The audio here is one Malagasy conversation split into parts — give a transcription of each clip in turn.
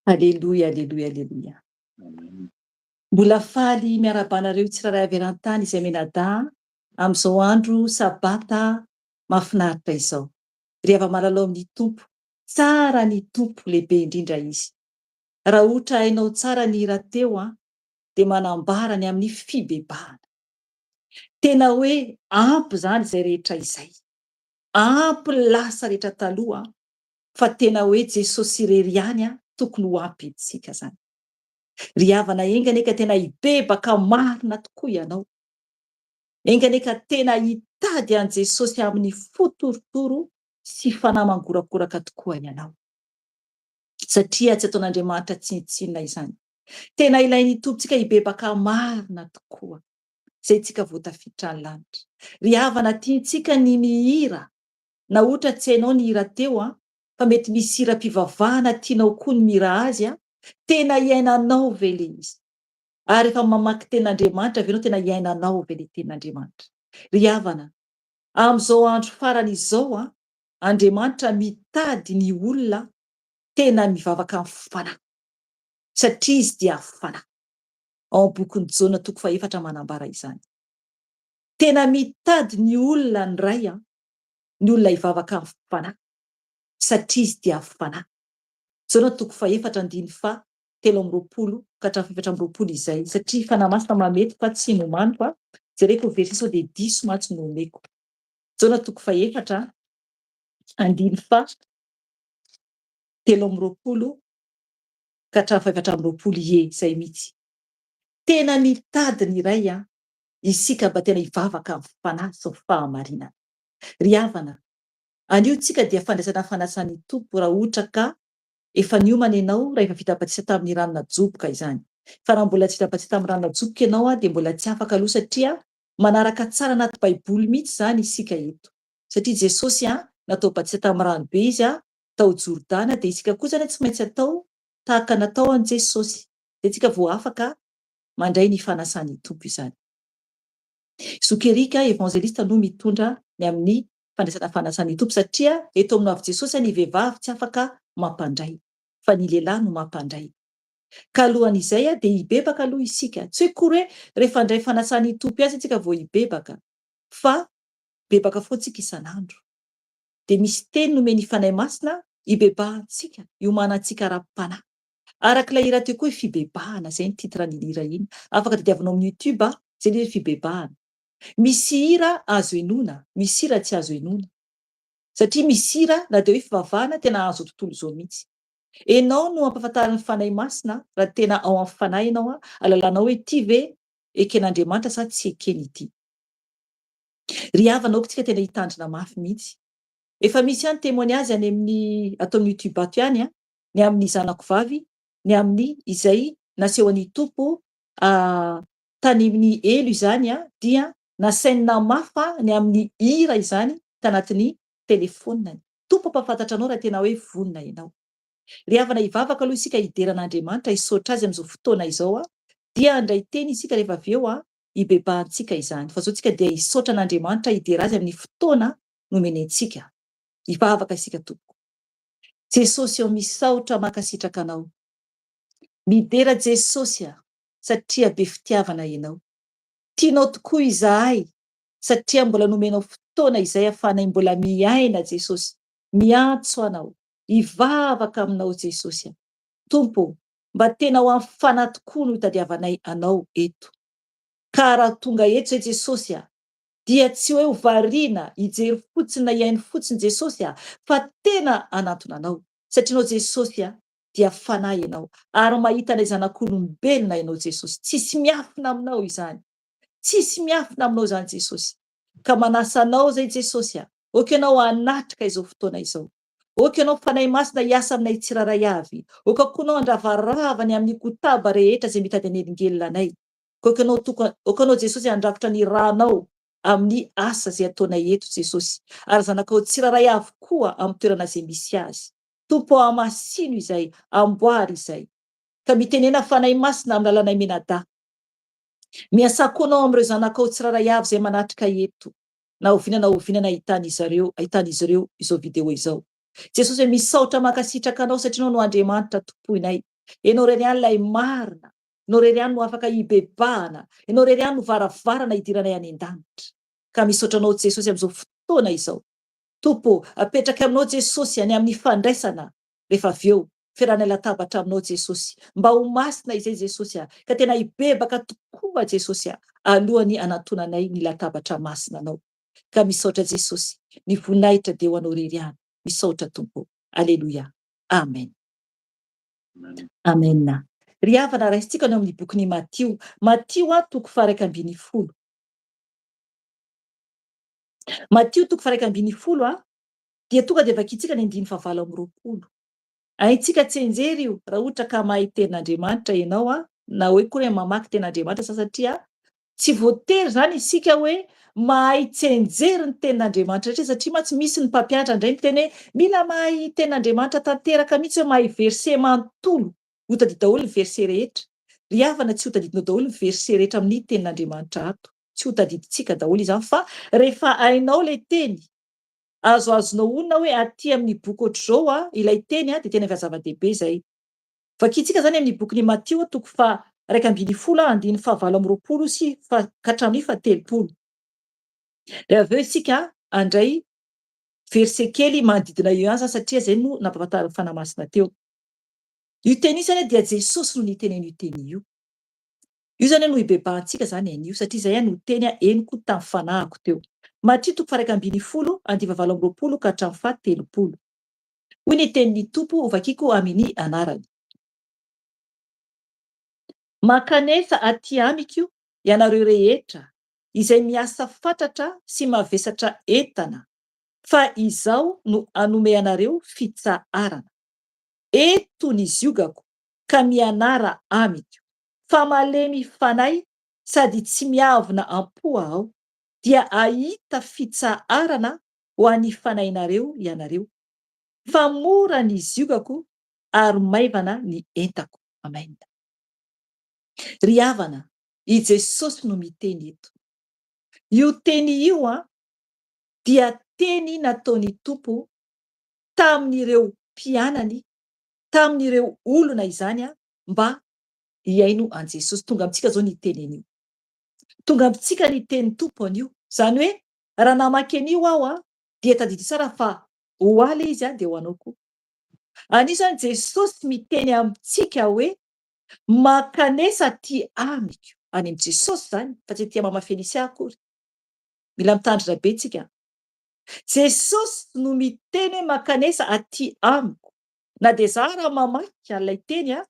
Aleloia, aleloia, aleloia. Mbola faly miarabanareo tsiraray averan-tany izay menada amin'izao andro sabata mahafinaritra izao. Rehefa malalao amin'ny tompo, tsara ny tompo lehibe indrindra izy. Raha ohatra hainao tsara ny hira teo dia manambara ny amin'ny fibebahana. Tena hoe ampy izany izay rehetra izay. Ampy ny lasa rehetra taloha fa tena hoe Jesosy irery ihany tokony ho ampy antsika izany. Ry havana enganeka tena hibebaka marina tokoa ianao. Enganeka tena hitady an Jesosy amin'ny fotorotoro sy fanahy mangorakoraka tokoa ianao. Satria tsy ataon'Andriamanitra tsinitsinina izany. Tena ilain'ny tompontsika hibebaka marina tokoa izay tsika voatafiditra ny lanitra. Ry havana tiantsika ny mihira, na ohatra tsy hainao ny hira teo fa mety misy hira mpivavahana tianao koa ny mihira azy tena iainanao ve le izy. Ary rehefa mamaky ten'Andriamanitra ve ianao tena iainanao ve le ten'Andriamanitra. Ry havana, amin'izao andro farany izao Andriamanitra mitady ny olona tena mivavaka amin'ny fanahy. satria izy dia fanahy. Ao amin'ny bokin'ny Jaona 4 manambara izany. Tena mitady ny olona ny ray ny olona hivavaka amin'ny fanahy satria izy dia fanahy. Jaona 4:7-20 ka 7:20 izay, satria fanahy masina mamety fa tsy nomano fa jereko verset sao dia 10 matsy no omeko. Jaona 4:7 ka 7:20 izay mihitsy. Tena mitady ny ray isika mba tena hivavaka amin'ny fanahy sy fahamarinana. Ry havana, anio tsika dia fandraisana fanasany tompo raha ohatra ka efa niomana ianao raha efa vita batisa tamin'ny ranona joboka izany. Fa raha mbola tsy vita batisa tamin'ny ranona joboka ianao dia mbola tsy afaka aloha satria manaraka tsara anaty baiboly mihitsy izany isika eto. Satria Jesosy natao batisa tamin'ny ranobe izy tao Jordana, dia isika koa zany tsy maintsy atao tahaka natao an' Jesosy. Dia tsika vao afaka mandray ny fanasany tompo izany. Zokerika evangelista no mitondra ny amin'ny fandraisana fanasany tompo satria eto amin'ny avy Jesosy ny vehivavy tsy afaka mampandray fa ny lehilahy no mampandray. Ka alohan'izay dia hibebaka aloha isika. Tsy hoe kory hoe rehefa andray fanasany tompo azy tsika vao hibebaka, fa bebaka fotsika isan'andro. Dia misy teny nomeny fanahy masina hibebahantsika, hiomanantsika ara-panahy. Arak'ilay hira teo koa hoe fibebahana, zay ny titran'ny hira iny. Afaka tadiavinao amin'ny YouTube zay hoe fibebahana. Misy hira azo enona, misy hira tsy azo enona. Satria misy hira na dia hoe fivavahana tena azo tontolo izao mihitsy. Enao no ampahafantaran'ny fanahy masina raha tena ao amin'ny fanahy ianao ahalalànao hoe ity ve eken'Andriamanitra sa tsy ekeny ity. Ry havanao tsika tena hitandrina mafy mihitsy. Efa misy ihany témoignage any amin'ny atao amin'ny YouTube ato ihany ny amin'ny zanako vavy, ny amin'ny izay nasehon'ny tompo tany amin'ny elo izany dia nasainina mafy ny amin'ny hira izany tanatin'ny telefoniny. Tompo ampahafantatra anao raha tena hoe vonona ianao. Ry havana hivavaka aloha isika hideran'Andriamanitra hisaotra azy amin'izao fotoana izao dia andray teny isika rehefa avy eo hibebahantsika izany. Fa zao tsika dia hisaotra an'Andriamanitra hidera azy amin'ny fotoana nomeny antsika. Hivavaka isika tompoko. Jesosy ao misaotra makasitraka anao. Midera Jesosy satria be fitiavana ianao. Tianao tokoa izahay satria mbola nomenao fotoana izay ahafahanay mbola miaina Jesosy. Miantso anao. Hivavaka aminao Jesosy. Tompo, mba tena ho amin'ny fanahy tokoa no hitadiavanay anao eto. Ka raha tonga eto zay Jesosy dia tsy hoe hovariana hijery fotsiny na hiaino fotsiny Jesosy fa tena hanantona anao. Satria anao Jesosy dia fanahy ianao ary mahita ilay zanak'olombelona ianao Jesosy. Tsisy miafina aminao izany. Tsisy miafina aminao izany Jesosy. Ka manasa anao zay Jesosy. Oka ianao hanatrika izao fotoana izao. Oka ianao fanahy masina hiasa aminay tsiraray avy. Oka koa ianao handravaravany amin'ny kotaba rehetra izay mitady hanelingelina anay. Oka ianao Jesosy handrafitra ny ranao amin'ny asa izay ataonay eto Jesosy. Ary zanakao tsiraray avy koa amin'ny toerana izay misy azy. Tompo hamasino izay, amboary izay. Ka mitenena fanahy masina amin'ny lalànay menada. Miasa koa anao amin'ireo zanakao tsiraray avy izay manatrika eto. Na ovinana ahitan'izy ireo izao video izao. Jesosy misaotra makasitraka anao satria anao no Andriamanitra tompoinay. Ianao irery ihany ilay marina. Ianao irery ihany no afaka hibebahana. Ianao irery ihany no varavarana hidiranay any an-danitra. Ka misaotra anao Jesosy amin'izao fotoana izao. Tompo, apetraka aminao Jesosy any amin'ny fandraisana rehefa avy eo fiarahana latabatra aminao Jesosy. Mba ho masina izay Jesosy ka tena hibebaka tokoa Jesosy alohany anantonanay ny latabatra masina anao. Ka misaotra Jesosy, ny voninahitra dia ho anao irery ihany. Misaotra Tompo. Aleluia. Amen. Amen. Ry havana raisitsika no amin'ny bokin'i Matio. Matio 1:10. Matio 1:10 dia tonga dia vakitsika ny 9:20. Aintsika tsy enjery io raha ohatra ka mahay tenin'Andriamanitra ianao na hoe koa mamaky tenin'Andriamanitra satria tsy voatery zany isika hoe mahay tsenjery ny tenin'Andriamanitra satria matsy misy ny mpampianatra indray miteny hoe mila mahay tenin'Andriamanitra tanteraka mihitsy hoe mahay verset manontolo ho tadidy daholo ny verset rehetra. Ry havana tsy ho tadidinao daholo ny verset rehetra amin'ny tenin'Andriamanitra ato. Tsy ho tadidintsika daholo izany fa rehefa hainao ilay teny azoazonao onona hoe aty amin'ny boky ohatr'izao ilay teny dia tena efa zava-dehibe izay. Vakintsika zany amin'ny boky ny Matio toko 1:9 sy hatramin'ny 10. Dia avy eo isika andray verset kely manodidina eo ihany zany satria zay no nampahafantariny fanahy masina teo. Io teny io zany dia Jesosy no niteneny io teny io. Io zany no ibebahantsika zany an'io satria zay no teny henoko tamin'ny fanahiko teo. Matio toko 1:9 ka hatramin'ny 10. Hoy ny tenin'ny Tompo, vakiako amin'ny anarany. Makanesa aty amiko ianareo rehetra izay miasa fatratra sy mavesatra entana, fa izaho no anome anareo fitsaharana. Eto ny ziogako ka mianara amiko, fa malemy fanahy sady tsy miavona ampoa aho, dia ahita fitsaharana ho an'ny fanahinareo ianareo. Fa mora ny ziogako ary maivana ny entako. Amen. Ry havana, i Jesosy no miteny eto. Io teny io dia teny nataony Tompo tamin'ireo mpianany, tamin'ireo olona izany mba hiaino an Jesosy. Tonga amintsika zao ny tenen'io. Tonga amintsika ny teny Tompo an'io. Zany hoe raha namaky an'io aho dia tadidy tsara fa ho aly izy dia ho anao koa. Anisany Jesosy miteny amintsika hoe makanesa aty amiko, any amin'ny Jesosy zany fa tsy aty mamafeny isy akory. Mila mitandrina be tsika. Jesosy no miteny hoe makanesa aty amiko. Na dia za raha mamaky an'ilay teny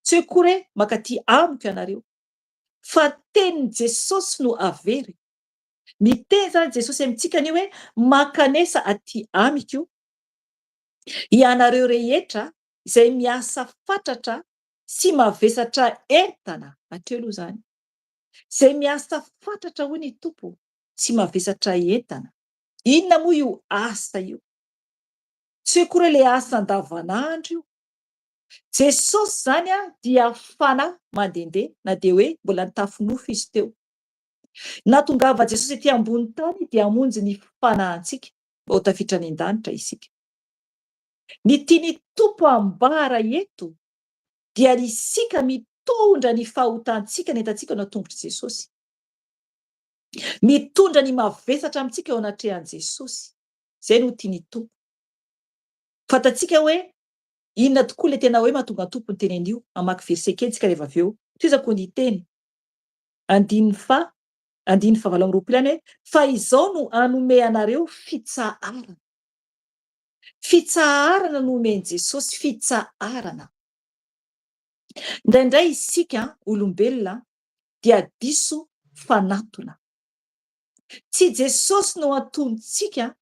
tsy hoe kory hoe makaty amiko ianareo, fa tenin'i Jesosy no averiko. Miteny zany Jesosy amintsika an'io hoe makanesa aty amiko ianareo rehetra izay miasa fatratra sy mavesatra entana. Hatreo aloha zany. Izay miasa fatratra hoy ny Tompo sy mavesatra entana. Inona moa io asa io? Tsy hoe kory hoe le asa andavanandro io. Jesosy zany dia fanahy mandehandeha, na dia hoe mbola nitafinofo izy teo. Natongava Jesosy ety ambony tany dia hamonjy ny fanahintsika mba ho tafiditra any an-danitra isika. Ny tiany Tompo ambara eto dia isika mitondra ny fahotantsika ny entantsika ao anaty tongotr'i Jesosy. Mitondra ny mavesatra amintsika eo anatrehan'i Jesosy. Zay no tiany Tompo. Fantatsika hoe inona tokoa le tena hoe mahatonga Tompo ny teny an'io. Amaky verset kely tsika rehefa avy eo. Toizako ny teny 1:9 any hoe fa izaho no anome anareo fitsaharana. Fitsaharana no omeny Jesosy, fitsaharana. Indraindray isika olombelona dia diso fanatona. Tsy Jesosy no antontsika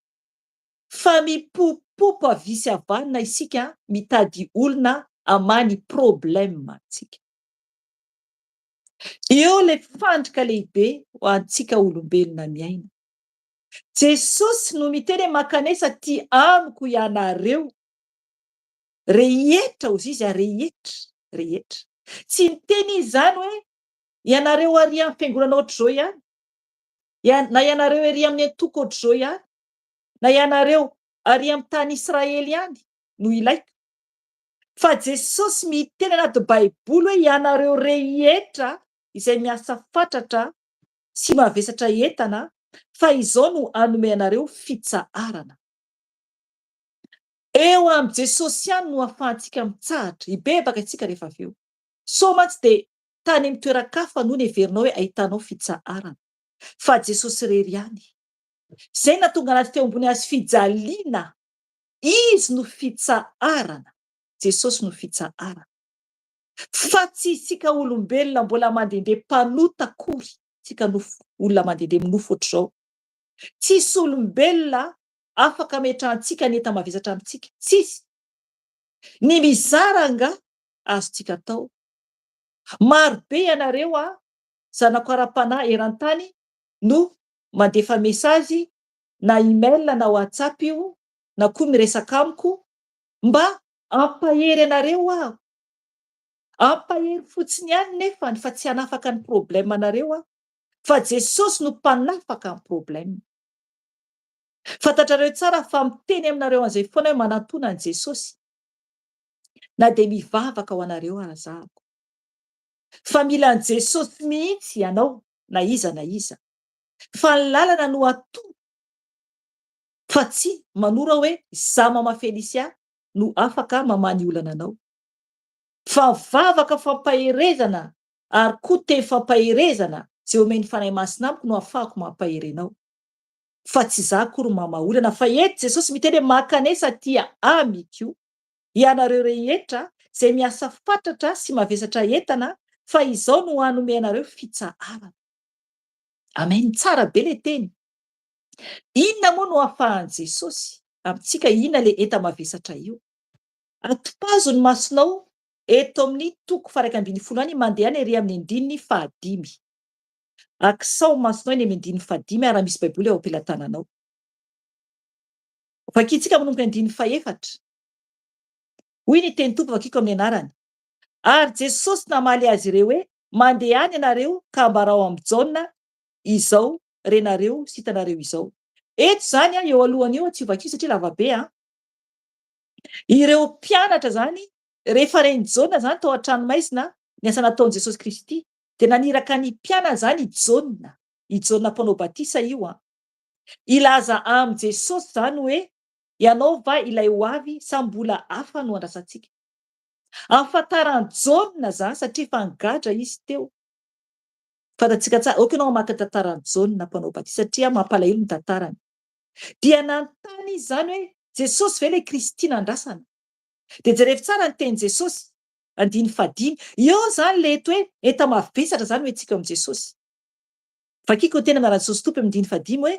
fa mipopopo avy sy havanana isika mitady olona hamany problème tsika. Eo le fandrika lehibe ho antsika olombelona miaina. Jesosy no miteny hoe makanesa aty amiko ianareo rehetra ozy izy rehetra. Tsy miteny izany hoe ianareo ary amin'ny fiangonana ohatr'izao ihany, na ianareo ery amin'ny antoko ohatr'izao ihany, na ianareo ary amin'ny tany Israely ihany no ilaiko. Fa Jesosy miteny anaty Baiboly hoe ianareo rehetra izay miasa fatratra sy mavesatra entana, fa izaho no anome anareo fitsaharana. Eo amin'ny Jesosy ihany no ahafahantsika mitsahatra, hibebaka antsika rehefa avy eo. So mantsy dia tany amin'ny toeran-kafa no heverinao hoe ahitanao fitsaharana. Fa Jesosy irery ihany. Zay nahatonga anazy teo ambony hazo fijaliana. Izy no fitsaharana. Jesosy no fitsaharana. Fa tsy isika olombelona mbola mandehandeha mpanota akory. Tsika olona mandehandeha minofo ohatr'izao. Tsisy olombelona afaka ametrahantsika ny enta-mavesatra amintsika. Tsisy. Ny mizara anga azontsika atao. Marobe ianareo zanako ara-panahy eran-tany no mandefa mesazy na email na WhatsApp io na koa miresaka amiko mba ampahery anareo aho. Ampahery fotsiny ihany nefa fa tsy hanafaka ny problème anareo fa Jesosy no mpanafaka ny problème. Fantatrareo tsara fa miteny aminareo an'izay foana hoe manantona an Jesosy. na dia mivavaka ho anareo arazahako. Fa milan'i Jesosy mihitsy ianao na iza na iza. Fa ny lalana no ato, fa tsy manora hoe za mama Felisia no afaka mamany olana anao. Fa vavaka fampaherezana ary koa teny fampaherezana zay omeny fanahy masina amiko no ahafahako mampaherenao. Fa tsy za akory mama olana, fa eto Jesosy miteny hoe makanesa tia amiko ianareo rehetra zay miasa fatratra sy mavesatra entana, fa izao no hanome anareo fitsaharana. Amen. Tsara be le teny. Inona moa no ahafahan'i Jesosy amintsika? Inona le enta mavesatra io? Atopazo ny masonao eto amin'ny toko faha 1 any mandeha any ery amin'ny 5. Akisao masonao eny amin'ny 5 ary misy baiboly ao ampelantananao. Vakitsika manomboka ny 4. Hoy ny teny tompo vakiko amin'ny anarany. Ary Jesosy namaly azy ireo hoe mandeha any ianareo ka mbarao amin'ny izao renareo sy hitanareo izao. Eto zany eo alohany eo tsy vakio satria lavabe ireo mpianatra zany rehefa reny Jaona zany tao an-tranomaizina ny asa nataon'i Jesosy Kristy dia naniraka ny mpianana zany i Jaona mpanao batisa io ilaza am' Jesosy zany hoe ianao va ilay ho avy sa mbola hafa no andrasantsika. Ahafantarany Jaona zany satria fa nigadra izy teo. Fantatsika tsara oka ianao mamaky tantarany Jaona mpanao batisa satria mampalahelo ny tantarany. Dia nanontany izy zany hoe Jesosy ve le Kristy nandrasana? Dia jerevy tsara ny teny Jesosy 5. Eo zany le eto hoe enta mavesatra zany hoentsika amin'i Jesosy. Vakiko tena anarany Jesosy tompo amin'ny 5 hoe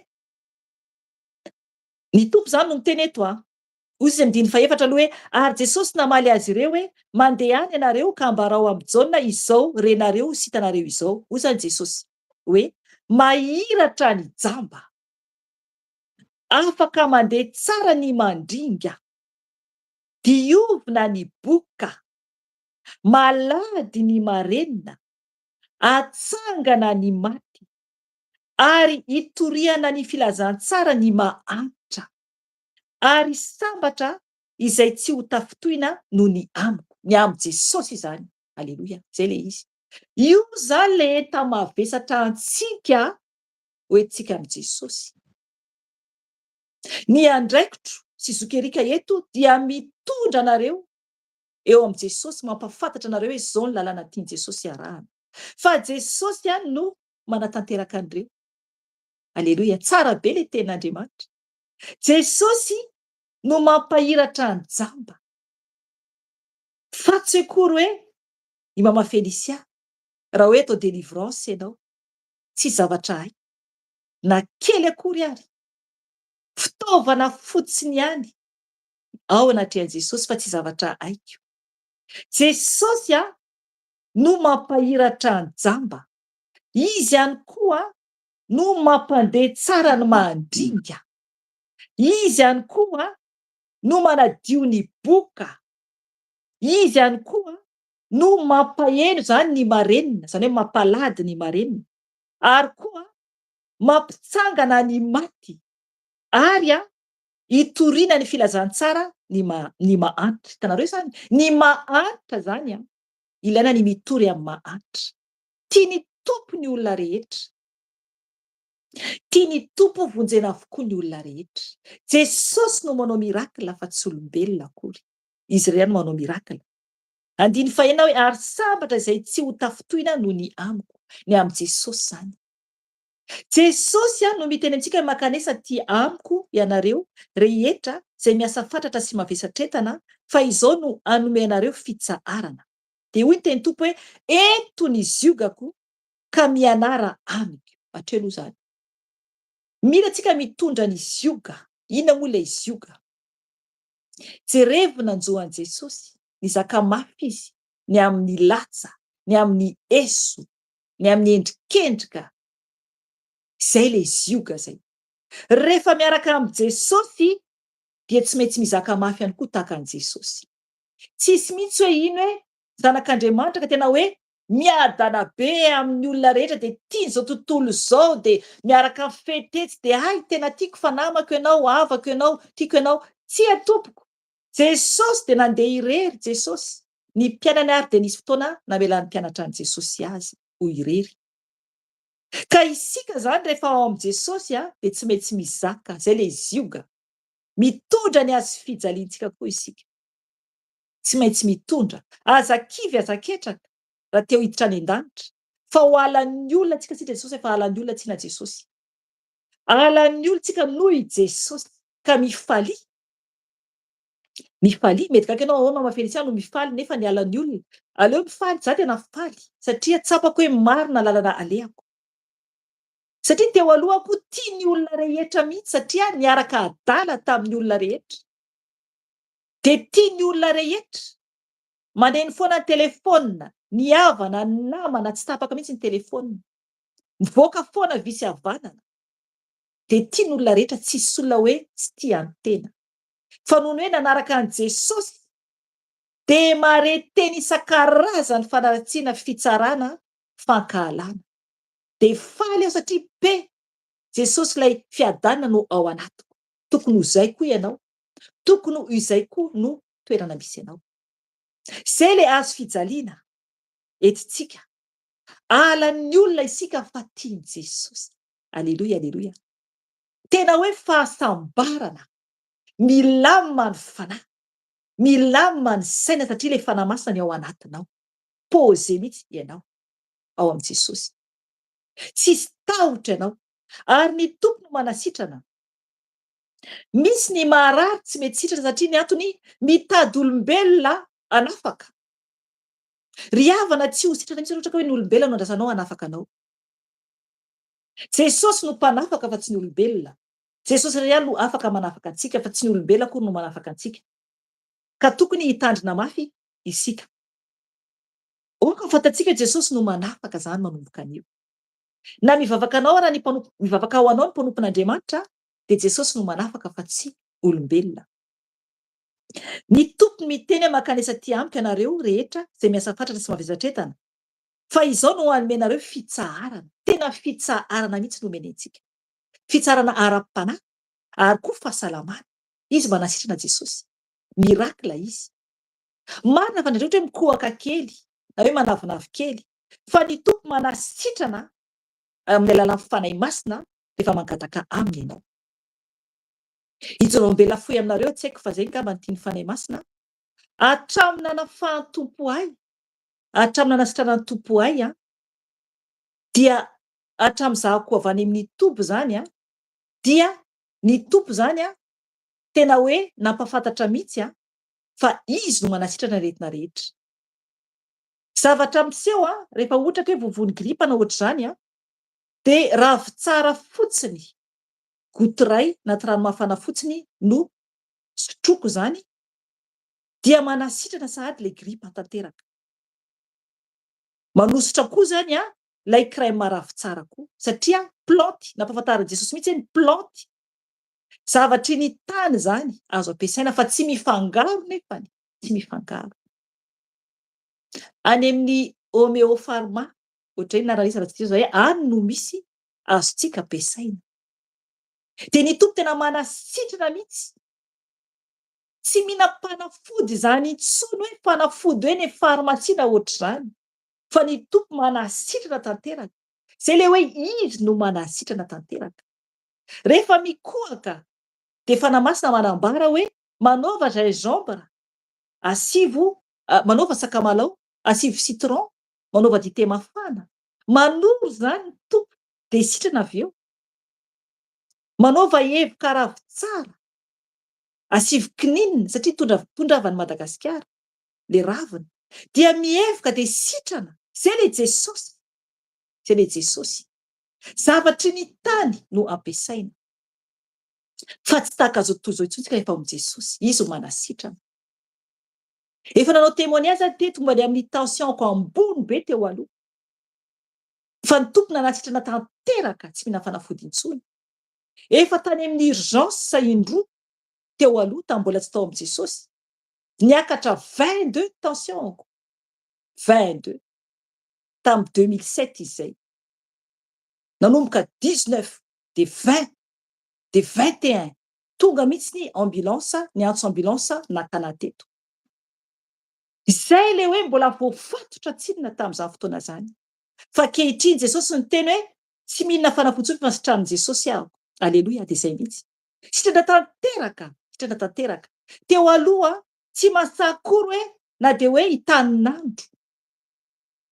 ny tompo zany no miteny eto hoy izy amin'ny 4 aloha hoe ary Jesosy namaly azy ireo hoe mandeha any ianareo ka mbarao amin'ny Jaona izao renareo sy hitanareo izao. Hoy zany Jesosy hoe mahiratra ny jamba, afaka mandeha tsara ny mandringa, diovina ny boka, malady ny marenina, atsangana ny maty, ary hitoriana ny filazantsara ny mahantra, ary sambatra izay tsy ho tafitohina no ny amiko. Ny am' Jesosy zany. Aleloia. Zay le izy. Io zany le enta mavesatra antsika hoentsika am' Jesosy. Ny andraikitro sy zokerika eto dia mitondra anareo eo am' Jesosy, mampafantatra anareo hoe zao ny lalàna tiany Jesosy arahana. Fa Jesosy ihany no manatanteraka an'ireo. Aleloia. Tsara be le tenin'Andriamanitra. Jesosy no mampahiratra ny jamba. Fa tsy akory hoe i mama Felisia raha hoe atao délivrance ianao tsy zavatra hay na kely akory ary. Fitaovana fotsiny ihany ao anatrehan'i Jesosy fa tsy zavatra haiko. Jesosy no mampahiratra ny jamba. Izy ihany koa no mampandeha tsara ny mandringa. Izy ihany koa no manadio ny boka. Izy ihany koa no mampaheno zany ny marenina, zany hoe mampalady ny marenina, ary koa mampitsangana ny maty, ary hitoriana ny filazantsara ny mahantra. Hitanareo zany ny mahantra zany ilaina ny mitory amin'ny mahantra. Tiany tompo ny olona rehetra. Tiany tompo vonjena avokoa ny olona rehetra. Jesosy no manao mirakla fa tsy olombelona akory. Izy iray no manao mirakla. 5 hoe ary sambatra izay tsy ho tafitohina no ny amiko. Ny am' Jesosy zany. Jesosy no miteny amintsika makanesa tia amiko ianareo rehetra izay miasa fatratra sy mavesatra entana, fa izao no hanome anareo fitsaharana. Dia hoy ny teny tompo hoe eto ny ziogako ka mianara amiko. Hatreo aloha zany. Mila tsika mitondra ny zioga. Inona moa ilay zioga? Jerevy nanjohan'i Jesosy. Ny zaka mafy izy, ny amin'ny latsa, ny amin'ny eso, ny amin'ny endrikendrika. Zay le zioga zay. Rehefa miaraka am' Jesosy dia tsy maintsy mizaka mafy ihany koa tahaka an' Jesosy. Tsisy mihitsy hoe ino hoe zanak'Andriamanitra ka tena hoe miadana be amin'ny olona rehetra dia tia zao tontolo zao dia miaraka mifetetsy dia ay tena tiako fa namako ianao, havako ianao, tiako ianao. Tsy tompoko. Jesosy dia nandeha irery Jesosy. Ny mpianany ary dia nisy fotoana namelan'ny mpianatra an' Jesosy azy ho irery. Ka isika zany rehefa ao am' Jesosy dia tsy maintsy mizaka, zay le zioga. Mitondra ny azy fijaliantsika koa isika. Tsy maintsy mitondra. Aza kivy, aza ketraka raha te ho hiditra any an-danitra. Fa ho halan'ny olona antsika tsy Jesosy efa halan'ny olona tsy na Jesosy. Halan'ny olona tsika noho i Jesosy ka mifalia. Mifalia, mety gaka ianao ahoana mafeny no mifaly nefa ny halan'ny olona. Aleo mifaly, za tena faly satria tsapako hoe marina lalana alehako. Satria teo alohako tia ny olona rehetra mihitsy satria niaraka adala tamin'ny olona rehetra. Dia tia ny olona rehetra. Maneno foana ny telefônina, ny havana, ny namana, tsy tapaka mihitsy ny telefônina. Mivoaka foana visy havanana. Dia tia ny olona rehetra, tsisy olona hoe tsy tia ny tena. Fa noho ny hoe nanaraka an' Jesosy dia mare teny isan-karazany fanaratsiana fitsarana, fankahalana. Dia faly aho satria be Jesosy ilay fiadanana no ao anatiko. Tokony ho izay koa ianao. Tokony ho izay koa no toerana misy ianao. Zay le azo fijaliana etintsika. Halan'ny olona isika fa tiany Jesosy. Aleloia, aleloia. Tena hoe fahasambarana. Milamina ny fanahy. Milamina ny saina satria ilay fanahy masina ny ao anatinao. Pôze mihitsy ianao ao am' Jesosy. Tsisy tahotra ianao. Ary ny tompony manasitrana. Misy ny marary tsy mety sitrana satria ny antony mitady olombelona anafaka. Ry havana tsy ho sitrana mihitsy ohatra ka hoe ny olombelona no andrasanao hanafaka anao. Jesosy no mpanafaka fa tsy ny olombelona. Jesosy iray ihany no afaka manafaka antsika fa tsy ny olombelona koa no manafaka antsika. Ka tokony hitandrina mafy isika. Oka fantatsika Jesosy no manafaka zany manomboka anio. Na mivavaka anao na mivavaka ao anao ny mpanompon'Andriamanitra dia Jesosy no manafaka fa tsy olombelona. Ny tompony miteny hoe makanesa aty amiko ianareo rehetra izay miasa fatratra sy mahavizatretana. Fa izao no hanome anareo fitsaharana. Tena fitsaharana mihitsy no omentsika. Fitsarana ara-panahy ary koa fahasalamana. Izy manasitrana Jesosy. Mirakla izy. Marina fa ndraindray ohatra hoe mikohaka kely na hoe manavinavy kely. Fa ny tompo manasitrana amin'ny alalan'ny fanahy masina rehefa mangataka aminy ianao. Hijonao ambela fohy aminareo tsy haiko fa zay ngamba ny tiany fanahy masina. Hatramin'ny nanafahan'ny tompo ahy. Hatramin'ny nanasitrana ny tompo ahy dia hatramin'izahako avy any amin'ny tompo zany dia ny tompo zany tena hoe nampafantatra mihitsy fa izy no manasitrana aretina rehetra. Zavatra miseho rehefa ohatra hoe vovon'ny gripa na ohatr'izany dia ravitsara fotsiny gotiray anaty ranomafana fotsiny no sotroiko zany dia manasitrana sahady le gripa tanteraka. Manosotra koa zany ilay crème ravitsara koa satria planty nampahafantaran'i Jesosy mihitsy hoe ny planty zavatry ny tany zany azo ampiasaina fa tsy mifangaro nefany tsy mifangaro. Any amin'ny homéopharma ohatray ny anarana izy hoe any no misy azontsika ampiasaina. Dia ny tompo tena manasitrana mihitsy. Tsy mihina-panafody zany intsony hoe fanafody hoe ny pharmacie na ohatr'izany. Fa ny tompo manasitrana tanteraka. Zay le hoe izy no manasitrana tanteraka. Rehefa mikohaka dia fanahy masina manambara hoe manaova gingembre, asivo, manaova sakamalaho, asivo citron, manaova dité mafana. Manoro zany ny tompo dia sitrana avy eo. Manaova hevoka ravitsara, asivo kininina satria tondravany Madagasikara le raviny. Dia mihevoka dia sitrana. Zay le Jesosy. Zay le Jesosy. Zavatry ny tany no ampiasaina. Fa tsy tahaka zao tontolo zao intsony rehefa ao Jesosy. Izy no manasitrana. Efa nanao témoignage teto momba amin'ny tensionko ambony be teo aloha. Fa ny tompo nanasitrana tanteraka tsy mihina fanafody intsony. Efa tany amin'ny urgence indroa teo aloha tamin'ny mbola tsy tao am' Jesosy. Niakatra 22 tensionko. 22. Tamin'ny 2007 izay. Nanomboka 19 dia 20 dia 21 tonga mihitsy ny ambulansa, ny antso ambulansa nakana teto. Izay le hoe mbola voafatotra tsinona tamin'izany fotoana zany. Fa ankehitriny Jesosy niteny hoe tsy mihinana fanafody fa sitranin Jesosy aho. Aleloia, dia izay mihitsy. Sitrana tanteraka. Teo aloha tsy masakory hoe na dia hoe hitanin'andro.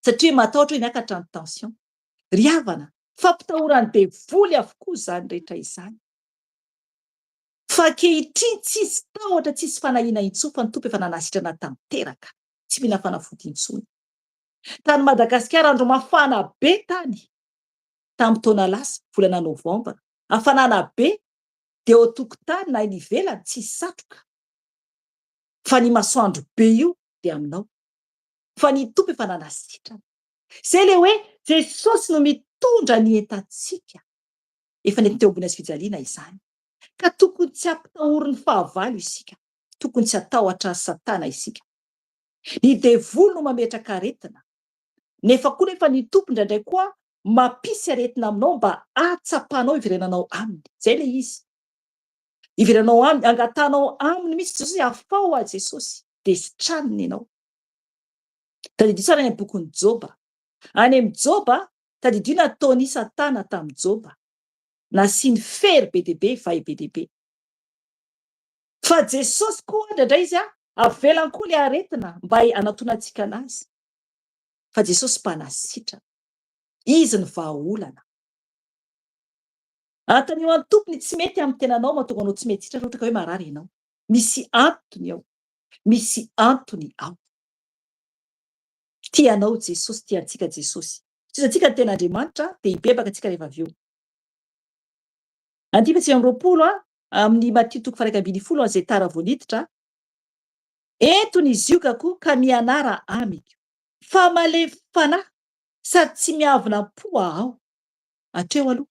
Satria matahotra hoe miakatra ny tension. Ry havana, fampitahorany devoly avokoa izany rehetra izany. Fa ankehitriny tsisy tahotra, tsisy fanahiana intsony fa ny tompo efa nanasitrana tanteraka. Tsy mila fanafody intsony. Tany Madagasikara andro mafana be tany. Tamin'ny taona lasa, volana Novambra, hafanana be, dia eo tokotany na eny ivelany tsisy satroka. Fa ny masoandro be io dia aminao. Fa ny tompo efa nanasitrana. Izay le hoe Jesosy no mitondra ny entantsika. Efa nety teo ambony hazofijaliana izany. Ka tokony tsy hampitahory ny fahavalo isika. Tokony tsy hatahotra Satana isika. Ny devoly no mametraka aretina. Nefa koa nefa ny tompo indraindray koa mampisy aretina aminao mba hatsapanao iverenanao aminy. Izay le izy. Iverenanao aminy, angatanao aminy misy Jesosy, afao a Jesosy, dia sitraniny ianao. Tadidio tsara ny bokin'ny Joba. Any amin'ny Joba, tadidio nataony Satana tamin'ny Joba. Nasiany fery be dia be, vai be dia be. Fa Jesosy koa indraindray izy avelany koa ilay aretina mba hanatonantsika anazy. Fa Jesosy mpanasitrana. Izy ny vahaolana. Antanio an'ny tompony tsy mety amin'ny tenanao mahatonga anao tsy mety sitrana ohatra ka hoe marary ianao. Misy antony ao. Misy antony ao. Tianao Jesosy, tiantsika Jesosy. Tsika ny ten'Andriamanitra dia hibebaka antsika rehefa avy eo. Andifa sy amin'ny 20 amin'ny Matthieu 1:10 izay tara voaniditra. Entony izy io ka mianara amiko. Fa malefy fanahy sady tsy miavona po aho. Hatreo aloha.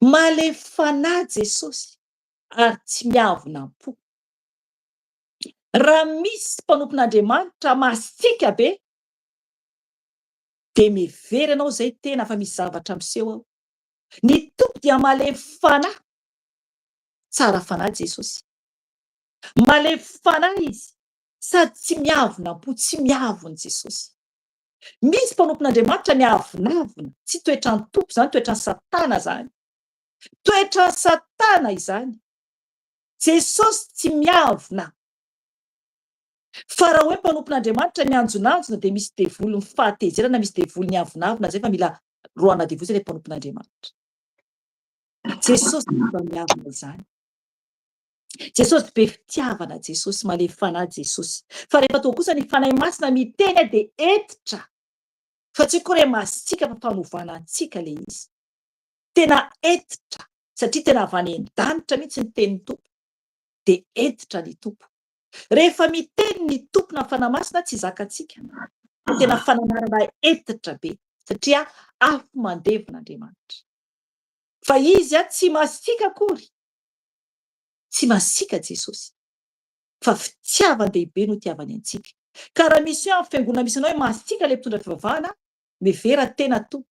Malefy fanahy Jesosy ary tsy miavona po. Raha misy mpanompon'Andriamanitra masika be, dia mihevery ianao izay tena fa misy zavatra miseho ao. Ny tompo dia malefy fanahy. Tsara fanahy Jesosy. Malefy fanahy izy sady tsy miavona po, tsy miavona Jesosy. Misy mpanompon'Andriamanitra miavonavona, tsy toetran'ny tompo izany, toetran'ny Satana izany. Toetran'ny Satana izany. Jesosy tsy miavona. Fa raha hoe mpanompon'Andriamanitra mianjonanjona dia misy devoly ny fahatezerana, misy devoly ny avonavona zay fa mila roana devoly zay ilay mpanompon'Andriamanitra. Jesosy mba miavona izany. Jesosy be fitiavana Jesosy, malefy fanahy Jesosy. Fa rehefa toa kosa ny fanahy masina miteny dia etitra. Fa tsy koa hoe masika fa fanovana antsika le izy. Tena etitra. Satria tena avy any an-danitra mihitsy ny tenin'ny tompo. Dia etitra ny tompo. Rehefa miteny ny tompona fanahy masina tsy zakantsika. Tena fananarana etitra be. Satria afo mandevon'Andriamanitra. Fa izy tsy masika akory. Tsy masika Jesosy. Fa fitiavan-dehibe no tiavany antsika. Ka raha misy hoe amin'ny fiangonana misy anao hoe masika ilay mpitondra fivavahana, mivera tena tompo.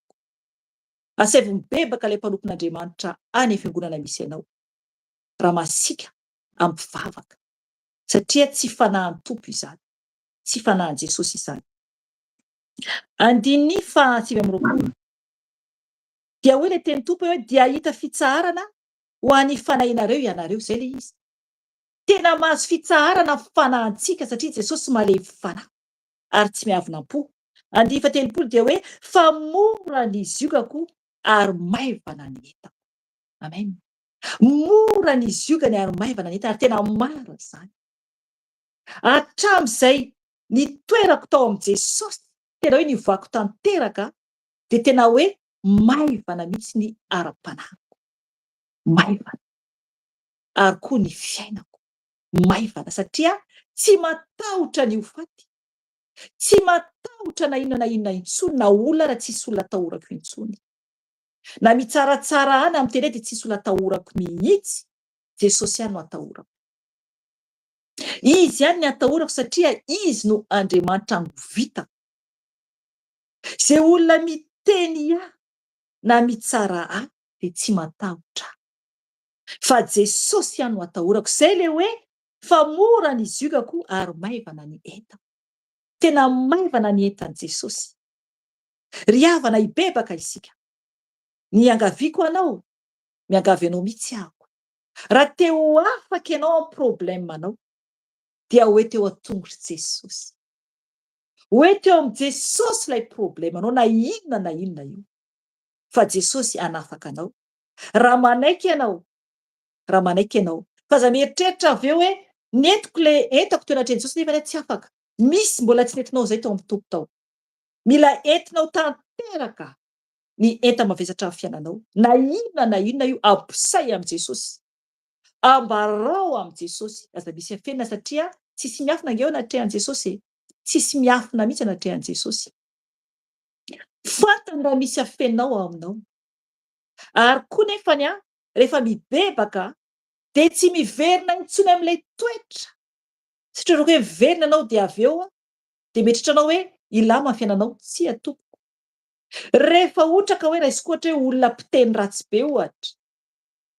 Asevy mibebaka ilay mpanompon'Andriamanitra any fiangonana misy anao. Raha masika ampivavaka. Satria tsy fanahin'ny tompo izany. Tsy fanahin'i Jesosy izany. Andiny 9:20. Dia hoe ilay teny tompo hoe dia hita fitsaharana ho an'ny fanahinareo ianareo. Izay le izy. Tena mahazo fitsaharana fanahintsika satria Jesosy malefy fanahy ary tsy miavona po. 9:30 dia hoe fa mora n'izy io kako ary maivana ny entako. Amen. Mora n'izy io ny ary maivana ny entana ary tena mara izany. Hatramin'izay nitoerako tao amin'i Jesosy, tena hoe nivoako tanteraka, dia tena hoe maivana mihitsy ny ara-panahiko. Maivana. Ary koa ny fiainako. Maivana satria tsy matahotra ny ho faty. Tsy matahotra na inona na inona intsony na olona raha tsisy olona atahorako intsony. Na mitsaratsara any amin'ny teny dia tsisy olona atahorako mihitsy. Jesosy ihany no atahorako. Izy ihany ny atahorako satria izy no Andriamanitra angovitako. Izay olona miteny ahy na mitsara ahy dia tsy matahotra. fa Jesosy ihany no atahorako. Zay le hoe fa mora ny ziokako ary maivana ny entako. Tena maivana ny entan'i Jesosy. Ry havana hibebaka isika. Niangaviako anao, miangavy anao mihitsy ahako. Raha te ho afaka ianao amin'ny problemanao, dia hoe teo an-tongotry Jesosy. Hoe teo amin'ny Jesosy ilay problemanao na inona io. Fa Jesosy hanafaka anao. Raha manaiky ianao, fa za mieritreritra avy eo hoe nentiko le entako teo anatr'i Jesosy nefa tsy afaka. Misy mbola tsy nentinao zay tao amin'ny tompo tao. Mila entinao tanteraka ny enta mavesatra amin'ny fiainanao. Na inona io ampisay amin'ny Jesosy. Ambarao amin'ny Jesosy. Aza misy afenina satria tsisy miafina angeo anatrehan'i Jesosy. Tsisy miafina mihitsy anatrehan'i Jesosy. Fantany raha misy afeninao ao aminao. Ary koa nefany rehefa mibebaka dia tsy miverina intsony amin'ilay toetra. Satria raha hoe miverina anao dia avy eo dia mieritreritra anao hoe ilama ny fiainanao, tsy atopoko. Rehefa ohatra ka hoe raisiko ohatra hoe olona mpiteny ratsy be ohatra.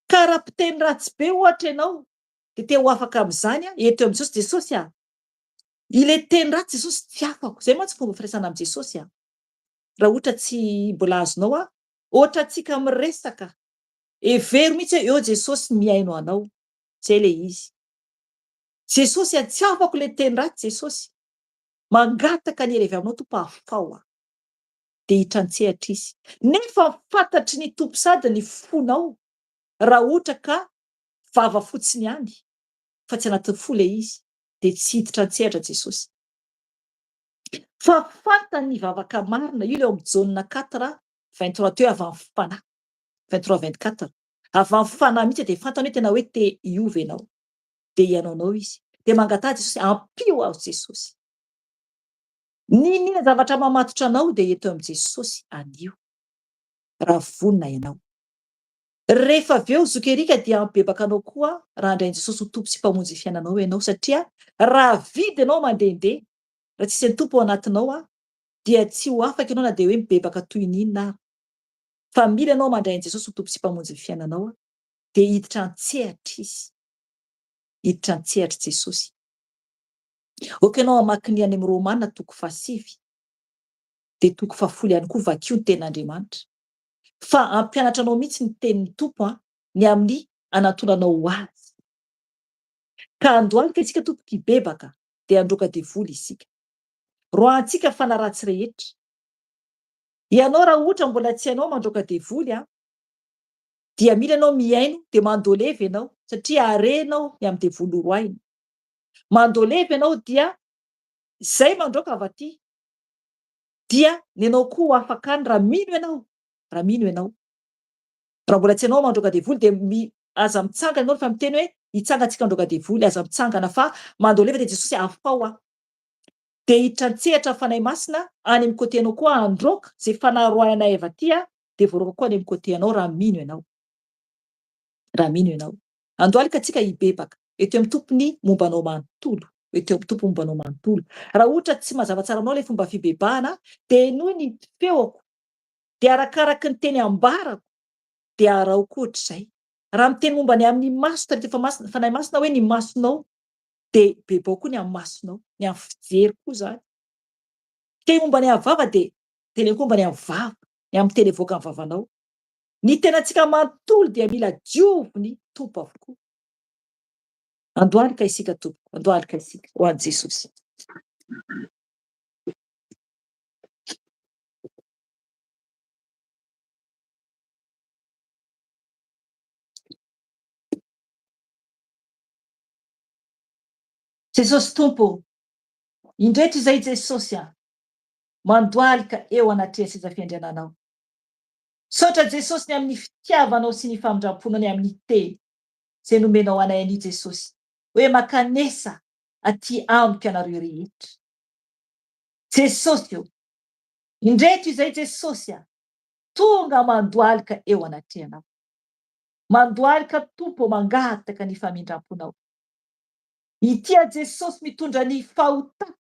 Ka raha mpiteny ratsy be ohatra ianao dia te ho afaka amin'izany eto amin'ny Jesosy ile teny ratsy Jesosy tsy afako. Zay mantsy fomba firesana amin'ny Jesosy raha ohatra tsy mbola azonao ohatra antsika miresaka. Hevery mihitsy eo Jesosy miaino anao. Zay le izy. Jesosy tsy afako le teny ratsy Jesosy. Mangataka ny avy aminao tompo afao dia hitrantsehatra izy. Nefa fantatry ny tompo sady ny fonao raha ohatra ka vava fotsiny ihany fa tsy anaty fo le izy dia tsy hiditra antsehatra Jesosy. Fa fantany ny vavaka marina io leo amin'ny Jauna 4:23 teo avy amin'ny fanahy 23-24 avy amin'ny fanahy mihitsy dia fantany hoe tena hoe te hiova ianao dia hiainao izy dia mangatahana Jesosy ampio aho Jesosy. Nina zavatra mamatotra anao dia eto amin'ny Jesosy anio raha vonona ianao. Rehefa avy eo zokerika dia ampibebaka anao koa raha andrain'i Jesosy ho tompo sy mpamonjy fiainanao ianao satria raha vidy ianao mandehandeha raha tsisy ny tompo ao anatinao dia tsy ho afaka ianao na dia hoe mibebaka toy n'inona fa mila ianao mandray an'i Jesosy ho tompo sy mpamonjy ny fiainanao dia hiditra antsehatra izy. Hiditra antsehatra Jesosy. Oka ianao hamaky ny any amin'ny Romanina 7 dia 10 ihany koa vakio ny tenin'Andriamanitra. Fa ampianatra anao mihitsy ny tenin'ny tompo ny amin'ny anantonanao azy. Ka andohalika isika tompoka hibebaka dia androaka devoly isika. Roantsika fanaratsy rehetra. Ianao raha ohatra mbola tsy hainao mandroaka devoly dia mila ianao miaino dia mandoleva ianao satria arenao ny amin'ny devoly roaina. Mandoleva ianao dia zay mandroaka avy aty dia ny ianao koa ho afaka any raha mino ianao. Raha mbola tsy hainao mandroaka devoly dia aza mitsangana ianao rehefa miteny hoe hitsangantsika androaka devoly aza mitsangana fa mandoleva dia Jesosy afao dia hiditra antsehatra fanahy masina any amin'ny côté anao koa androaka zay fanahy roainay avy aty dia voaroaka koa any amin'ny côté anao raha mino ianao. Raha mino ianao. Andohalika antsika hibebaka eto amin'ny tompony mombanao manontolo. Eto amin'ny tompo mombanao manontolo. Raha ohatra tsy mazava tsara anao ilay fomba fibebahana dia noho ny feoko dia arakaraka ny teny ambarako dia araoko ohatr'izay. Raha miteny momba ny amin'ny maso tary efa fanahy masina hoe ny masonao dia bebao koa ny amin'ny masonao, ny amin'ny fijery koa zany. Teny momba ny amin'ny vava dia teny koa momba ny amin'ny vava, ny amin'ny teny evoaka amin'ny vavanao. Ny tenantsika manontolo dia mila dioviny tompo avokoa. Andohalika isika tompo, andohalika isika ho an'i Jesosy. Jesosy tompo, indretra izay Jesosy mandohalika eo anatreha seza fiandriananao. Saotra Jesosy ny amin'ny fitiavanao sy ny famindramponao amin'ny teny izay nomenao anay anio Jesosy hoe makanesa aty amiko ianareo rehetra. Jesosy indretra izay Jesosy tonga mandohalika eo anatrehanao. Mandohalika tompo mangataka ny famindramponao. Itia Jesosy mitondra ny fahotana,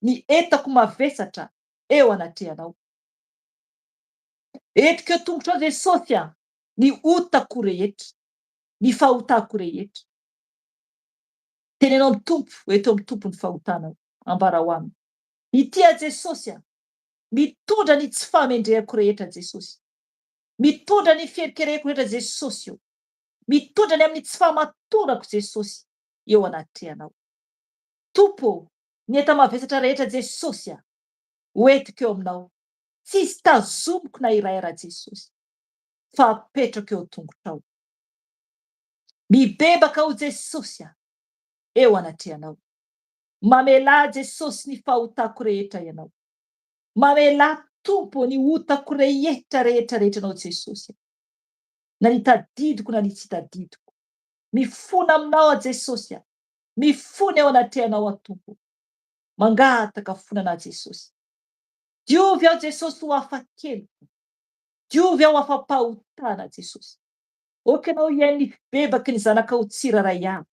ny entako mavesatra eo anatrehanao. Entiko eo tongotra Jesosy ny otako rehetra. ny fahotako rehetra. Tenenao amin'ny tompo, eto amin'ny tompo ny fahotanao, ambara ho aminy. Ity a Jesosy a, mitondra ny tsy famendrehako rehetra Jesosy. Mitondra ny fieritreretako rehetra Jesosy eo. Mitondra ny amin'ny tsy fahamatorako Jesosy eo anatrehanao. Tompo, ny enta-mavesatra rehetra Jesosy a, hoentiko eo aminao. Tsisy tazomiko na iray ara Jesosy, fa apetrako eo tongotrao. Mibebaka ao Jesosy a, eo anatrehanao. Mamelà Jesosy ny fahotako rehetra ianao. Mamelà Tompo ny hotako rehetra anao Jesosy. Na ny tadidiko na ny tsy tadidiko. Mifona aminao a Jesosy a. Mifona eo anatrehanao a Tompo. Mangataka fonana Jesosy. Diovy aho Jesosy ho hafa-keliko. Diovy aho afa-pahotana Jesosy. Okanao iain'ny bebaky ny zanakao tsiraray avy.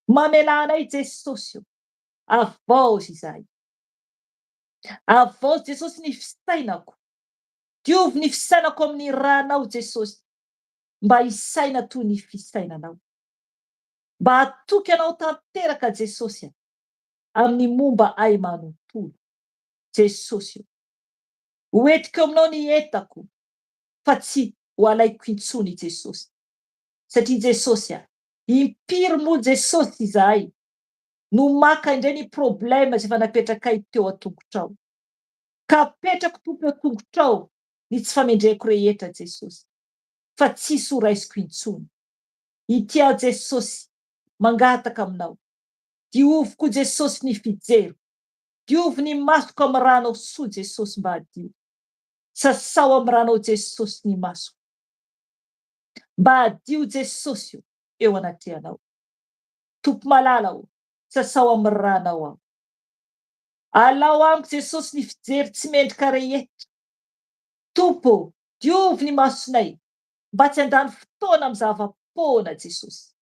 Mamelà anay Jesosy io. Avaozy izay. Avaozy Jesosy ny fisainako. Diovy ny fisainako amin'ny ranao Jesosy. Mba hisaina toy ny fisainanao. Mba hatoky anao tanteraka Jesosy amin'ny momba ay manontolo. Jesosy io. Hoentiko aminao ny entako, fa tsy ho alaiko intsony Jesosy. Satria Jesosy a, impiry moa Jesosy izahay. No maka indray ny problema izay efa napetrakay teo an-tongotrao. Ka apetrako Tompo eo tongotrao ny tsy famendrehako rehetra Jesosy. Fa tsisy ho raisiko intsony. Ity aho Jesosy, mangataka aminao. Dioviko Jesosy ny fijeriko. Diovy ny masoko amin'ny ranao soa Jesosy mba hadio. Sasao amin'ny ranao Jesosy ny masoko. Mba hadio Jesosy eo anatrehanao. Tompo malala o, sasao amin'ny ranao aho. Alao amiko Jesosy ny fijery tsy mendrika rehetra. Tompo, diovy ny masonay, mba tsy handany fotoana amin'ny zava-poana Jesosy.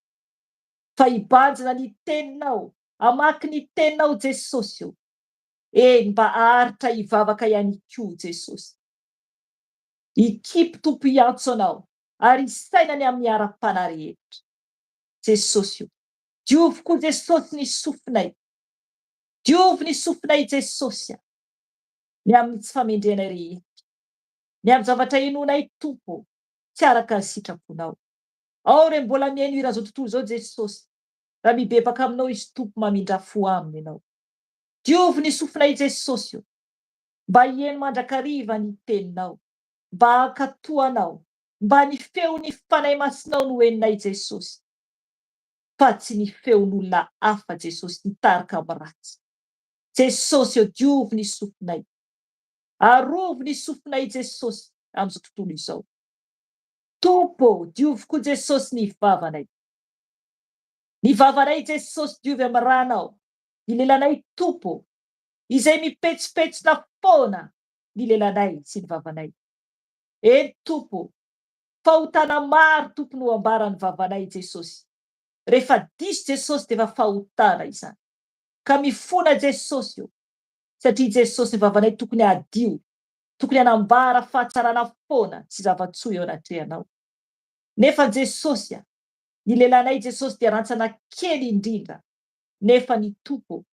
Fa hibanjina ny teninao, hamaky ny teninao Jesosy io. Mba haharitra hivavaka ihany koa Jesosy. Ikipy Tompo hiantso anao, ary isainany amin'ny ara-pana rehetra. Jesosy io. Diovy koa Jesosy ny sofinay. Diovy ny sofinay Jesosy. Ny amin'ny tsy famendrenay rehetra. Ny amin'ny zavatra inonay Tompo, tsy araka ny sitraponao. Ao re mbola miaino iran'izao tontolo zao Jesosy. Raha mibebaka aminao izy Tompo mamindra fo aminy ianao. Diovy ny sofinay Jesosy io. Mba hieno mandrakariva ny teninao. Mba hankatoanao. Mba ny feo ny fanay masinao no heninay Jesosy. Fa tsy ny feon'olona hafa Jesosy nitarika amin'ny ratsy. Jesosy io, diovy ny sofinay. Arovy ny sofinay Jesosy amin'izao tontolo izao. Tompo, diovy koa Jesosy ny vavanay. Ny vavanay Jesosy diovy amin'ny ranao. Ny lelanay Tompo, izay mipetsipetsina foana ny lelanay sy ny vavanay. Tompo, fahotana maro Tompo no ambarany vavanay Jesosy. Rehefa diso Jesosy dia efa fahotana izany. Ka mifona Jesosy io. Satria Jesosy ny vavanay tokony hadio. Tokony hanambara fahatsarana foana sy zava-tsoa eo anatrehanao. Nefa Jesosy ny lelanay Jesosy dia rantsana kely indrindra. Nefa ny Tompo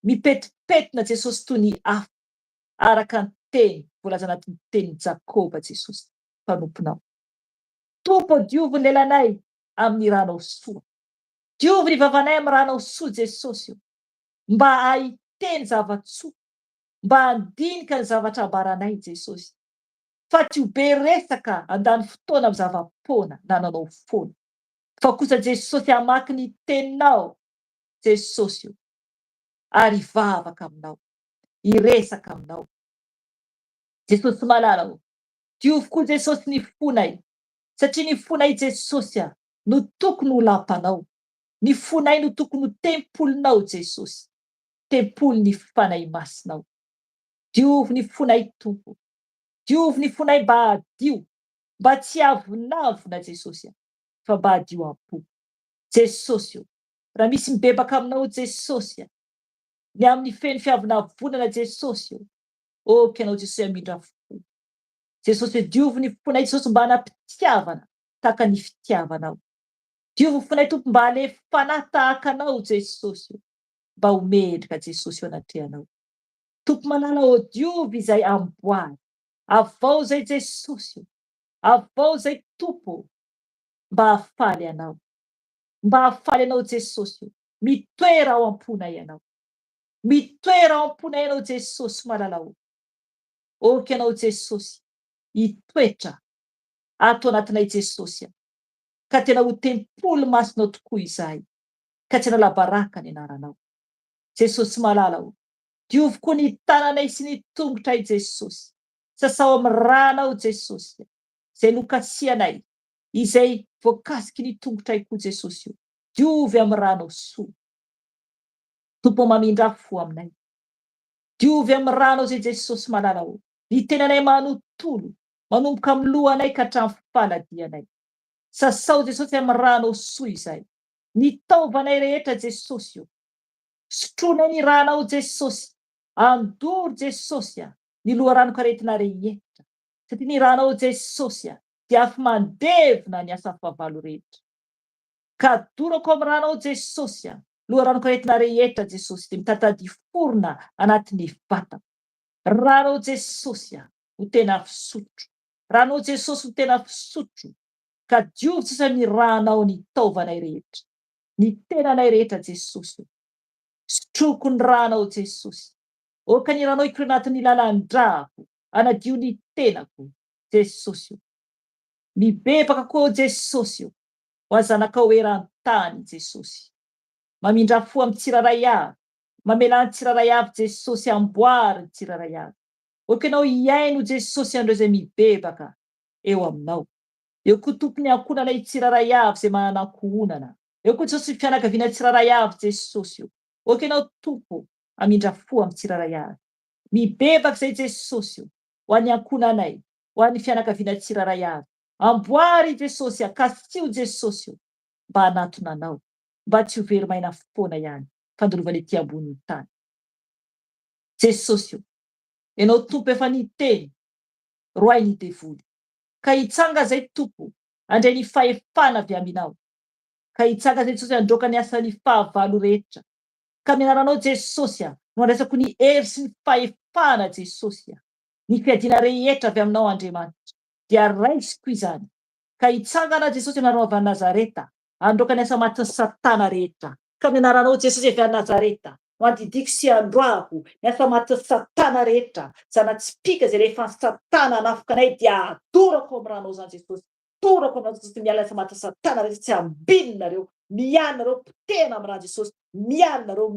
mipetipetina Jesosy toy ny afo. Araka ny teny voalaza anatin'ny tenin'i Jakoba Jesosy mpanomponao. Tompo, diovy ny lelanay amin'ny ranao soa. Diovy ny vavanay amin'ny ranao soa Jesosy io. Mba hahiteny zava-tsoa. Mba handinika ny zavatra ambaranay Jesosy. Fa tsy ho be resaka handany fotoana amin'ny zava-poana na nanao foana. Fa kosa Jesosy hamaky ny teninao Jesosy io. Ary hivavaka aminao. Hiresaka aminao. Jesosy malala o. Diovy koa Jesosy ny fonay. Satria ny fonay Jesosy no tokony ho lampanao. Ny fonay no tokony ho tempolinao Jesosy. Tempolo ny fanay masinao. Diovy ny fonay Tompo. Diovy ny fonay mba hadio. Mba tsy avonavona Jesosy. Fa mba hadio am-po. Jesosy io. Raha misy mibebaka aminao Jesosy. Ny amin'ny feny fiavonavonana Jesosy io. Okanao Jesosy hamindra fo. Jesosy diovy ny fonay Jesosy mba hanapitiavana. Taka ny fitiavanao. Diovy fonay tompo mba alefanà tahaka anao Jesosy io, mba ho mendrika Jesosy eo anaty anao. Tompo manala diovy izay amboary, avao zay Jesosy io, avao zay Tompo, mba hafaly anao, mba hafaly anao Jesosy io. Mitoera ao am-ponay ianao, mitoera ao am-ponay ianao Jesosy malalao. Oka ianao Jesosy, hitoetra ato anatinay Jesosy ao, ka tena ho tempolo masonao tokoa izahay, ka tsy hanala baraka ny anaranao. Jesosy malalao, diovy koa ny tananay sy ny tongotray Jesosy. Sasao amy ranao Jesosy, zay lokasianay, izay voakasiky ny tongotray koa Jesosy io. Diovy amy rano soa. Tompo mamindra fo aminay. Diovy amy rano zay Jesosy malalao. Ny tenanay manontolo, manomboka amy lohanay ka hatramin'ny faladianay. Sasao Jesosy amy rano soa izay. Ny taovanay rehetra Jesosy io. Sotroinay ny ranao Jesosy. Andoro Jesosy ny loharano karetina rehetra. Satria ny ranao Jesosy dia afy mandevina ny asa fahavalo rehetra. Ka dorako amy ranao Jesosy loharano karetina rehetra Jesosy dia mitantady forona anatin'ny vatana. Ranao Jesosy ho tena fisotro. Ranao Jesosy ho tena fisotro. Ka diovy sisa ny ranao ny taovanay rehetra. Ny tenanay rehetra Jesosy. Sotroko ny ranao Jesosy. Oka ny ranao ikiro anatin'ny lalan-drako, anadio ny tenako Jesosy. Mibebaka koa Jesosy ho azanakao eran-tany Jesosy. Mamindra fo amy tsiraray avy, mamela ny tsiraray avy Jesosy, amboary ny tsiraray avy. Oka ianao hiaino Jesosy andreo zay mibebaka eo aminao. Eo koa tompony ankonanay tsiraray avy zay manana ankohonana. Eo koa Jesosy fianakaviana tsiraray avy Jesosy io. Oka ianao Tompo amindra fo amy tsiraray avy. Mibebaka zay Jesosy ho an'ny ankonanay, ho an'ny fianakaviana tsiraray avy. Amboary Jesosy, akasio Jesosy mba hanatona anao, mba tsy ho very maina foana ihany, fandorovany ety ambonin'ny tany. Jesosy ianao Tompo efa niteny, roay ny devoly. Ka hitsanga zay Tompo, andray ny fahefana avy aminao. Ka hitsanga zay Jesosy androka ny asan'ny fahavalo rehetra. Ka minaranao Jesosy no andraisako ny hery sy ny fahefana Jesosy. Ny fiadiana rehetra avy aminao Andriamanitra. Dia raisiko izany. Ka hitsangana Jesosy aminarao avy Nazareta, androka ny asa matin'ny Satana rehetra. Ka minaranao Jesosy avy Nazareta, no andidiako sy androako ny asa matin'ny Satana rehetra. Zanatsipika zay rehefa ny Satana hanafoka anay dia adorako amy ranao zany Jesosy. Torako aminao Jesosy miala asa matin'ny Satana rehetra, tsy ambinonareo. Mialinareo potehana amy rano Jesosy. Mialinareo,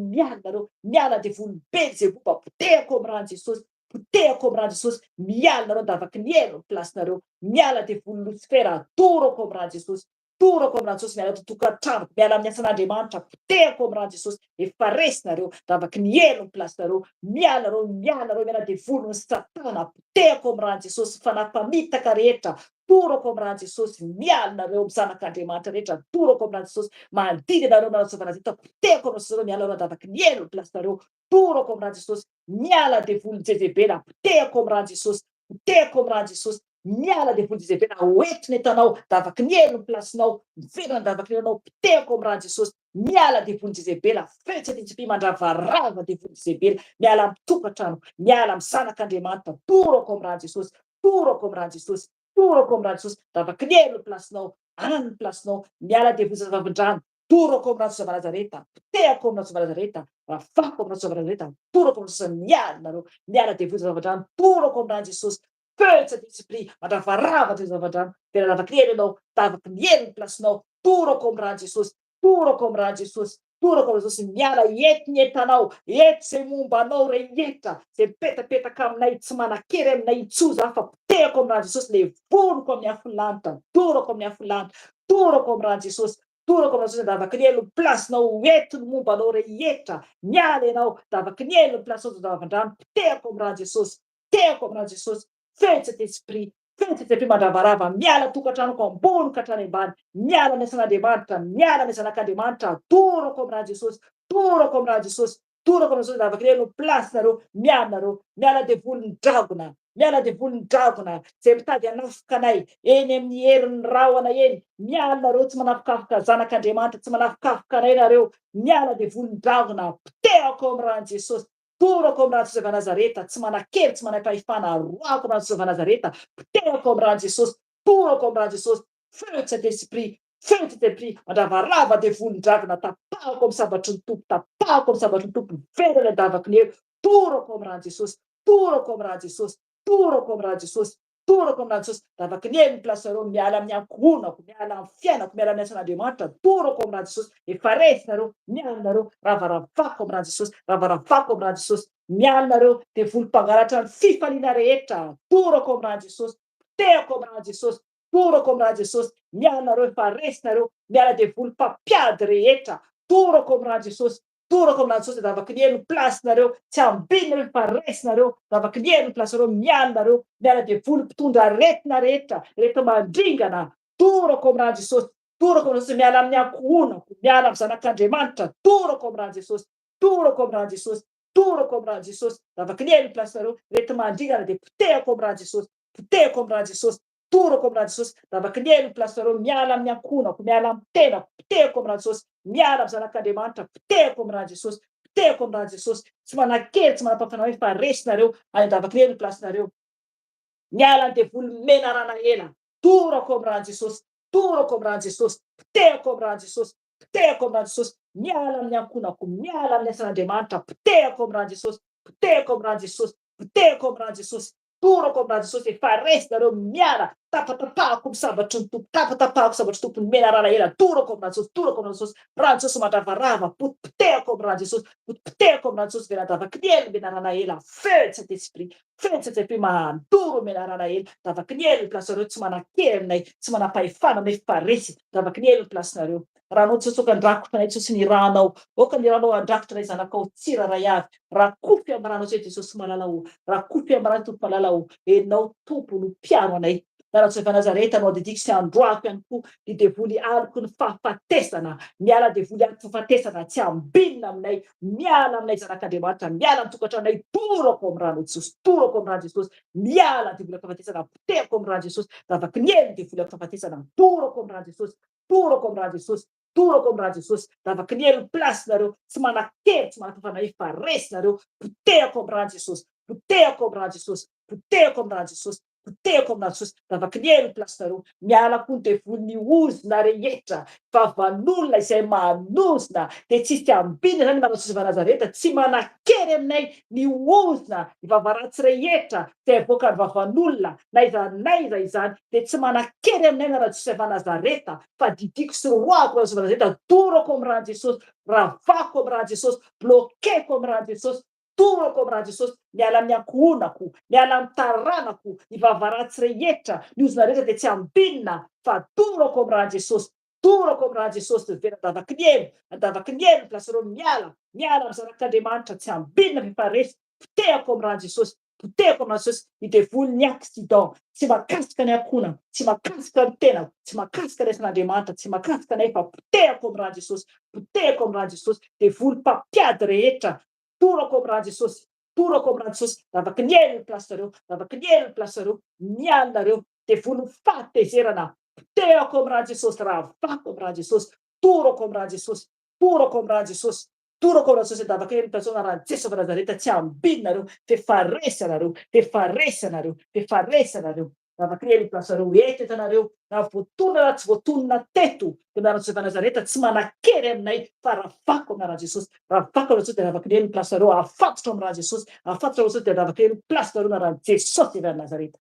miala devoly Beelzeboba, potehako amy rano Jesosy. Potehako amy rano Jesosy. Mialinareo davaky ny elo amy plasinareo. Miala devoly Lucifera, torako amy rano Jesosy. Torako amy rano Jesosy, miala totokatrano, miala amin'ny asan'Andriamanitra, potehako amy rano Jesosy. Efa resinareo davaky ny elo amy plasinareo. Mialinareo, miala devoly ny Satana, potehako amy rano Jesosy. Fanampamitaka rehetra, torako amy rano Jesosy. Mialinareo amy zanak'Andriamanitra rehetra, torako amy rano Jesosy. Mandidy anareo manao savanazita, potehako amy Jesosy, mialareo davaky ny elo amy plasinareo. Torako amy rano Jesosy. Miala devoly Jezebela, potehako amy rano Jesosy. Potehako amy rano Jesosy. Miala devoly Jezebela, hoentiny etanao davaky ny elo amy plasinao. Miverina davaky ny elanao, potehako amy rano Jesosy. Miala devoly Jezebela, fetsy titsipy mandravarava devoly Jezebela. Miala amy tokatrano, miala amy zanak'Andriamanitra, torako amy rano Jesosy. Torako amy rano Jesosy. Torako amy rano Jesosy, davaky ny elo amy plasinao, anany plasinao. Miala devoly zava-vavindrano, torako amy rano Jesosy Nazareta, potehako amy rano Jesosy Nazareta, rafako amy rano Jesosy Nazareta, torako amy Jesosy. Mialinareo, miala devoly zava-vavindrano, torako amy rano Jesosy. Fetsy titsipy mandravarava devoly zava-vavindrano, tena davaky ny elo ianao, davaky ny elo amy plasinao. Torako amy rano Jesosy. Torako amy rano Jesosy. Torako amy Jesosy. Miala ety ny etanao, ety zay momba anao rehetra, zay mipetapetaka aminay tsy manan-kery aminay intsony za, fa potehako amy rano Jesosy. Le vonoko amin'ny afo lanitra, torako amin'ny afo lanitra, torako amy rano Jesosy. Torako amy rano Jesosy, davaky ny elo plasinao, ety ny momba anao rehetra. Miala ianao davaky ny elo plasinao zava-vavindrano, potehako amy rano Jesosy. Potehako amy rano Jesosy. Fetsy t'esprit, fetsy t'esprit mandravarava, miala tokatranoko ambony ka hatrany ambany. Miala amy asan'Andriamanitra, miala amy zanak'Andriamanitra, torako amy rano Jesosy. Torako amy rano Jesosy. Torako amy Jesosy, davaky ny elo plasinareo, mialinareo, miala devoly ny dragona. miala de volon-dravona zay mitady hanafika anay eny amin'ny herin'ny rahona eny. Miala nareo tsy manafikafoka zanak'Andriamanitra, tsy manafikafoka anay nareo. Miala de volon-dravona, potehako amin'ny ran'i Jesosy. Torako amin'ny ran'i Jesosy avy Nazareta, tsy manan-kely, tsy manam-pahefana, roako amin'ny ran'i Jesosy avy Nazareta, potehako amin'ny ran'i Jesosy, torako amin'ny ran'i Jesosy. Feu de Saint-Esprit, feu de Saint-Esprit, mandravarava de volon-dravona, tapahako amin'ny sabatry ny tompo, tapahako amin'ny sabatry ny tompo, miverina andavaky ny eo. Torako amin'ny ran'i Jesosy, torako amin'ny ran'i Jesosy, torako amin'ny ran'i Jesosy, torako amin'ny ran'i Jesosy. Davaka ny eny ny placereo, miala amin'ny ankohonako, miala amin'ny fiainako, miala amin'ny asan'Andriamanitra, torako amin'ny ran'i Jesosy. Efa resy nareo, miala nareo, ravaravako amin'ny ran'i Jesosy, ravaravako amin'ny ran'i Jesosy. Miala nareo de volom-pangalatra ny fifaliana rehetra, torako amin'ny ran'i Jesosy, potehako amin'ny ran'i Jesosy, torako amin'ny ran'i Jesosy. Miala nareo, efa resy nareo, miala de volom-pampiady rehetra, torako amin'ny ran'i Jesosy, torako amin'ny ran'i Jesosy. Davaka ny eny ny place nareo, tsy ambiny nareo, efa resy nareo, davaka ny eny ny place nareo, miala nareo, miala de volom-pitondra aretina rehetra, rehetra mandringana, torako amin'ny ran'i Jesosy, torako amin'ny Jesosy. Miala amin'ny ankohonako, miala amin'ny zanak'Andriamanitra, torako amin'ny ran'i Jesosy, torako amin'ny ran'i Jesosy, torako amin'ny ran'i Jesosy. Davaka ny eny ny place nareo, rehetra mandringana de potehako amin'ny ran'i Jesosy, potehako amin'ny ran'i Jesosy, torako amin'ny ran'i Jesosy. Davaka ny eny ny place nareo, miala amin'ny ankohonako, miala amin'ny tenako, potehako amin'ny ran'i Jesosy, miala amin'ny zanak'Andriamanitra, potehako amin'ny ran'i Jesosy, potehako amin'ny ran'i Jesosy. Tsy manan-kely, tsy manam-pahefana, efa resy nareo, any davaka ny eny ny place nareo. Miala de volom-mena rana ela, torako amin'ny ran'i Jesosy, torako amin'ny ran'i Jesosy, potehako amin'ny ran'i Jesosy, potehako amin'ny ran'i Jesosy. Miala amin'ny ankohonako, miala amin'ny asan'Andriamanitra, potehako amin'ny ran'i Jesosy, potehako amin'ny ran'i Jesosy, potehako amin'ny ran'i Jesosy, torako amin'ny ran'i Jesosy. Efa resy nareo, miala, tapatapahako ny sabatry ny tompo, tapatapahako sabatry ny tompo, ny mena rana ela, torako amin'ny ran'i Jesosy, torako amin'ny ran'i Jesosy. Ran'i Jesosy mandravarava, potipotehako amin'ny ran'i Jesosy, potipotehako amin'ny ran'i Jesosy. Vera davaky ny eny mena rana ela, feu de Saint-Esprit, feu de Saint-Esprit mandoro mena rana ela. Davaky ny eny ny place nareo, tsy manan-kely aminay, tsy manam-pahefana aminay, efa resy. Davaky ny eny ny place nareo. Raha anao Jesosy oka andrakotra anay Jesosy ny ranao, oka ny ranao andrakotra anay zanakao tsiraray avy. Rakofy amin'ny ranao Jesosy, Jesosy malalao, rakofy amin'ny ranao Tompo malalao, enao Tompo no mpiaro anay. Raha Jesosy avy Nazareta anao didiky sy androako ihany koa, ny devoly aliko ny fahafatesana, miala devoly aliko fahafatesana, tsy ambinina aminay, miala aminay zanak'Andriamanitra, miala amin'ny tokantranonay, torako amin'ny ranao Jesosy, torako amin'ny ran'i Jesosy, miala devoly fahafatesana, potehako amin'ny ran'i Jesosy. Davaky ny eny devoly fahafatesana, torako amin'ny ran'i Jesosy, torako amin'ny ran'i Jesosy, torako amin'ny ran'i Jesosy. Davaky ny eny ny place nareo, tsy manan-kely, tsy manam-pahefana, efa resy nareo, potehako amin'ny ran'i Jesosy, potehako amin'ny ran'i Jesosy, potehako amin'ny ran'i Jesosy, potehako amin'ny ran'i Jesosy. Davaky ny eny ny place nareo, miala koa ny devoly ozona rehetra, vavan'olona izay manozona, de tsisy ambinina zany manao Jesosy avy Nazareta, tsy manan-kely aminay ny ozona, ny vavaratsy rehetra zay avoaka ny vavan'olona, n'aiza izany, de tsy manan-kely aminay na raha Jesosy avy Nazareta, fa didiako sy roako raha Jesosy avy Nazareta, torako amin'ny ran'i Jesosy, ravako amin'ny ran'i Jesosy, bloqueko amin'ny ran'i Jesosy, torako amin'ny ran'i Jesosy. Miala amin'ny ankohonako, miala amin'ny taranako, ny vavaratsy rehetra, ny ozona rehetra de tsy ambinina, fa torako amin'ny ran'i Jesosy, torako amin'ny ran'i Jesosy. Vera davaky ny eny, davaky ny eny ny place reo, miala, miala amin'ny zanak'Andriamanitra, tsy ambinina, efa resy, potehako amin'ny ran'i Jesosy, potehako amin'ny ran'i Jesosy. Ny devoly ny accident, tsy mahakasika ny ankohonana, tsy mahakasika ny tenako, tsy mahakasika ny asan'Andriamanitra, tsy mahakasika anay, fa potehako amin'ny ran'i Jesosy, potehako amin'ny ran'i Jesosy. Devoly mpampiady rehetra, torako amin'ny ran'i Jesosy, torako amin'ny ran'i Jesosy. Davaky ny eny ny place nareo, davaky ny eny ny place nareo, miala nareo. Devoly fahatezerana, potehako amin'ny ran'i Jesosy, ravako amin'ny ran'i Jesosy, torako amin'ny ran'i Jesosy, torako amin'ny ran'i Jesosy, torako amin'ny ran'i Jesosy. Davaky ny eny ny place ran'i Jesosy avy Nazareta, tsy ambiny nareo, fefa resy anareo, fefa resy anareo, fefa resy anareo. Davaky ny eny ny place nareo, eto itanareo, na voatonona na tsy voatonona teto, de na Jesosy avy Nazareta tsy manan-kely aminay, fa ravako amin'ny ran'i Jesosy, ravako amin'ny Jesosy. De davaky ny eny ny place nareo, afatotra amin'ny ran'i Jesosy, afatotra amin'ny Jesosy. De davaky ny eny ny place nareo na ran'i Jesosy avy Nazareta.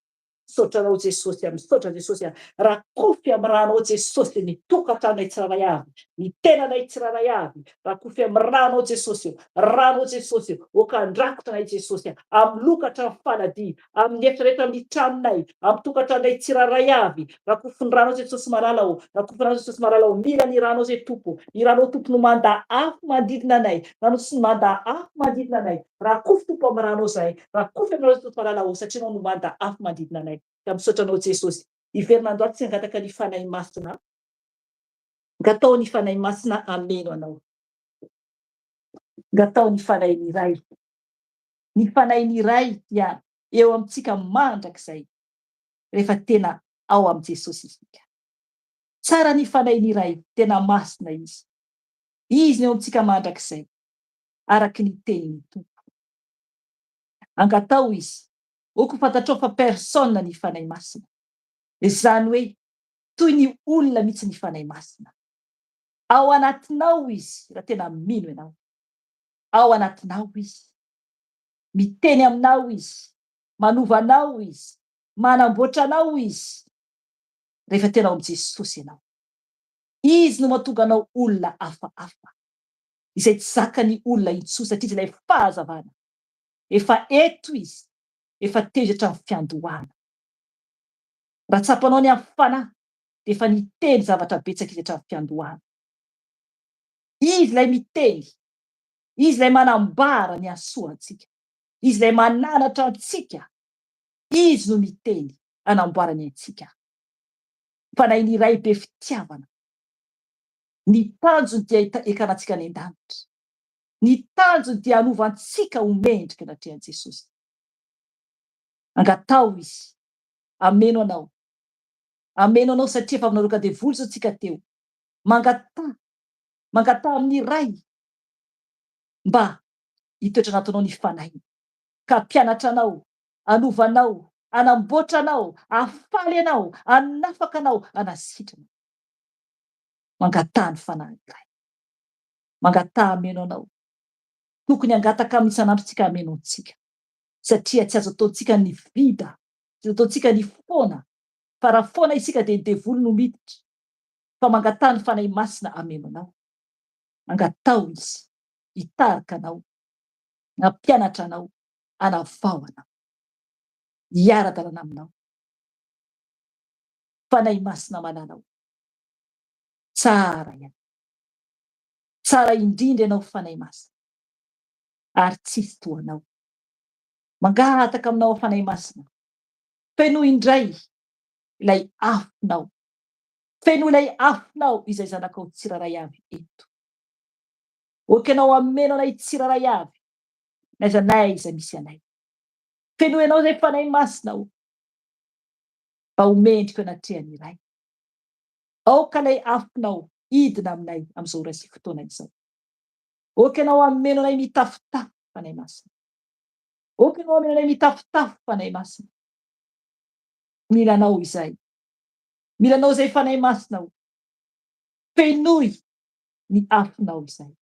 Sotranao Jesosy, amin'ny sotra Jesosy, rakofy amin'ny ranao Jesosy, ny tokantranonay tsiraray avy, ny tenanay tsiraray avy, rakofy amin'ny ranao Jesosy, ranao Jesosy, oka andrakotra anay Jesosy, amin'ny lokatra ny faladia, amin'ny eritreretra amin'ny tranonay, amin'ny tokantranonay tsiraray avy, rakofy ny ranao Jesosy malalao, rakofy ny ranao Jesosy malalao, mila ny ranao zay Tompo, ny ranao Tompo no manda afo manodidina anay, ranao tsy manda afo manodidina anay, rakofy Tompo amin'ny ranao zahay, rakofy amin'ny ranao Jesosy malalao, satria anao no manda afo manodidina anay. Ka misotranao Jesosy, iverinandro tsy angataka ny fanahy masina, gatao ny fanahy masina ameno anao, gatao ny fanahy ny ray dia eo amintsika mandrakizay rehefa tena ao am' Jesosy isika. Tsara ny fanainy iray, tena masina izy. Izy ny eo amintsika mandrakizay araky ny teniny tompo. Angatao izy oko fantatrao fa personne ny fanahy masina. Izany hoe toy ny olona mihitsy ny fanahy masina. Ao anatinao izy raha tena mino ianao. Ao anatinao izy. Miteny aminao izy. Manovanao izy. Manamboatra anao izy. Rehefa tena ao am' Jesosy ianao. Izy no mahatonga anao olona hafahafa. Izay tsy zakany olona intsoa satria izy ilay fahazavana. Efa eto izy. Efa tezitra amin'ny fiandohana. Raha tsapanao ny amin'ny fanahy dia efa niteny zavatra betsaka izy hatramin'ny fiandohana. Izy ilay miteny. Izy ilay manambara ny hasoantsika. Izy ilay mananatra antsika. Izy no miteny anamboarany antsika. Fanainy iray be fitiavana. Ny tanjony dia ekarantsika any an-danitra. Ny tanjony dia hanovantsika ho mendrika anatrehan'i Jesosy. Angatao izy. Ameno anao. Ameno anao satria efa naroka devoly zao tsika teo. Mangatà amin'ny ray mba hitoetra anatinao ny fanahy. Ka mpianatra anao, anovanao, anamboatra anao, afaly anao, anafaka anao, anasitrana. Mangatà ny fanahy iray. Mangatà ameno anao. Tokony angataka amin'ny isan'andro ameno antsika. Satria tsy azo ataontsika ny vida, tsy azo ataontsika ny foana. Fa raha foana isika dia ny devoly no miditra. Fa mangatà ny fanahy masina ameno anao. Angatao izy hitarika anao, hampianatra anao, hanavao anao, hiara-dalàna aminao. Fanahy masina mananao. Tsara ihany. Tsara indrindra ianao fanahy masina. Ary tsisy toanao. Mangataka aminao fanahy masina. Fenoy indray ilay afonao. Feno ilay afonao izay zanakao tsiraray avy eto. Oka ianao ameno anay tsiraray avy. Naizanay izay misy anay. Fenoy anao zay fanahy masina o. Mba ho mendrika anatrehany iray. Aoka ilay afonao idina aminay amin'izao ray sy fotoana izao. Oka ianao ameno anay mitafotafo fanahy masina. Oka ianao ameno anay mitafotafo fanahy masina. Mila anao izay. Mila anao izay fanahy masina o. Fenoy ny afonao izay.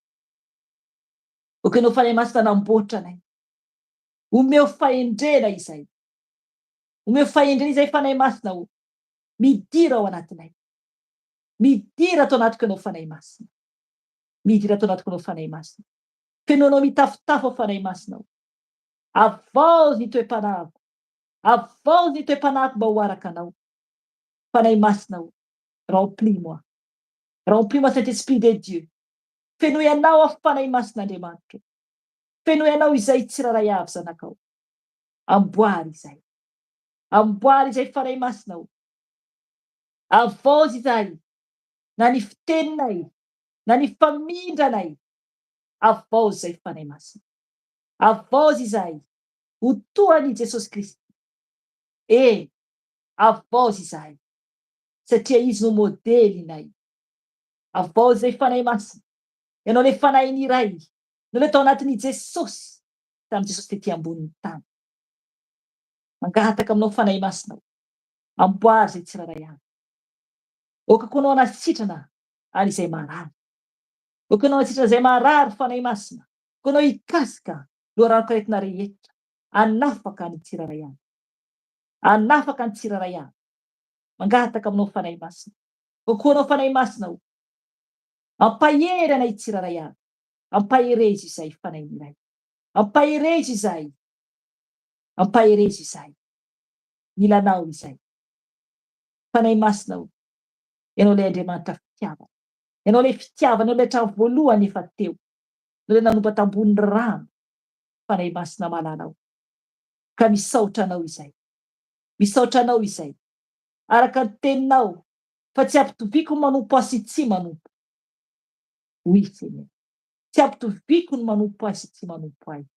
Oka ianao fanahy masina namboatra anay. Omeo fahendrena izay. Omeo fahendrena izay fanahy masina o. Midira ao anatinay. Midira ato anatiko ianao fanahy masina. Midira ato anatiko ianao fanahy masina. Fenoy anao mitafotafo ao fanahy masina o. Avaozy ny toe-panahiko. Avaozy ny toe-panahiko mba ho araka anao. Fanahy masina o. Remplis-moi. Remplis-moi cet esprit de Dieu. Fenoy anao ao fanahy masin'Andriamanitra. Fenoy anao izay tsiraray avy zanakao. Amboary izay. Amboary izay fanahy masina o. Avaozy izay. Na ny fiteninay, na ny famindranay. Avaozy izay fanahy masina. Avaozy izay. Ho toan'i Jesosy Kristy. Avaozy izay. Satria izy no modelinay. Avaozy izay fanahy masina. Ianao le fanahiny iray. Ianao le tao anatin'i Jesosy. Tamin'i Jesosy tetỳ ambonin'ny tany. Mangataka aminao fanahy masina. Amboary izay tsiraray avy. Oka koa anao anasitrana an'izay marary. Oka anao anasitrana izay marary fanahy masina. Koa anao hikasika loharanonkaretina rehetra. Anafaka ny tsiraray avy. Anafaka ny tsiraray avy. Mangataka aminao fanahy masina. Koa anao fanahy masina o. Ampahery anay tsiraray avy. Ampaherezy izay fanahy iray. Ampaherezy izay. Ampaherezy izay. Mila anao izay. Fanahy masina o. Ianao le Andriamanitra fitiavana. Ianao le fitiavana, ianao le hatramin'ny voalohany efa teo. Ianao le nanomba tambonin'ny rano. Fanahy masina mananao. Ka misaotra anao izay. Misaotra anao izay. Araka ny teninao. Fa tsy ampitoviako ny manompo azy sy tsy manompo. Oui, Seigneur. Tsy ampitoviako ny manompo azy sy tsy manompo azy.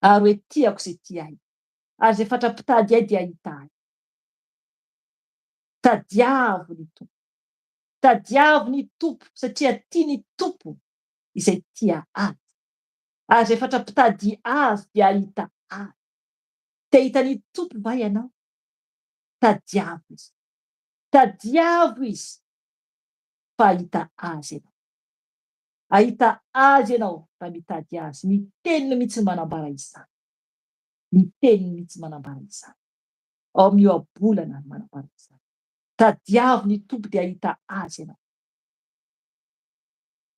Ary hoe tiako izay tia ahy. Ary zay fatra-pitady ahy dia ahita ahy. Tadiavo ny tompo. Tadiavo ny tompo satria tia ny tompo izay tia azy. Ary zay fatra-pitady azy dia ahita azy. Te hita ny tompo va ianao? Tadiavo izy. Tadiavo izy fa ahita azy ianao. Ahita azy ianao raha mitady azy. Ny teniny mihitsy manambara izany. Ny teniny mihitsy manambara izany. Ao amin'ny ohabolana ny manambara izany. Tadiavo ny tompo dia ahita azy ianao.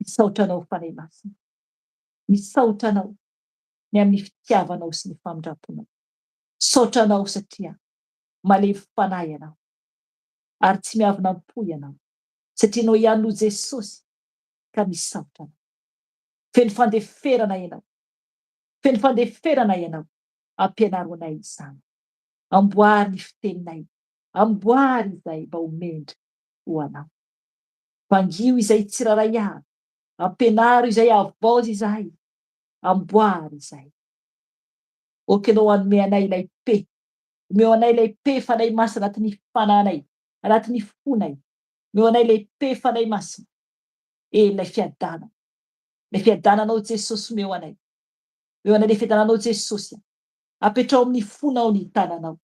Misaotra anao fanahy masina. Misaotra anao ny amin'ny fitiavanao sy ny famindraponao. Saotra anao satria malemy fanahy ianao. Ary tsy miavonam-po ianao. Satria anao ihany Jesosy ka misaotra anao. Feno fandeferana ianao. Feno fandeferana ianao. Ampianaro anay izany. Amboary ny fiteninay. Amboary izay mba homendry ho anao. Fangio izay tsiraray avy. Ampianaro izay avozy izay. Amboary izay. Okanao hanome anay ilay pe. Omeo anay ilay pe fanahy masina anatin'ny fananay. Anatin'ny fonay. Omeo anay ilay pe fanahy masina. Ilay fiadanana. Ilay fiadananao Jesosy omeo anay. Omeo anay ilay fiadananao Jesosy. Apetrao amin'ny fonao ny tananao.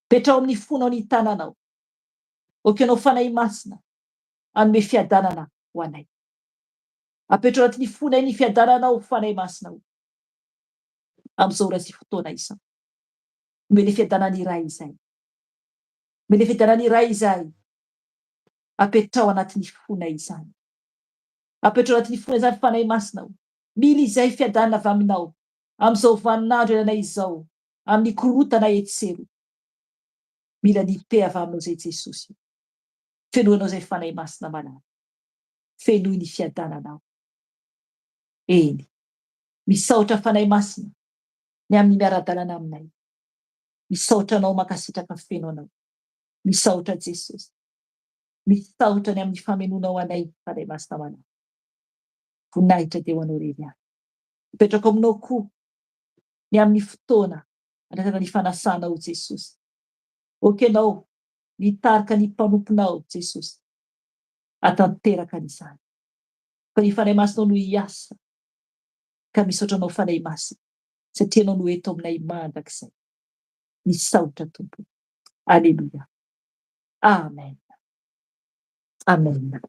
Apetrao amin'ny fonao ny tananao. Okanao fanahy masina. Hanome fiadanana ho anay. Apetrao anatin'ny fonay ny fiadananao fanahy masina. Amin'izao ora sy fotoana izao. Omeo ilay fiadanana iray izay. Omeo ilay fiadanana iray izay. Apetrao anatin'ny fonay izany. Apetrao anatin'ny fonay izany fanahy masina. Mila izay fiadanana avy aminao. Amin'izao vaninandro iananay izao. Amin'ny korotana etsero. Mila ny pe avy aminao izay Jesosy. Fenoanao izay fanahy masina malala. Fenoy ny fiadananao. Eny. Misaotra fanahy masina. Ny amin'ny miara-dalana aminay. Misaotra anao makasitraka feno anao. Misaotra Jesosy. Misaotra ny amin'ny famenonao anay fanahy masina malala. Voninahitra dia ho anao irery ihany. Mipetraka aminao koa ny amin'ny fotoana anatana ny fanasanao Jesosy. Okanao mitarika ny mpanomponao Jesosy. Atanteraka n'izany. Fa ny fanahy masinao no hiasa. Ka misaotra anao fanahy masina. Satria anao no eto aminay mandrakizay. Misaotra tompo. Alleluia. Amen. Amen.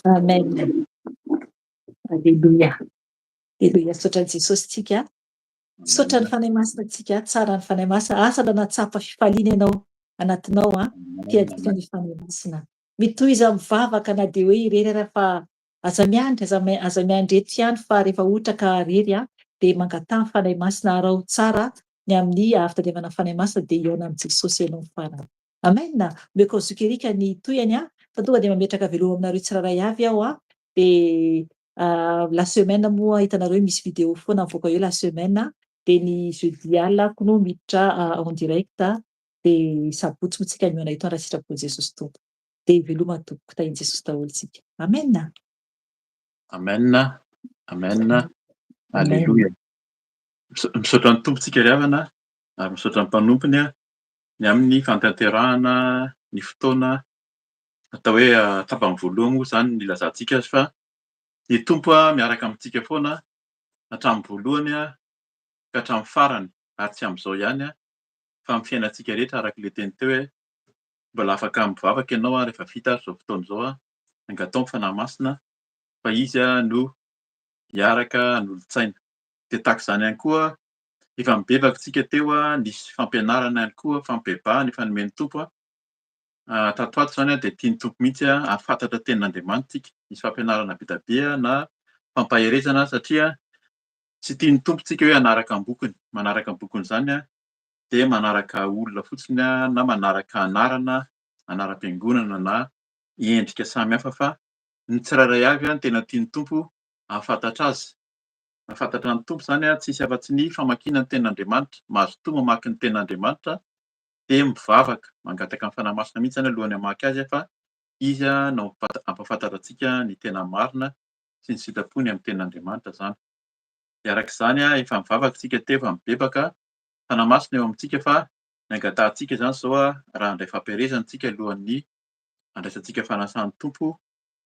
Amen. Alleluia. Alleluia. Saotra Jesosy tsika. Saotra ny fanahy masina tsika. Tsara ny fanahy masina. Asa na natsapa fifaliana ianao anatinao tiatsika ny fanahy masina. Mitohiza mivavaka na dia hoe irery rehefa aza miandry, aza miandry eto ihany fa rehefa ohatra ka rery dia mangatana fanahy masina arao tsara ny amin'ny fitadiavana fanahy masina dia eo amin'ny Jesosy ianao farany. Amen. Meko zokerika ny toyany fa tonga dia mametraka veloma aminareo tsiraray avy aho dia la semaine moa hitanareo misy vidéo foana mivoaka eo la semaine dia ny jeudi alako no miditra en direct dia sabotsy moa tsika miona ito raha sitrapon'i Jesosy tompo. Dia veloma tompoko tahin Jesosy daholo tsika. Amen. Amen. Amen. Alleluia. Misaotra ny tompontsika ry havana ary misaotra ny mpanompony ny amin'ny fantanterahana ny fotoana atao hoe tapany voalohany moa izany ny ilazantsika azy fa ny tompo miaraka amintsika foana hatramin'ny voalohany ka hatramin'ny farany ary tsy amin'izao ihany fa amin'ny fiainantsika rehetra araka ilay teny teo hoe mbola afaka mivavaka ianao rehefa vita izao fotoana izao angatao ny fanahy masina fa izy no hiaraka nolontsaina. Dia tahaka izany ihany koa efa mibebaka tsika teo nisy fampianarana ihany koa fampibebahana efa nomen'ny tompo tato ato izany dia tiany tompo mihitsy ahafantatra tenin'Andriamanitra tsika. Nisy fampianarana be dia be na fampaherezana satria tsy tiany tompo tsika hoe hanaraka ny bokiny. Manaraka ny bokiny izany dia manaraka olona fotsiny na manaraka anarana, anaram-piangonana na endrika samihafa fa ny tsirairay avy tena tiany tompo ahafantatra azy. Ahafantatra ny tompo izany tsisy afa-tsy ny famakiana ny tenin'Andriamanitra. Mahazo toa mamaky ny tenin'Andriamanitra dia mivavaka mangataka ny fanahy masina mihitsy alohany hamaky azy fa izy no ampahafantatra antsika ny tena marina sy ny sitrapony amin'ny tenin'Andriamanitra zany. De arak'izany efa mivavaka tsika teo, efa mibebaka, fanahy-masina eo amintsika fa ny angatantsika zany zao raha handray fampielezana tsika alohan'ny handraisantsika fanasan'ny Tompo,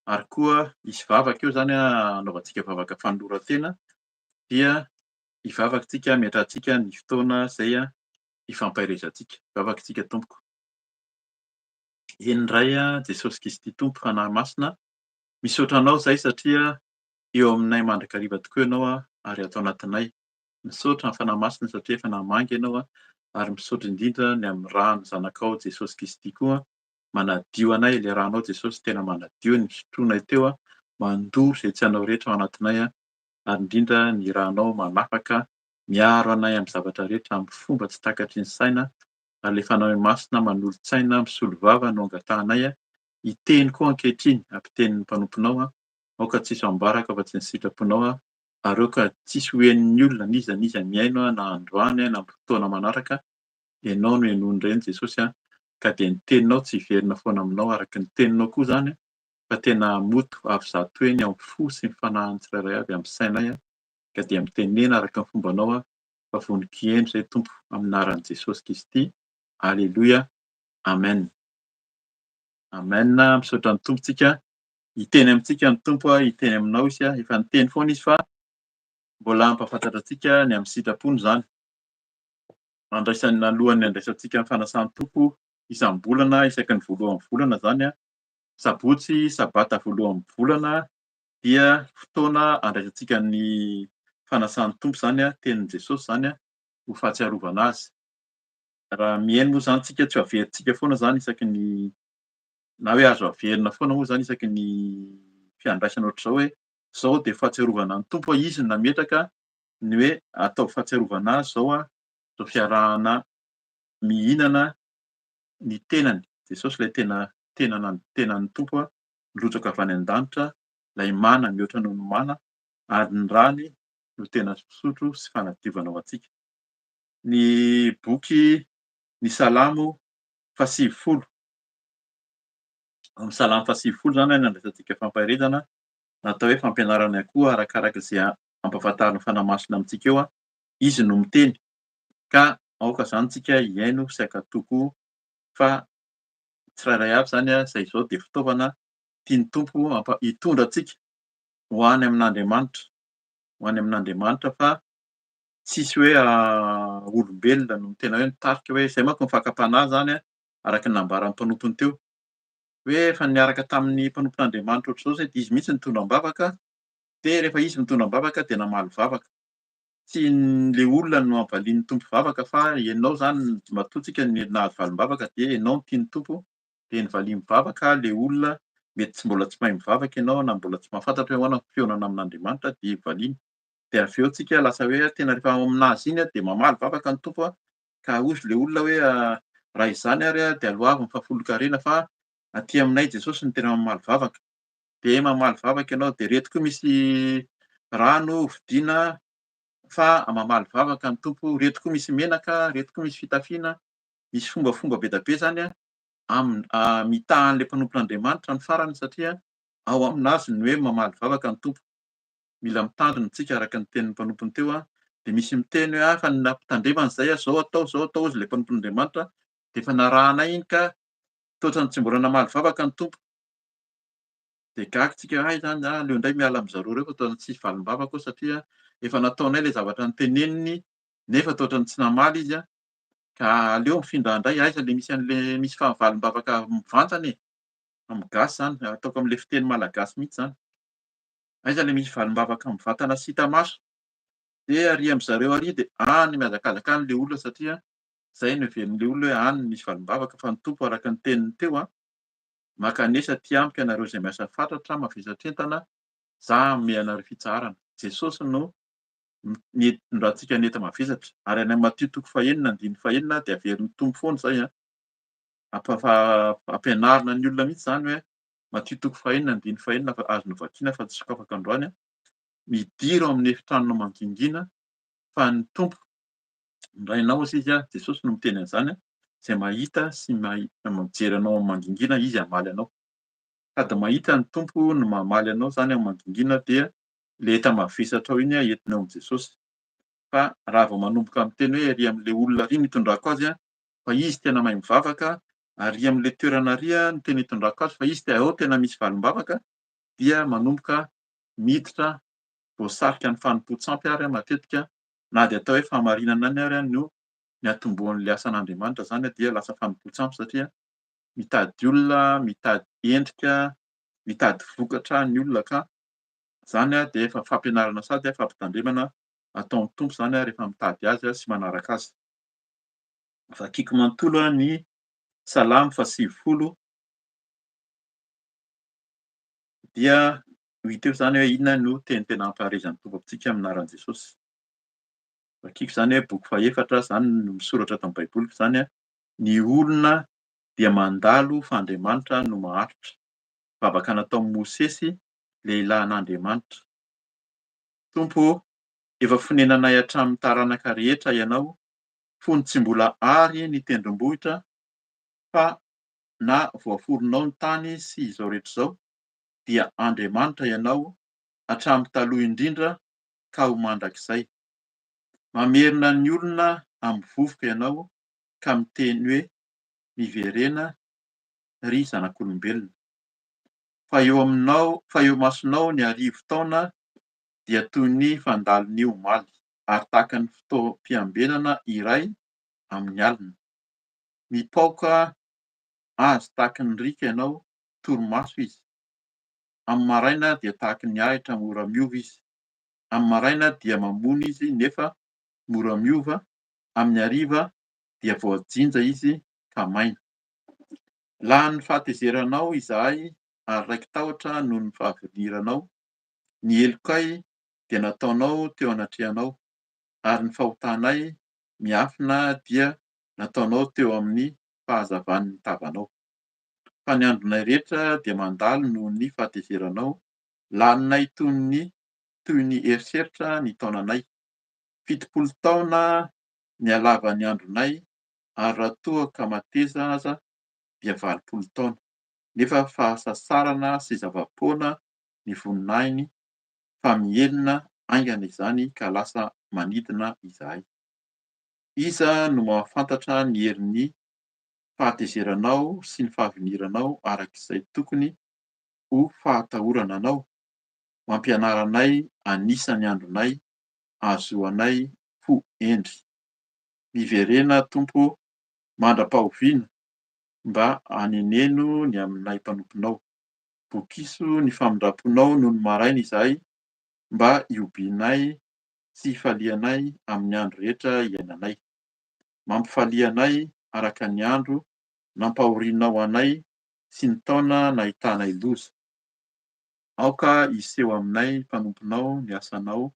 ary koa hisy vavaka eo zany anaovantsika vavaka fanoloran-tena, dia hivavaka tsika hametrantsika ny fotoana zay hifampahelezantsika. Vavaka tsika tompoko. Eny indray Jesosy Kristy Tompo fanahy masina, misaotra anao zahay satria eo aminay mandrakariva tokoa ianao ary ato anatinay. Misaotra ny fanahy masina satria efa namangy ianao ary misaotra indrindra ny amin'ny rano zanakao Jesosy Kristy koa manadio anay. Ilay ranao Jesosy tena manadio ny sotroinay teo mandoro izay tsy hanao rehetra ao anatinay, ary indrindra ny ranao manafaka miaro anay amin'ny zavatra rehetra amin'ny fomba tsy takatry ny saina, ary ilay fanahy masina manolo-tsaina misolo vava no angatanay hiteny koa ankehitriny ampitenin'ny mpanomponao aoka tsisy ambaraka fa tsy ny sitraponao, ary aoka tsisy hoen'ny olona n'iza n'iza miaino na androany na amin'ny fotoana manaraka. Ianao no henony ireny Jesosy, ka dia ny teninao tsy hiverina foana aminao araka ny teninao koa zany, fa tena moto avy zato eny amin'ny fo sy ny fanahin'ny tsirairay avy amin'ny sainay, ka dia mitenena araka ny fombanao fa voninko eny izay Tompo, amin'ny anaran'i Jesosy Kristy. Alleluia. Amen. Amen. Misaotra ny Tompontsika. Hiteny amintsika ny Tompo, hiteny aminao izy, efa niteny foana izy fa mbola hampafantatra antsika ny amin'ny sitrapony zany. Andraisany alohan'ny andraisantsika ny fanasan'ny Tompo isam-bolana isaky ny voalohan'ny volana zany, sabotsy sabata voalohan'ny volana, dia fotoana andraisantsika ny fanasan'ny Tompo zany, tenin'i Jesosy zany ho fahatsiarovana azy. Raha mihaino moa zany tsika tsy ho averintsika foana zany isaky ny, na hoe azo averina foana moa zany isaky ny fiandraisana ohatr'izao hoe zao dia fahatsiarovana ny Tompo, izy no nametraka ny hoe atao fahatsiarovana azy zao zao fiarahana mihinana ny tenany. Jesosy ilay tenan'ny Tompo nilotsaka avy any an-danitra, ilay mana mihoatra noho ny mana, ary ny rany no tena fisotro sy fanadiovana ho antsika. Ny boky ny Salamo 150, amin'ny Salamo 150 zany no andraisantsika fampahelezana, natao hoe fampianarana koa arakaraka izay ampahafantariny fanahy masina amintsika eo. Izy no miteny, ka aoka zany tsika hiaino sy hakatoko fa tsirairay avy zany izay izao dia fitaovana tian'ny Tompo hitondra antsika ho any amin'Andriamanitra, ho any amin'Andriamanitra, fa tsisy hoe olombelona no tena hoe mitarika hoe izay manko ny fakam-panahy zany araka ny nambaran'ny mpanompony teo, hoe efa niaraka tamin'ny mpanompon'Andriamanitra ohatr'izao izay dia izy mihitsy nitondra am-bavaka, dia rehefa izy mitondra am-bavaka dia namaly vavaka. Tsy le olona no hampivalian'ny Tompo vavaka, fa ianao zany matoa ny nahazo valim-bavaka dia ianao no tian'ny Tompo dia nivalia mivavaka. Le olona mety tsy mbola tsy mahay mivavaka ianao, na mbola tsy mahafantatra hoe ahoana ny fionana amin'Andriamanitra, dia hivaliana. Dia avy eo tsika lasa hoe tena rehefa ao aminazy iny dia mamaly vavaka ny Tompo, ka hozy le olona hoe raha izany ary dia aleo avy ny fahafolokarena, fa aty aminay Jesosy no tena mamaly vavaka. Dia mamaly vavaka ianao, dia reto koa misy rano vidiana fa mamaly vavaka ny Tompo, reto koa misy menaka, reto koa misy fitafiana, misy fombafomba be da be zany mitahan'ilay mpanompon'Andriamanitra ny farany, satria ao aminazy ny hoe mamaly vavaka ny Tompo. Mila mitandrina tsika araka ny tenin'ny mpanompony teo, dia misy miteny hoe fa nampitandremana izay zao atao izy ilay mpanompon'Andriamanitra, dia efa narahanay iny ka toa tsy mbola namaly vavaka ny Tompo. Dia gaga tsika, ay zany aleo indray miala amin'izareo ireo fa toa tsisy valim-bavaka ao, satria efa nataonay ilay zavatra noteneniny nefa toa tsy namaly izy, ka aleo mifindra indray, aiza le misy an'ilay misy valim-bavaka mivantsana amin'ny gasy zany, ataoko amin'ilay fiteny malagasy mihitsy zany, aiza le misy valim-bavaka mivantana sy hita maso, dia arỳ amin'izareo arỳ dia any mihazakazaka any le olona, satria izay no heverin'ilay olona hoe any misy valim-bavaka, fa ny Tompo araka ny teniny teo, makanesa ty amiko ianareo izay miasa fatratra mavesatra entana, za hanome anareo fitsarana. Jesosy no nitondrantsika n'enta mavesatra, ary any amin'ny Matthieu 4:1-5 dia averin'ny Tompo foana izay, ampianarina ny olona mihitsy zany hoe Matthieu 4:1-5 fa azonao vakiana fa tsy sokafaka androany, midiro amin'ny efitranonao mangingina, fa ny Tompo indrainao hozy izy, Jesosy no miteny an'izany, izay mahita sy mijery anao mangingina izy hamaly anao. Sady mahita ny tompo no mamaly anao zany amin'ny mangingina dia le eta mavesatra ao iny entina ao Jesosy. Fa raha vao manomboka miteny hoe ery amin'le olona ary nitondrako azy fa izy tena mahay mivavaka, ary amin'le toerana ary no tena hitondrako azy fa izy ao tena misy valim-bavaka, dia manomboka miditra voasarika ny fanompoan-tsampy ary matetika, na dia atao hoe famarinana any ary no ny atombohan'le asan'Andriamanitra zany dia lasa fanompoan-tsampy satria mitady olona, mitady endrika, mitady vokatra ny olona ka zany dia efa fampianarana sady fampitandremana ataon'ny tompo zany rehefa mitady azy sy manaraka azy. Vakiako manontolo ny Salamo 120 dia hita eo zany hoe inona no tena hampaharezan'ny tompo amintsika amin'ny anaran'i Jesosy. Vakiako zany hoe boky faefatra zany no misoratra eto amin'ny baiboliko zany ny olona dia mandalo fa Andriamanitra no maharitra. Vavaka nataon'i Mosesy, lehilahin'Andriamanitra. Tompo, efa fonenanay hatramin'ny taranaka rehetra ianao, fony tsy mbola ary ny tendrombohitra, fa na voaforonao ny tany sy izao rehetra izao, dia Andriamanitra ianao hatramin'ny taloha indrindra ka ho mandrakizay. Mamerina ny olona amin'ny vovoka ianao ka miteny hoe miverena ry zanak'olombelona. Fa eo aminao, fa eo masonao ny arivo taona dia toy ny fandalon'ny omaly, ary tahaka ny fotoam-piambenana iray amin'ny alina. Mipaoka azy tahaka ny rika ianao, torimaso izy. Amin'ny maraina dia tahaka ny ahitra mora miova izy. Amin'ny maraina dia mamony izy nefa mora miova, amin'ny hariva dia voajinja izy ka maina. Laha ny fahatezeranao izahay ary raiky tahotra noho ny fahaviliranao, ny helokay dia nataonao teo anatrehanao, ary ny fahotanay miafina dia nataonao teo amin'ny fahazavan'ny tavanao. Fa ny andronay rehetra dia mandalo noho ny fahatezeranao, laninay toy ny heriseritra ny taonanay. 70 taona ny halavan'ny andronay, ary raha toa ka mateza aza dia 80 taona. Nefa fahasasarana sy zava-poana ny voninahiny, fa mielona aingana izany ka lasa manidina izahay. Iza no mahafantatra ny herin'ny fahatezeranao sy ny fahaviniranao arak'izay tokony ho fahatahorana anao, mampianara anay anisa ny andronay, ahazoanay fo endry. Miverena Tompo, mandram-pahoviana mba haneneno ny aminay mpanomponao. Bokiso ny famindraponao noho ny maraina izahay, mba hiobinay sy hifalianay amin'ny andro rehetra iainanay. Mampifalia anay araka ny andro nampahorinao anay sy ny taona nahitanay loza. Aoka hiseho aminay mpanomponao ny asanao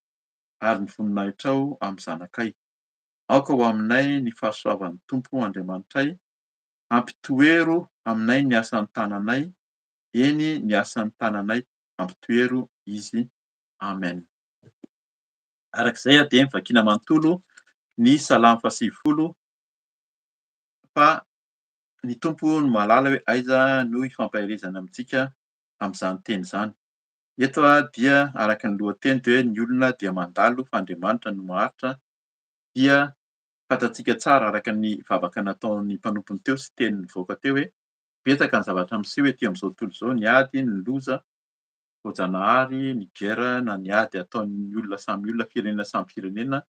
ary ny voninahitrao amin'ny zanakay. Aoka ho aminay ny fahasoavan'ny Tompo Andriamanitray, ampitoero aminay ny asan'ny tananay, eny ny asan'ny tananay, ampitoero izy. Amen. Arak'izay dia mivakiana manontolo ny Salamo 120 fa ny Tompo no mahalala hoe aiza no ifampiarezana amintsika amin'izany teny izany. Eto dia araka ny lohateny dia hoe ny olona dia mandalo fa Andriamanitra no maharitra, dia fantatsika tsara araka ny vavaka nataon'ny mpanompony teo sy teny nivoaka teo hoe betsaka ny zavatra miseho etỳ amin'izao tontolo izao, ny ady, ny loza voajanahary, ny guerre na ny ady ataon'ny olona samy olona, firenena samy firenena,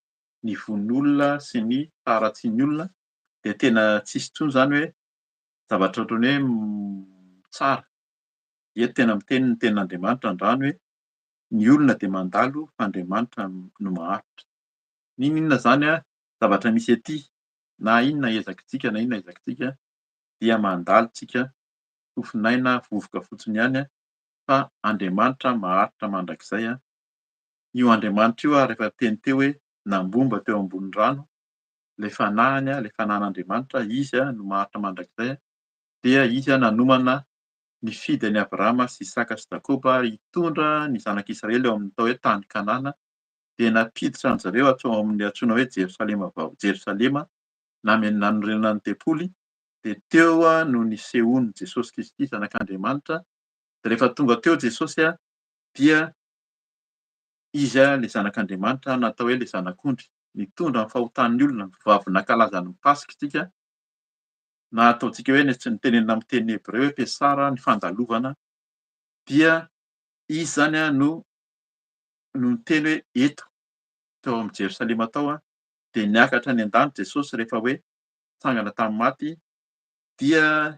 ny von'olona sy ny faharatsian'ny olona, dia tena tsisy intsony zany hoe zavatra ohatran'ny hoe tsara. Eto tena miteny ny tenin'Andriamanitra androany hoe ny olona dia mandalo fa Andriamanitra no maharitra. N'inona zany zavatra misy ety, na inona ezakitsika na inona ezakitsika, dia mandalo tsika hofinaina vovoka fotsiny ihany fa Andriamanitra maharitra mandrakizay. Io Andriamanitra io rehefa teny teo hoe nambomba teo ambony rano, ilay fanan'Andriamanitra, izy no maharitra mandrakizay, dia izy nanomana nifidy an'i Abrahama sy Isaka sy Jakoba hitondra ny zanak'Israely eo amin'ny tao hoe tany Kanana, dia napiditra an'zareo amin'ny antsoina hoe Jerosalema, nanorenana ny tempoly, dia teo no nisehoan'i Jesosy Kristy zanak'Andriamanitra, Dia rehefa tonga teo Jesosy dia izy ilay zanak'Andriamanitra natao hoe ilay zanak'ondry, mitondra ny fahotan'ny olona, vavy nankalaza ny Pasika isika, na ataontsika hoe tsy nitenenina amin'ny teny Hebreo hoe Pesara, ny fandalovana, dia izy zany no niteny hoe eto, teo amin'ny Jerosalema tao dia niakatra any an-dany Jesosy rehefa hoe tsangana tamin'ny maty, dia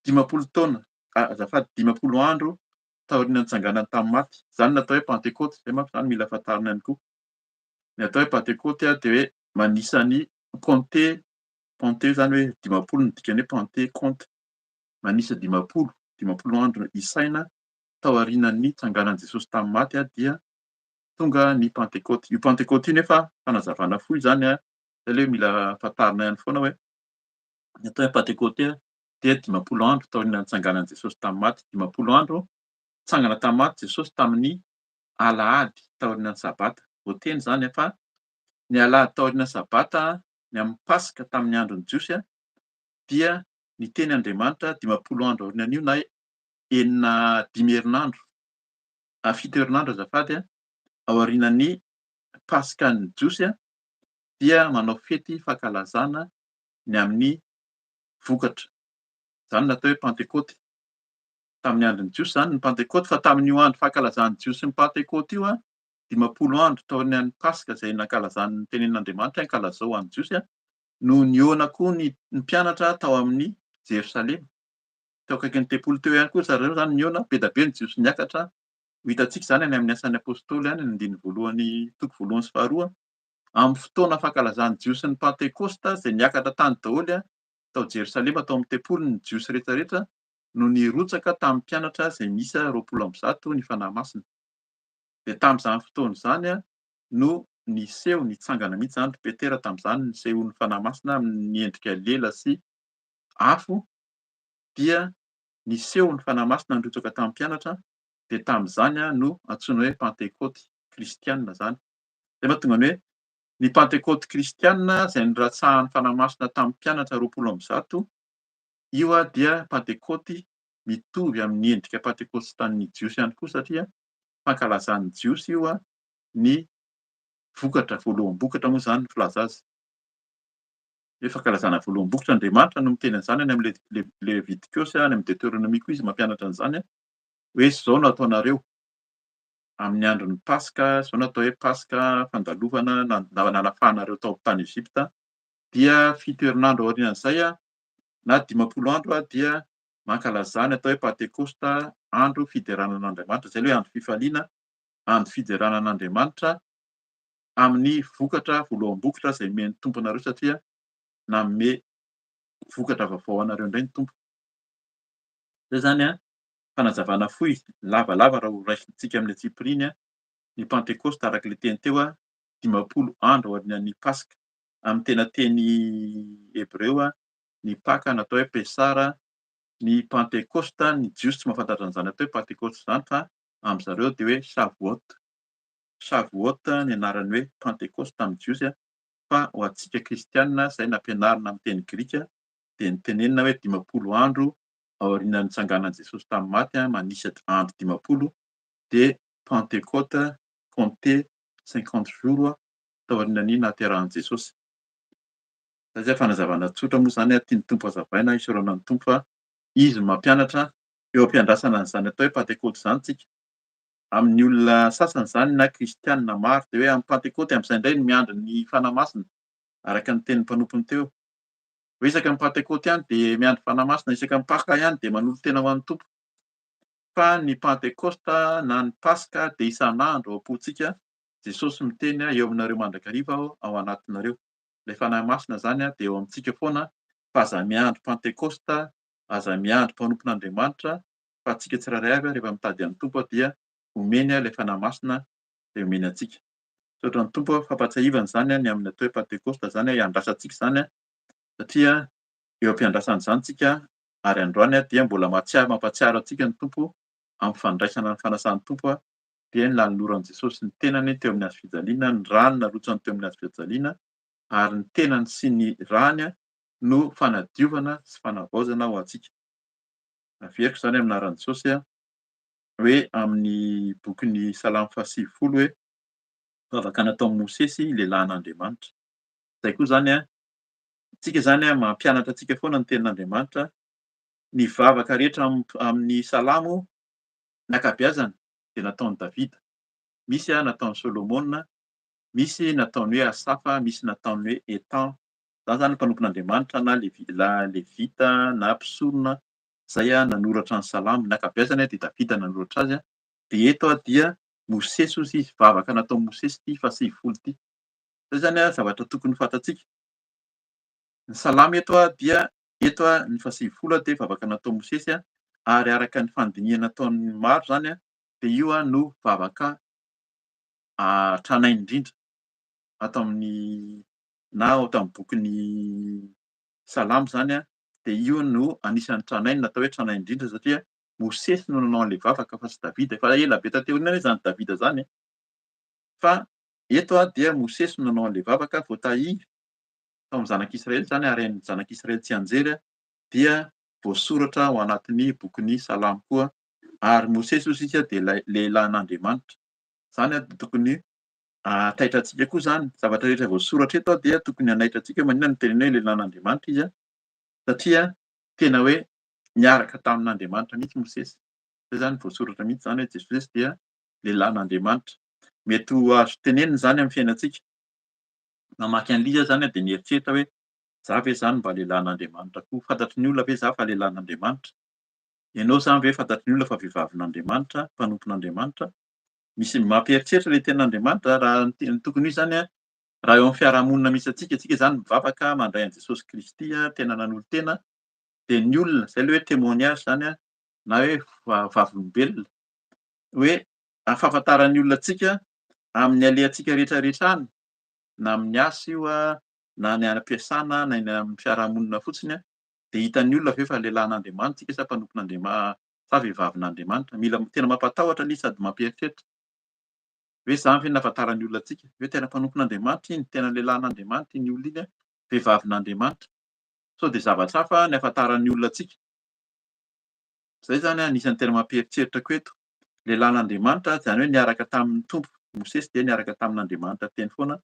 50 taona, azafady 50 andro taorian'ny nitsanganany tamin'ny maty. Izany natao hoe Pentecote, zay manko izany mila fantarina ihany koa. Ny atao hoe Pentecote dia hoe manisa ny compter, zany hoe 50 ny dikany hoe Pentecote, manisa 50 andro isaina taorian'ny nitsanganan'i Jesosy tamin'ny maty dia tonga ny Pentecote. Io Pentecote io nefa fanazavana fohy zany zay ilay mila fantarina ihany foana hoe ny atao hoe Pentecote dia 50 andro taorian'ny nitsanganan'i Jesosy tamin'ny maty, 50 andro nitsangana tamin'ny maty Jesosy tamin'ny alahady taorian'ny sabata. Voateny zany fa ny alahady taorian'ny sabata ny amin'ny Pasika tamin'ny andron'ny jiosy dia niteny Andriamanitra 50 andro aorian'io na 5 herinandro, 7 herinandro azafady aorian'ny Pasikan'ny jiosy dia manao fety fankalazana ny amin'ny vokatra. Izany natao hoe Pentecote. Tamin'ny andron'ny jiosy zany ny Pentecote, fa tamin'io andro fankalazan'ny jiosy ny Pentecote io 50 andro taorian'ny Pasika izay nankalazan'ny tenen'Andriamanitra ankalazao an'ny jiosy no niona koa ny mpianatra tao amin'ny Jerosalema. Teo akaikin'ny tempolo teo ihany koa zareo zany niona, be da be ny jiosy niakatra. Ho hitantsika izany any amin'ny asan'ny apôstôly any ny andininy voalohany, toko voalohany sy faharoa, amin'ny fotoana fankalazan'ny jiosy ny Pentecoste izay niakatra tany daholo tao Jerosalema, tao amin'ny tempolo ny jiosy rehetrarehetra no nirotsaka tamin'ny mpianatra izay miisa 20 ny fanahy masina. Dia tamin'izany fotoana izany no niseho nitsangana mihitsy zany Petera, tamin'izany niseho ny fanahy masina amin'ny endrika lela sy afo, dia niseho ny fanahy masina nirotsaka tamin'ny mpianatra, dia tamin'izany no antsoina hoe Pentecote kristianina zany. Zay mahatonga ny hoe ny Pentecote kristianina izay niratsahan'ny fanahy masina tamin'ny mpianatra 20, io dia Pentecote mitovy amin'ny endrika Pentecote sy tanin'ny jiosy ihany koa, satria fankalazan'ny jiosy io ny vokatra, voaloham-bokatra moa zany ny filaza azy. Hoe fankalazana voaloham-bokatra, Andriamanitra no miteny an'izany any amin'ny Levitikosy, any amin'ny Deutéronomie koa izy mampianatra an'izany hoe izao no ataonareo amin'ny andron'ny Pasika, izao no atao hoe Pasika fandalovana nanafahanareo tao amin'ny tany Ezipta, dia 7 herinandro aorian'izay na 50 andro dia mankalazà ny atao hoe Pentecoste, andro fideranan'Andriamanitra, izay hoe andro fifaliana, andro fideranan'Andriamanitra amin'ny vokatra voaloham-bokatra izay men'ny tompo anareo, satria nanome vokatra vaovao anareo indray ny tompo. Zay zany fanazavana fohy lavalava raha ho raisintsika amin'ny tsipiriny ny Pentecoste arak'ilay teny teo 50 andro aorian'ny Pasika. Amin'ny tenateny Hebreo ny Paka natao hoe Pesara, ny Pentecoste ny jiosy tsy mahafantatra an'izany atao hoe Pentecoste izany, fa amin'izareo dia hoe Shavuot. Shavuot ny anarany hoe Pentecoste amin'ny jiosy, fa ho antsika kristianina izay nampianarina amin'ny teny grika dia nitenenina hoe 50 andro aorian'ny nitsanganan'i Jesosy tamin'ny maty, manisa andro 50 dia Pentecote compter 50 jours taorian'ny nahaterahan'i Jesosy. Zay zay fanazavana tsotra moa zany tiany tompo hazavaina isaorana ny tompo fa izy no mampianatra eo am-piandrasana an'izany atao hoe Pentecote izany tsika. Amin'ny olona sasany izany na kristianina maro dia hoe amin'ny Pentecote amin'izay indray no miandry ny fanahy masina, araka ny tenin'ny mpanompony teo. Hoe isaka ny Pentecote ihany dia miandry fanahy masina, isaka ny Paka ihany dia manolo tena ho an'ny tompo. Fa ny Pentecoste na ny Pasika dia isan'andro ao am-pontsika Jesosy miteny eo aminareo mandrakariva ao anatinareo. Ilay fanahy masina zany dia eo amintsika foana, fa aza miandry Pentecoste, aza miandry mpanompon'Andriamanitra, fa antsika tsirairay avy rehefa mitady an'ny tompo dia omeny ilay fanahy masina dia omeny antsika. Saotra ny tompo fampatsiahivana izany ny amin'ny atao hoe Pentecoste zany hiandrasantsika izany, satria eo am-piandrasana izany tsika, ary androany dia mbola mampatsiaro antsika ny tompo amin'ny fandraisana ny fanasan'ny tompo dia ny lanoloran'i Jesosy ny tenany teo amin'ny hazo fijaliana, ny rany narotsany teo amin'ny hazo fijaliana, ary ny tenany sy ny rany no fanadiovana sy fanavaozana ho antsika. Averiko izany amin'ny anaran'i Jesosy hoe amin'ny bokyny Salamo fahasivifolo hoe vavaka nataon'i Mosesy lehilahin'Andriamanitra. Zay koa zany tsika zany mampianatra antsika foana ny tenin'Andriamanitra. Ny vavaka rehetra amin'ny Salamo ny ankabeazany dia nataon'i Davida. Misy nataon'i Solomona, misy nataony hoe Asafa, misy nataony hoe Etan. Zany zany mpanompon'Andriamanitra na Levita na mpisorona zay nanoratra ny Salamo. Ny ankabeazany dia Davida nanoratra azy. Dia eto dia Mosesy hozy izy, vavaka nataon'i Mosesy ity fahasivifolo ity. Zay zany zavatra tokony fantatsika. Ny Salamo dia ny fahasivifolo dia vavaka nataon'i Mosesy ary araka ny fandinihana nataon'ny maro zany dia io no vavaka tranainy indrindra ato amin'ny bokyny Salamo zany dia io no anisan'ny tranainy natao hoe tranainy indrindra satria Mosesy no nanao an'ilay vavaka fa tsy Davida. Fa ela be tateo inona hoe zany Davida zany. Fa eto dia Mosesy no nanao an'ilay vavaka voatahiry tao amin'ny zanak'Israely zany ary ny zanak'Israely tsy anjera dia voasoratra ao anatin'ny bokyny Salamo koa. Ary Mosesy hozy izy dia lehilahin'Andriamanitra. Zany tokony tahitrantsika koa zany. Zavatra rehetra voasoratra eto dia tokony hanaitantsika maninona no tenenina hoe lehilahin'Andriamanitra izy satria tena hoe niaraka tamin'Andriamanitra mihitsy Mosesy. Zay zany voasoratra mihitsy zany hoe Jesosy dia lehilahin'Andriamanitra. Mety ho azo tenenina zany amin'ny fiainantsika. Namaky an'ilay zany dia nieritreritra hoe za ve zany mba lehilahin'Andriamanitra koa? Fantatry ny olona ve za fa lehilahin'Andriamanitra? Ianao zany ve fantatry ny olona fa vehivavin'Andriamanitra, mpanompon'Andriamanitra? Misy mampieritreritra ilay tenin'Andriamanitra raha ny tokony izy zany raha eo amin'ny fiarahamonina misy antsika zany mivavaka mandray an'i Jesosy Kristy tena nanolo-tena dia ny olona zay ilay hoe témoignage zany na hoe vavolombelona hoe ahafantaran'ny olona antsika amin'ny alehantsika rehetrarehetra any na amin'ny asa io na ny am-piasana na ny amin'ny fiarahamonina fotsiny dia hitan'ny olona ve fa lehilahin'Andriamanitra sa mpanompon'Andriamanitra sa vehivavin'Andriamanitra. Mila tena mampatahotra ilay sady mampieritreritra hoe zany ve nahafantaran'ny olona antsika hoe tena mpanompon'Andriamanitra iny, tena lehilahin'Andriamanitra iny olona iny vehivavin'Andriamanitra. Sao dia zavatra hafa ny ahafantaran'ny olona antsika. Zay zany anisan'ny tena mampieritreritra koa eto. Lehilahin'Andriamanitra zany hoe niaraka tamin'ny Tompo. Mosesy dia niaraka tamin'Andriamanitra teny foana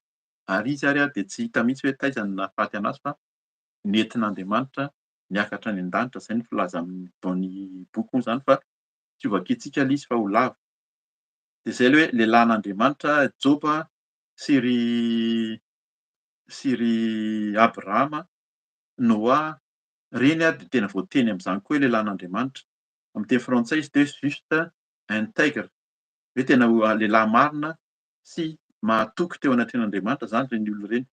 ary izy ary dia tsy hita mihitsy hoe taiza ny nahafaty anazy fa nentin'Andriamanitra niakatra any an-danitra. Zay ny filaza amin'ny boky moa zany fa tsy ho vakiantsika ilay izy fa ho lava. Dia zay ilay hoe lehilahin'Andriamanitra Joba sy ry Abrahama, Noa, reny dia tena voateny amin'izany koa hoe lehilahin'Andriamanitra. Amin'ny teny frantsay izy dia juste intègre, hoe tena lehilahy marina sy mahatoky teo anatrehan'Andriamanitra zany ireny olona ireny.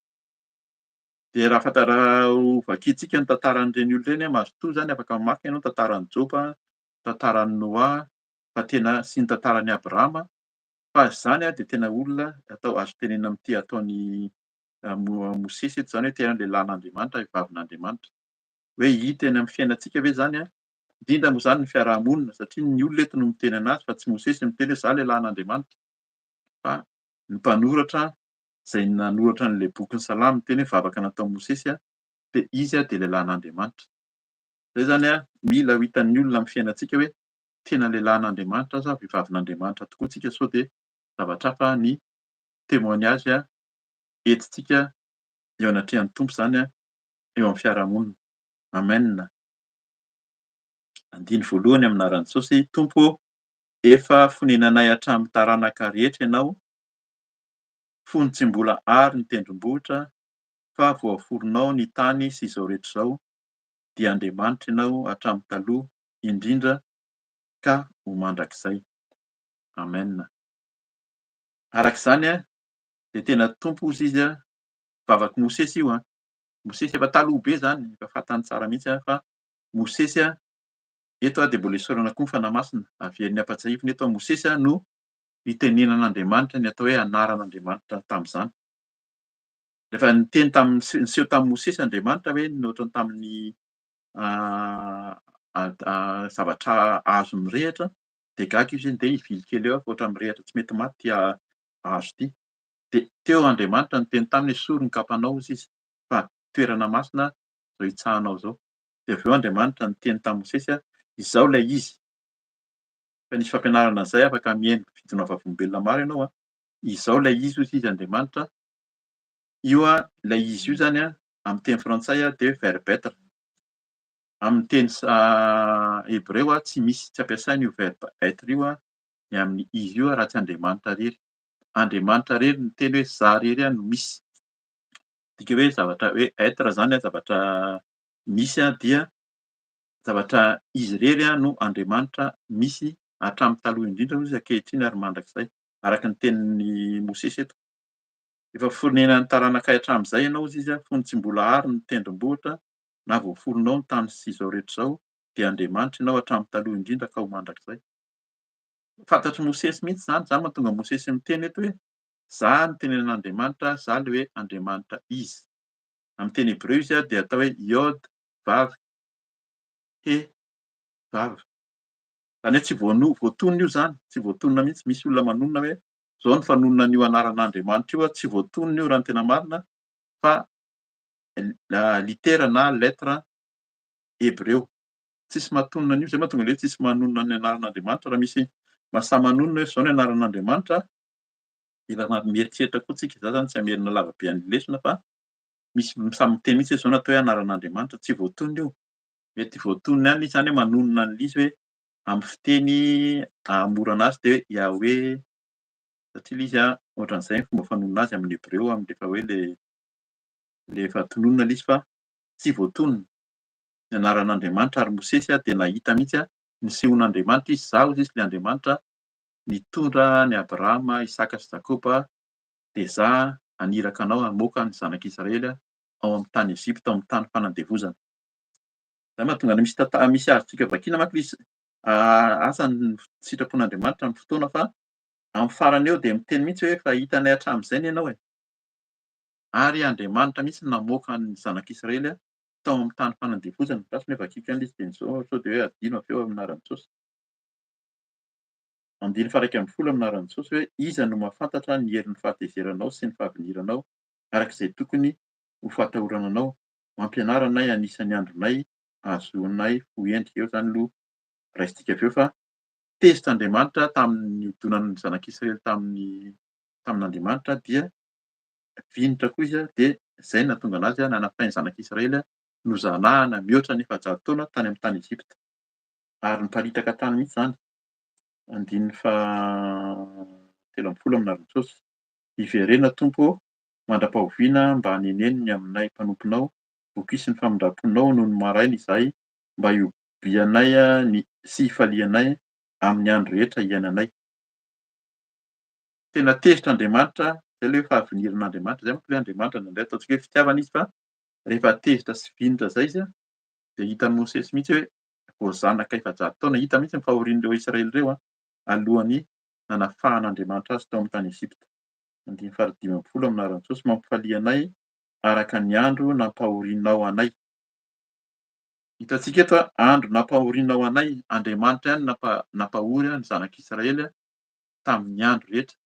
Dia raha ho vakiantsika ny tantaran'ireny olona ireny mazotoa zany afaka mamaky ianao tantaran'i Joba, tantaran'i Noa, fa tena sy ny tantaran'i Abrahama. Fa izany dia tena olona azo tenenina amin'ity ataon'ny Mosesy eto zany hoe tena lehilahin'Andriamanitra, vehivavin'Andriamanitra. Hoe hita eny amin'ny fiainantsika ve zany indrindra moa zany ny fiarahamonina satria ny olona eto no miteny anazy fa tsy Mosesy miteny hoe za lehilahin'Andriamanitra. Fa ny mpanoratra izay nanoratra an'ilay boky ny Salamo miteny hoe vavaka nataon'i Mosesy dia izy dia lehilahin'Andriamanitra. Zay zany mila ho hitan'ny olona amin'ny fiainantsika hoe tena lehilahin'Andriamanitra sa vehivavin'Andriamanitra tokoa tsika. Sao dia zavatra hafa ny témoignage entintsika eo anatrehan'ny Tompo zany eo amin'ny fiarahamonina. Amen. Andiny voalohany amin'ny anaran'i Jesosy. Tompo, efa fonenanay hatramin'ny taranaka rehetra ianao, fony tsy mbola ary ny tendrombohitra fa voaforonao ny tany sy izao rehetra izao, dia Andriamanitra ianao hatramin'ny taloha indrindra ka ho mandrakizay. Amen. Arak'izany dia tena Tompo hozy izy vavaky Mosesy io. Mosesy efa taloha be zany, efa fantany tsara mihitsy fa Mosesy eto dia mbola isaorana koa ny fanahy-masina. Averin'ny ampatsahivina eto Mosesy no nitenenan'Andriamanitra ny atao hoe anaran'Andriamanitra tamin'izany. Rehefa niteny niseho tamin'i Mosesy Andriamanitra hoe ohatran'ny tamin'ny zavatra azo mirehatra dia gaga izy dia hivily kely eo fa ohatran'ny mirehatra tsy mety maty ity hazo ity. Dia teo Andriamanitra niteny taminy hoe soro ny kapanao hozy izy fa toerana masina izao hitsahanao izao. Dia avy eo Andriamanitra niteny tamin'i Mosesy izao ilay izy. Fa nisy fampianarana an'izay afaka mihaino fidina vavolombelona maro ianao a. Izao ilay izy hozy izy Andriamanitra. Io a, ilay izy io zany a, amin'ny teny frantsay a de verbe être. Amin'ny teny hébreu a tsy ampiasaina io verbe être io a, ny amin'ny izy io raha tsy Andriamanitra rery. Andriamanitra rery ny teny hoe za rery a no misy. Dika hoe zavatra hoe être zany a zavatra misy a dia zavatra izy rery a no Andriamanitra misy hatramin'ny taloha indrindra hozy ankehitriny ary mandrakizay, araka ny tenin'ny Mosesy eto. Efa fonenan'ny taranaka hatramin'izay ianao hozy izy a, fony tsy mbola ary ny tendrombohitra na voaforonao ny tany sy izao rehetra izao dia Andriamanitra ianao hatramin'ny taloha indrindra ka ho mandrakizay. Fantatry Mosesy mihitsy zany mahatonga Mosesy miteny eto hoe za no tenenan'Andriamanitra, za le hoe Andriamanitra izy. Amin'ny teny hébreu izy a dia atao hoe Yod Vav He Vav. Zany hoe tsy voatonona io zany, tsy voatonona mihitsy. Misy olona manonona hoe zao ny fanonona an'io anaran'Andriamanitra io a, tsy voatonona io raha ny tena marina fa litera na lettre hébreu. Tsisy mahatonona an'io, zay mahatonga hoe tsisy manonona ny anaran'Andriamanitra. Raha misy mahasahy manonona hoe zao ny anaran'Andriamanitra, efa mieritreritra koa tsika. Za zany tsy hamerina lava be an'io lesona fa misy samy miteny mihitsy hoe zao no atao hoe anaran'Andriamanitra. Tsy voatonona io. Mety voatonona ihany izy zany hoe manonona an'izy hoe amin'ny fiteny mora anazy de hoe Yahweh, satria ilay izy a ohatran'izay ny fomba fanonona azy amin'ny hébreu amin'ny rehefa hoe le efa tononona ilay izy fa tsy voatonona ny anaran'Andriamanitra. Ary Mosesy a dia nahita mihitsy a nisehoan'Andriamanitra izy, za hozy izy le Andriamanitra nitondra ny Abrahama, Isaka sy Jakoba de za aniraka anao hamoaka ny zanak'Israely ao amin'ny tany Ezipta, ao amin'ny tany fanandevozana. Zay mahatonga misy azontsika vakiana manko izy asa ny sitrapon'Andriamanitra amin'ny fotoana fa amin'ny farany eo dia miteny mihitsy hoe fa hitanay hatramin'izay ny ianao e. Ary Andriamanitra mihitsy namoaka ny zanak'Israely tao amin'ny tany fanandevozana. Gasy ny vakiaka an'ilay izy teny izao sao de hoe adino avy eo amin'anaran'i Jesosy. Andiny faha 1 amin'anaran'i Jesosy hoe iza no mahafantatra ny herin'ny fahatezeranao sy ny fahaviniranao arak'izay tokony ho fatahorananao. Mampianara anay anisan'ny andronay, ahazoanay fohendrika. Eo zany no raisintsika avy eo fa tezitr' tamin'ny hodonan'ny zanak'Israely tamin'Andriamanitra dia vinitra koa izy a, de zay nahatonga anazy a nanapainy zanak'Israely nozanahana mihoatra ny efajato taona tany amin'ny tany Ezipta. Ary niparitaka tany mihitsy zany. Andiny faha 13 amin'anaran'i Jesosy. Iverena Tompo, mandra-pahoviana mba hanenenony aminay mpanomponao, vokisy ny famindraponao noho ny maraina izahay mba hiobianay sy hifalianay amin'ny andro rehetra iainanay. Tena tezitr'Andriamanitra, zay le fahaviniran'Andriamanitra. Zay manko le Andriamanitra nandray ataontsika hoe fitiavana izy fa rehefa tezitra sy vinitra zay izy a dia hitan'ny Mosesy mihitsy hoe voazanaka efajato taona. Hita mihitsy ny fahorian'ireo Israely ireo a alohan'ny nanafahan'Andriamanitra azy tao amin'ny tany Ezipta. Andiny faha 15 amin'anaran'i Jesosy, mampifalia anay araka ny andro nampahorianao anay. Hitantsika eto andro nampahorianao anay, Andriamanitra ihany nampahory ny zanak'Israely tamin'ny andro rehetra.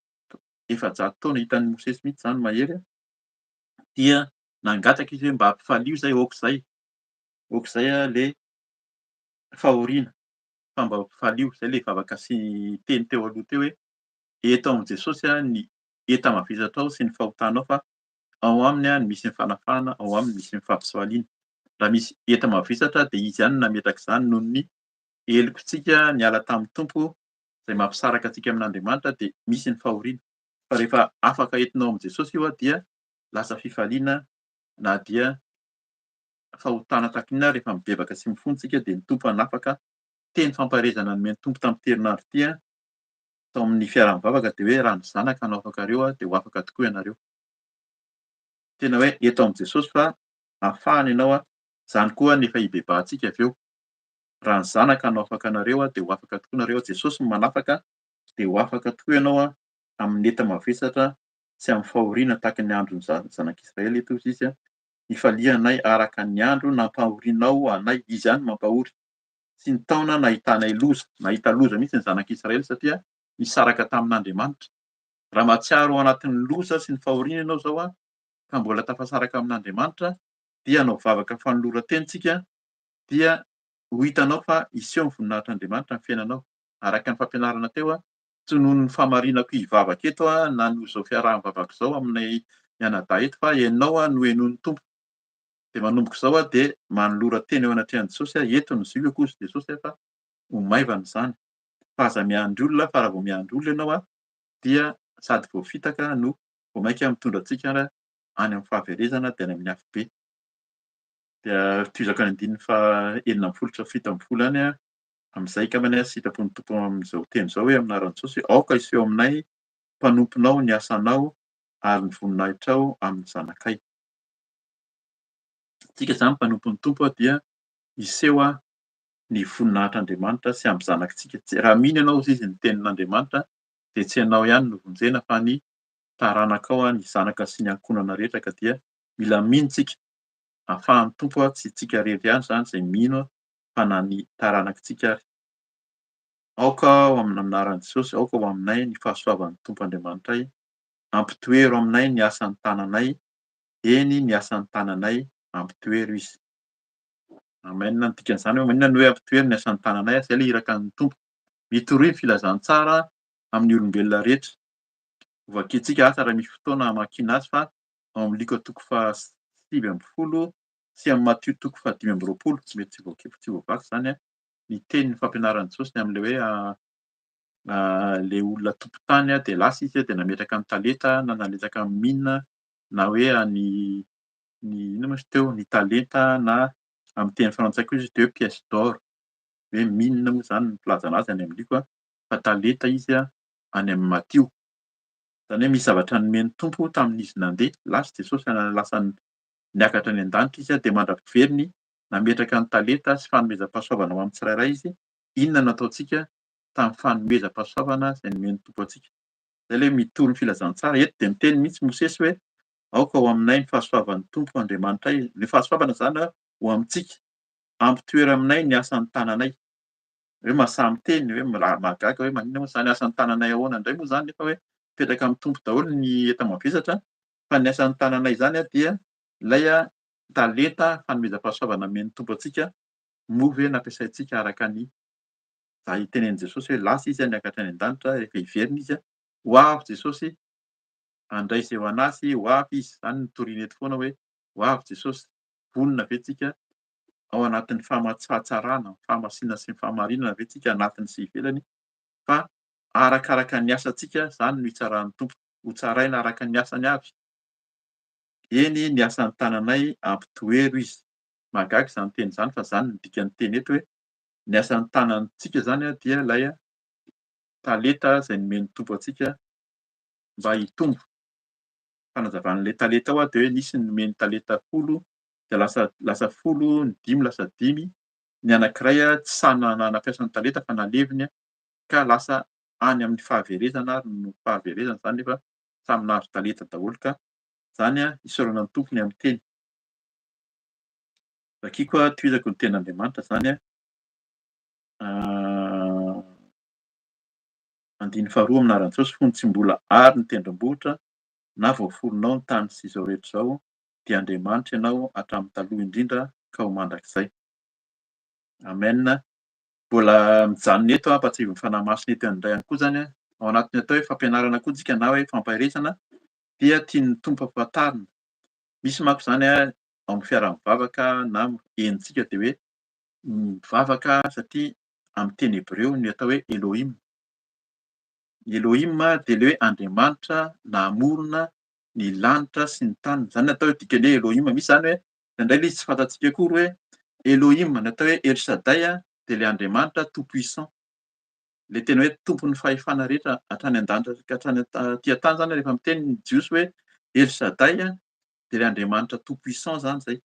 Efajato taona hitan'ny Mosesy mihitsy zany mahery dia nangataka izy hoe mba hampifalio zay aok'izay le fahoriana, fa mba hampifalio. Zay le vavaka sy teny teo aloha teo hoe eto amin'ny Jesosy ny enta-mavesatra ao sy ny fahotanao fa ao aminy no misy ny fanafahana, ao aminy misy ny fampisoaliana. Raha misy enta-mavesatra dia izy ihany nametraka izany noho ny helokontsika niala tamin'ny Tompo izay mampisaraka antsika amin'Andriamanitra dia misy ny fahoriana. Fa rehefa afaka entinao amin'i Jesosy io a dia lasa fifaliana na dia fahotana tahak'inona rehefa mibebaka sy mifono tsika dia ny Tompo hanafaka. Teny famparezana nomen'ny Tompo tamin'ity herinandro ity tao amin'ny fiaraha-mivavaka dia hoe raha ny zanaka no afaka reo dia ho afaka tokoa ianareo. Tena hoe eto amin'i Jesosy fa ahafahana ianao zany koa ny efa hibebahantsika avy eo. Raha ny zanaka no afaka anareo dia ho afaka tokoa nareo. Jesosy no manafaka dia ho afaka tokoa ianao amin'ny enta-mavesatra sy amin'ny fahoriana tahaka ny andron'ny zanak'Israely. Eto izy hifalia anay araka ny andro nampahorinao anay. Izy ihany mampahory. Sy ny taona nahitanay loza, nahita loza mihitsy ny zanak'Israely satria nisaraka tamin'Andriamanitra. Raha mahatsiaro ao anatin'ny loza sy ny fahoriana ianao zao ka mbola tafasaraka amin'Andriamanitra dia anao vavaka fanoloran-tenitsika dia ho hitanao fa iseho ny voninahitr'Andriamanitra ny fiainanao. araka ny fampianarana teo tsy noho ny famarinako hivavaka eto na noho izao fiaraha-mivavaka izao aminay mianadahy eto fa ianao no henon'ny tompo. Dia manomboka izao dia manolora teny eo anatrehan'i Jesosy eto ny zivako hozy Jesosy fa ho maivana izany. Fa aza miandry olona fa raha vao miandry olona ianao dia sady voafitaka no vao maika mitondra antsika any amin'ny fahaverezana dia any amin'ny afo be. Dia toizaka ny andininy enina ambin'ny folo sy fito ambin'ny folo any amin'izay angambany sitrapon'ny tompo amin'izao teny izao hoe amin'ny anaran'i Jesosy aoka iseho aminay mpanomponao ny asanao ary ny voninahitrao amin'ny zanakay. Tsika izany mpanompon'ny tompo dia iseho ny voninahitr'Andriamanitra sy amin'ny zanakitsika. Raha mino ianao izy ny tenin'Andriamanitra dia tsy ianao ihany no vonjena fa ny taranakao ny zanaka sy ny ankonana rehetra ka dia mila mino tsika ahafahan'ny tompo tsy tsika rery ihany izany izay mino fa na ny taranakitsika ary. Aoka ao amin'ny anaran'i Jesosy, aoka ao aminay ny fahasoavan'ny Tompo Andriamanitray, ampitoero aminay ny asan'ny tananay, eny ny asan'ny tananay ampitoero izy. Amen. Ny dikan'izany hoe maninona no hoe ampitoero ny asan'ny tananay izay ilay irakan'ny Tompo. Mitoroy ny filazantsara amin'ny olombelona rehetra. Vakiantsika asa raha misy fotoana hamakiana azy fa ao amin'ny Luka toko faha-sivy ambin'ny folo sy amin'ny Matthieu toko faha-dimy amby roapolo tsy mety tsy voavaky izany ny tenin'ny fampianaran'i Jesosy amin'ny hoe le olona tompo-tany dia lasa izy dia nametraka amin'ny talenta na nametraka amin'ny mine na hoe ny inona moa izy teo ny talenta na amin'ny teny frantsay koa izy teo hoe pièce d'or hoe mine moa izany ny filazana azy any amin'ny Luka fa talenta izy any amin'ny Matthieu. Izany hoe misy zavatra nomen'ny tompo tamin'izy nandeha lasa Jesosy lasa niakatra any an-danitra izy dia mandra-piveriny nametraka ny talenta sy fanomezam-pahasoavana ho amin'ny tsirairay izy. Inona no ataontsika tamin'ny fanomezam-pahasoavana izay nomen'ny tompo antsika. Izay ilay mitoro ny filazantsara eto dia miteny mihitsy Mosesy hoe aoka ao aminay ny fahasoavan'ny Tompo Andriamanitray. Ny fahasoavana izany ho amintsika, ampitoero aminay ny asan'ny tananay. Hoe mahasahy miteny hoe mahagaga hoe maninona moa izany asan'ny tananay ahoana indray moa izany nefa hoe mipetraka amin'ny tompo daholo ny enta-mavesatra fa ny asan'ny tananay izany dia ilay talenta fanomezam-pahasoavana nomen'ny tompo antsika move nampiasaintsika araka ny izay tenenin'i Jesosy hoe lasa izy niakatra any an-danitra rehefa hiverina izy ho avy Jesosy handray izay ho an'azy ho avy izy. Izany no toriana eto foana hoe ho avy Jesosy. Vonona ve tsika ao anatin'ny fahatsarana, fahamasinana sy ny fahamarinana ve tsika anatiny sy ivelany fa arakaraka ny asantsika izany no hitsaran'ny tompo. Ho tsaraina araka ny asany avy. Eny ny asan'ny tananay ampitoero izy. Mahagaga izany teny izany fa izany no dikan'ny teny eto hoe ny asan'ny tanantsika izany dia ilay talenta izay nomen'ny tompo antsika mba hitombo. Fanazavan'ilay talenta ao dia hoe nisy ny nomeny talenta 10 dia lasa 10, ny 5 lasa 5. Ny anankiray tsy nampiasa ny talenta fa naleviny ka lasa any amin'ny fahaverezana ary no fahaverezana izany nefa samy nahazo talenta daholo ka izany isaorana ny tompony amin'ny teny. Vakiako toizako ny tenin'Andriamanitra izany andiny faharoa amin'ny anaran'i Jesosy fony tsy mbola ary ny tendrombohitra na voaforonao ny tany sy izao rehetra izao dia Andriamanitra ianao hatramin'ny taloha indrindra ka ho mandrakizay. Amen. Mbola mijanona eto ampatsivo ny fanahy masina eto indray ihany koa izany ao anatin'ny atao hoe fampianarana koa isika na hoe fampahirizana dia tian'ny tompo ampahatarina. Misy manko izany ao amin'ny fiaraha-mivavaka na henontsika dia hoe mivavaka satria amin'ny teny hebreo ny atao hoe Elohim. Elohim dia ilay hoe Andriamanitra namorona ny lanitra sy ny tany. Izany no atao hoe dikany hoe Elohim. Misy izany hoe indraindray ilay izy tsy fantatsika akory hoe Elohim ny atao hoe El Shaddai dia ilay Andriamanitra tout puissant. Ilay tena hoe tompon'ny fahefana rehetra hatrany an-danitra ka hatrany aty an-tany izany rehefa miteny ny jiosy hoe El Shaddai dia ilay Andriamanitra tout puissant izany izay.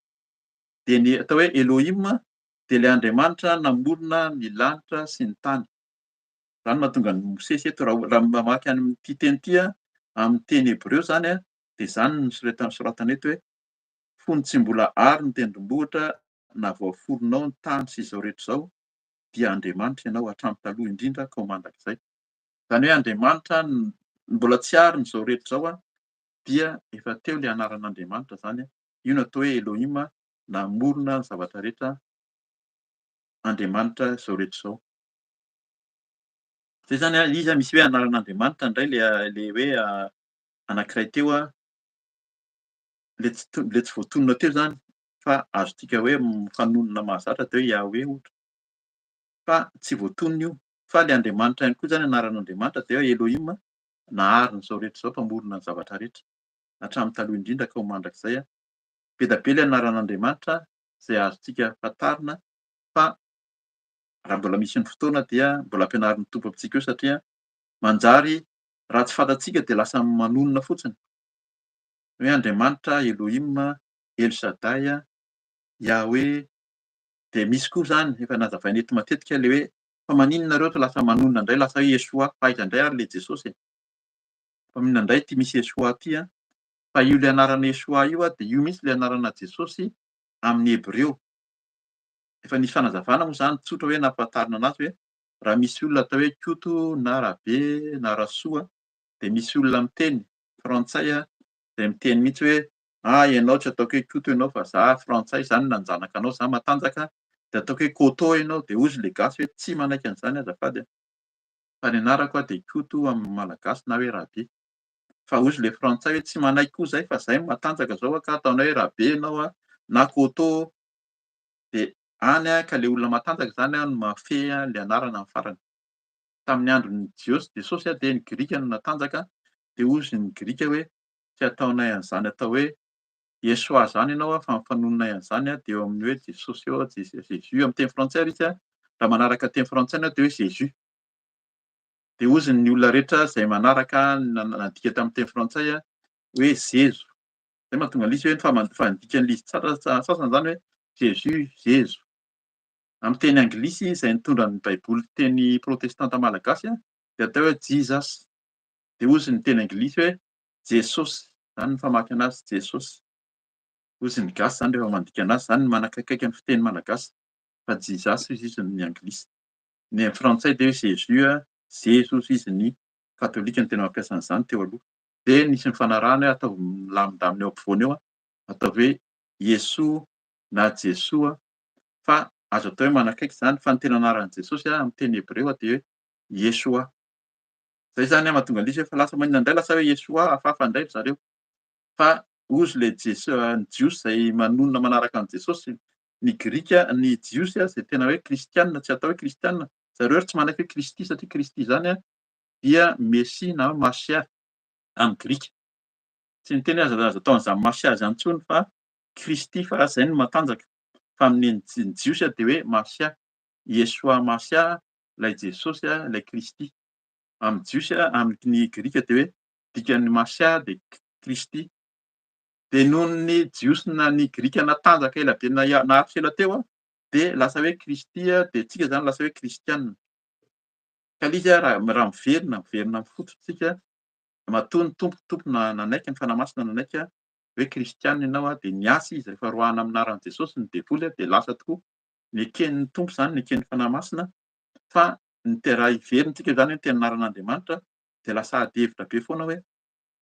Dia ny atao hoe Elohim dia ilay Andriamanitra namorona ny lanitra sy ny tany. Izany mahatonga ny Mosesy eto raha mamaky an'ity teny ity amin'ny teny hebreo izany dia izany no soratana eto hoe fony tsy mbola ary ny tendrombohitra na voaforonao ny tany sy izao rehetra izao dia Andriamanitra ianao hatramin'ny taloha indrindra ka ho mandrakizay. Izany hoe Andriamanitra mbola tsy ary n'izao rehetra izao dia efa teo ilay anaran'Andriamanitra izany. Io no atao hoe Elohim namorona ny zavatra rehetra Andriamanitra izao rehetra izao. Zay zany izy misy hoe anaran'Andriamanitra indray le hoe anankiray teo le tsy voatonona teo zany fa azontsika hoe fanonona mahazatra de hoe Yahweh ohatra. Fa tsy voatonona io, fa le Andriamanitra ihany koa zany anaran'Andriamanitra de hoe Elohim nahariny zao rehetra zao mpamorona ny zavatra rehetra. Hatramin'ny taloha indrindra ka ho mandrakizay be da be le anaran'Andriamanitra zay azontsika fantarina fa raha mbola misy ny fotoana dia mbola ampianarin'ny tompo amintsika eo satria manjary raha tsy fantatsika de lasa manonona fotsiny. Hoe Andriamanitra, Elohim, El Shaddai, Yahweh, de misy koa zany efa nazavaina eto matetika le hoe fa maninona nareo fa lasa manonona indray lasa hoe Yeshua, fa aiza indray ary le Jesosy e? Fa maninona indray ty misy Yeshua ty fa io le anarana Yeshua io de io mihitsy le anarana Jesosy amin'ny Hebreo. Efa nisy fanazavana moa zany tsotra hoe nampahatarina anazy hoe raha misy olona atao hoe koto na rabe na rasoa de misy olona miteny frantsay de miteny mihitsy hoe ianao tsy ataoko hoe koto ianao fa za frantsay zany nanjanaka anao, za matanjaka de ataoko hoe koto ianao de ozy le gasy hoe tsy manaiky an'izany azafady fa ny anarako de koto amin'ny malagasy na hoe rabe. Fa ozy le frantsay hoe tsy manaiky koa zay fa zay matanjaka zao ka ataonao hoe rabe ianao na koto de any ka le olona matanjaka zany no mahafehy le anarana amin'ny farany. Tamin'ny andron'ny Jesosy de ny Grika no natanjaka de ozy ny Grika hoe tsy ataonay an'izany atao hoe Yeshua zany ianao fa mifanononay an'izany de eo amin'ny hoe Jesosy eo Jésus amin'ny teny frantsay ary izy raha manaraka teny frantsay ianao de hoe Jésus. De ozy ny olona rehetra zay manaraka nadika tamin'ny teny frantsay hoe Zezo. Zay mahatonga an'izy hoe fandikan'izy tsara sasany zany hoe Jésus, Zezo. Amin'ny teny anglisy izay nitondra ny baiboly teny protestanta malagasy de atao hoe Jesus. De ozy ny teny anglisy hoe Jesosy, zany ny famaky anazy Jesosy. Ozy ny gasy zany rehefa mandika anazy zany manakaikaiky amin'ny fiteny malagasy fa Jesus izy ny anglisy. Ny amin'ny frantsay de hoe Jésus, Jesus izy ny katolika ny tena mampiasa an'izany teo aloha. De nisy ny fanarahana atao milamindamina eo ampovoany eo ataovy hoe Yesoa na Jesoa fa azo atao hoe manakaiky zany fa ny tena anaran'i Jesosy amin'ny teny hebreo de hoe Yeshua. Zay zany mahatonga an'izy hoe fa lasa maninona indray lasa hoe Yeshua hafahafa indray zareo. Fa ozy le ny jiosy zay manonona manaraka an' Jesosy, ny Grika, ny jiosy zay tena hoe kristianina tsy atao hoe kristianina, zareo ary tsy manaiky hoe Kristy satria Kristy zany dia Mesia na Masia amin'ny Grika. Tsy miteny azo atao an'izany Masia zany intsony fa Kristy fa zay no matanjaka. Fa amin'ny jiosy de hoe Masia, Yeshua Masia, ilay Jesosy ilay Kristy. Amin'ny jiosy amin'ny Grika de hoe dikan'ny Masia de Kristy. De noho ny jiosy na ny Grika natanjaka ela be naharitra ela teo de lasa hoe Kristy de tsika zany lasa hoe kristianina. Ka izy raha miverina amin'ny fototsika matoa ny tompo nanaiky ny fanahy masina nanaiky hoe kristianina ianao de niasa izy rehefa roahana amin'ny anaran'i Jesosy ny devoly de lasa tokoa ny eken'ny tompo zany ny eken'ny fanahy masina fa raha iverintsika zany ny teny anaran'Andriamanitra de lasa ady hevitra be foana hoe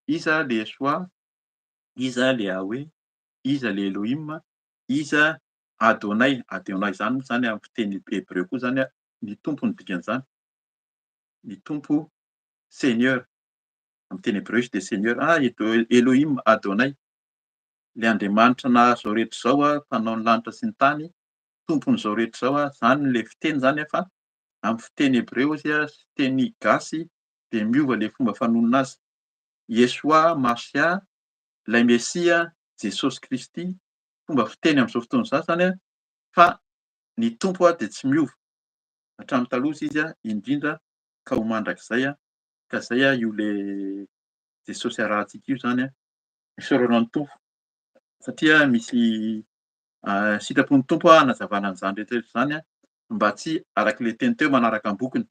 iza le Yeshua, iza le Yahweh, iza le Elohim, iza Adonai. Adonai zany moa zany amin'ny fiteny hebreo koa zany ny tompo ny dikan'izany. Ny tompo Seigneur amin'ny teny hebreo izy de Seigneur Elohim Adonai. Le Andriamanitra nahazo zao rehetra zao mpanao ny lanitra sy ny tany, tompon'izao rehetra zao zany le fiteny zany fa amin'ny fiteny hebreo izy fiteny gasy de miova le fomba fanonona azy. Yeshua Masia, ilay Mesia, Jesosy Kristy, fomba fiteny amin'izao fotoana izao zany fa ny tompo de tsy miova. Hatramin'ny taloha izy indrindra ka ho mandrakizay ka zay io le Jesosy arahantsika io zany isaoranan'ny tompo satria misy sitrapon'ny tompo hanazavana an'izany rehetra zany mba tsy arak'ile teny teo manaraka ny bokiny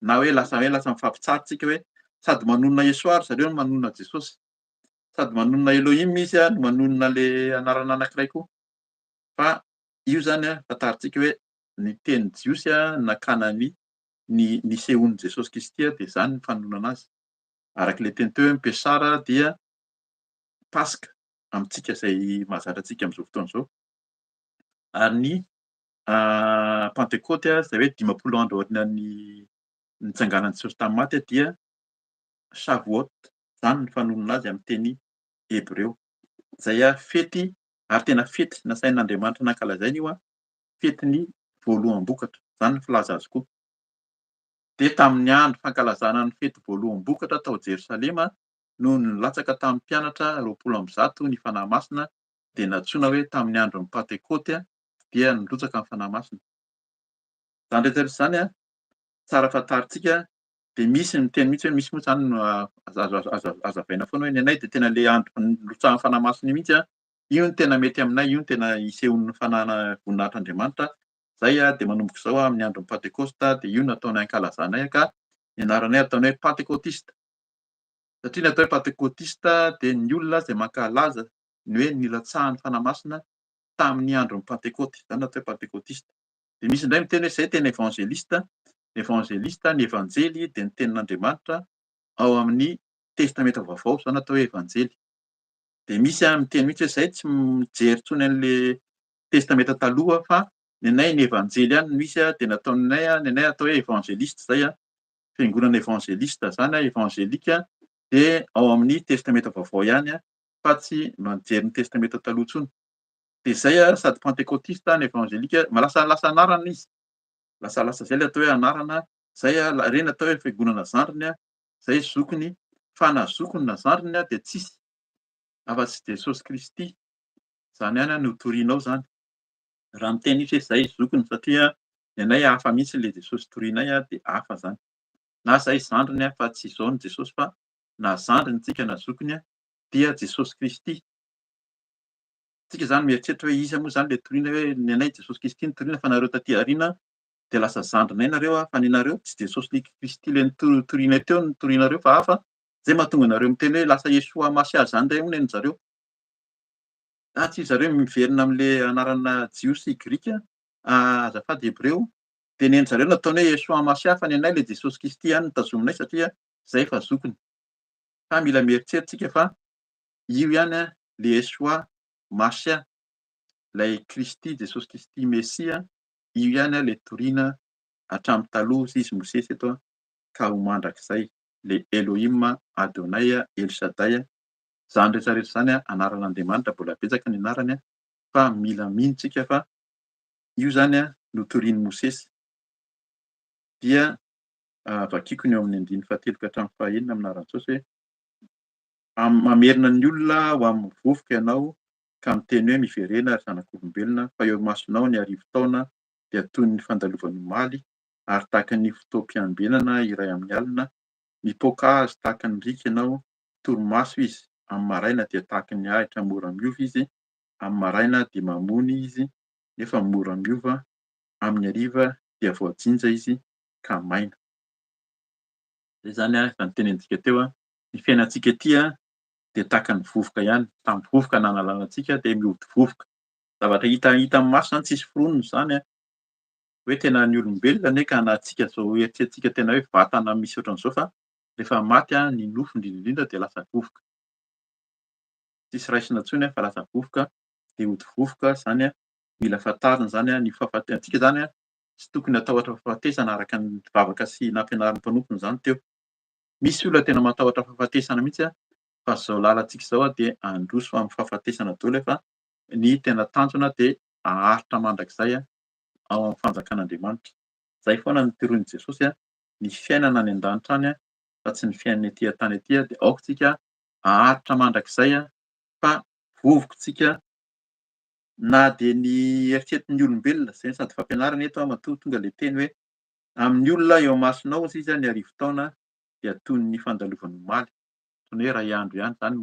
na hoe lasa mifampitsary tsika hoe sady manonona Yeshua ary zareo no manonona Jesosy, sady manonona Elohim izy no manonona le anarana anankiray koa. Fa io zany fantaritsika hoe ny teny jiosy nakana ny nisehoan'i Jesosy Kristy de zany ny fanonona azy. Arak'ile teny teo hoe Pesara dia Pasika amintsika zay mahazatra antsika amin'izao fotoana izao. Ary ny Pentecote zay hoe 50 andro aorian'ny nitsanganan'i Jesosy tamin'ny maty dia Shavuot, zany ny fanonona azy amin'ny teny hebreo. Izay fety ary tena fety nasain'Andriamanitra nankalazaina io fetin'ny voalohan-bokatra, zany ny filaza azy koa. De tamin'ny andro fankalazana ny fety voalohan-bokatra tao Jerosalema no nilatsaka tamin'ny mpianatra 20 ny fanahy masina de natsoina hoe tamin'ny andron'ny Pentekôty dia nirotsaka ny fanahy masina. Zany rehetra zany tsara fantarintsika de misy miteny mihitsy hoe misy moa zany no azavaina foana hoe ny anay de tena le andro nirotsahan'ny fanahy masina io mihitsy io no tena mety aminay, io no tena isehon'ny fanahana voninahitr'Andriamanitra. Zay de manomboka izao amin'ny andron'ny Pentekôsta de io no ataonay ankalazanay ka ianaranay ataonay hoe Pentekôtista. Satria ny atao hoe Pentekôtista de ny olona zay mankalaza ny hoe nilatsahan'ny fanahy masina tamin'ny andron'ny Pentekôty, zany ny atao hoe Pentekôtista. De misy indray miteny hoe zay tena evangelista. Ny evangelista, ny evanjely de ny tenin'Andriamanitra ao amin'ny testameta vaovao, zany atao hoe evanjely. De misy miteny mihitsy hoe zay tsy mijery intsony an'le testameta taloha fa ny anay ny evanjely ihany no misy de nataonay ny anay atao hoe evangelista zay fiangonana evangelista zany evangelika de ao amin'ny testameta vaovao ihany fa tsy mijery ny testameta taloha intsony. De zay sady Pentekôtista ny evangelika lasa anarana izy. Lasa zay le atao hoe anarana, zay reny atao hoe fiangonana zandriny zay zokiny fa na zokiny na zandriny de tsisy afa-tsy Jesosy Kristy, zany ihany no torianao zany. Raha miteny mihitsy hoe zay zokiny satria ny anay hafa mihitsy le Jesosy torianay de hafa zany. Na zay zandriny fa tsy izao ny Jesosy fa na zandriny tsika na zokiny dia Jesosy Kristy. Tsika zany mieritreritra hoe iza moa zany le toriana hoe ny anay Jesosy Kristy ny toriana fa nareo taty aoriana de lasa zandrinay nareo fa ny anareo tsy Jesosy Kristy le torianay teo ny torianareo fa hafa. Zay mahatonga anareo miteny hoe lasa Yesoa Masia zany indray hono zareo. Tsy zareo miverina amin'le anarana jios sy grika azafady hebreo de ny zareo nataony hoe Yesoa Masia fa ny anay le Jesosy Kristy ihany no tazominay satria zay fa zokiny. Fa mila mieritreritra fa io ihany le Yesoa Masia, lay Kristy Jesosy Kristy Mesia, io ihany le toriana hatramin'ny taloha sy izy Mosesy eto ka ho mandrakizay le Elohim Adonai El Shaddai. Zany rehetrarehetra zany anaran'Andriamanitra mbola betsaka ny anarany fa mila mino tsika fa io zany no torian'i Mosesy. Dia vakiako ny eo amin'ny 13 ka hatramin'ny 21 amin'ny anaran'i Jesosy hoe mamerina ny olona ho amin'ny vovoka ianao ka miteny hoe miverena ary zanak'olombelona fa eo masonao ny arivo-taona dia toy ny fandalovan'ny omaly ary tahaka ny fotoam-piambenana iray amin'ny alina. Mipoaka azy tahaka ny rika ianao, torimaso izy amin'ny maraina dia tahaka ny ahitra mora miova izy, amin'ny maraina dia mamony izy nefa mora miova, amin'ny hariva dia voajinja izy ka maina. Zay zany efa nitenentsika teo ny fiainantsika ety de tahaka ny vovoka ihany. Tamin'ny vovoka nanalana antsika de miody vovoka. Zavatra hita amin'ny maso zany tsisy fironona zany hoe tena ny olombelona anie ka na antsika zao eritreretintsika tena hoe vatana misy ohatran'izao fa rehefa maty ny nofo indrindra de lasa vovoka. Tsisy raisina intsony fa lasa vovoka de ody vovoka zany mila fantarina zany ny fahafatesantsika zany tsy tokony atahotra fahafatesana araka ny vavaka sy nampianaran'ny mpanompo zany teo. Misy olona tena matahotra fahafatesana mihitsy fa zao lalantsika zao de handroso amin'ny fahafatesana daholo fa ny tena tanjona de haharitra mandrakizay ao amin'ny fanjakan'Andriamanitra. Zay foana no toroin'i Jesosy ny fiainana any an-danitra any fa tsy ny fiainana ety an-tany ety de aoka tsika haharitra mandrakizay fa vovokontsika na de ny eritreretin'ny olombelona zay sady fampianarana eto matoa tonga le teny hoe amin'ny olona eo masonao izy ny arivo-taona dia toy ny fandalovan'ny omaly. Toy ny hoe ray andro ihany zany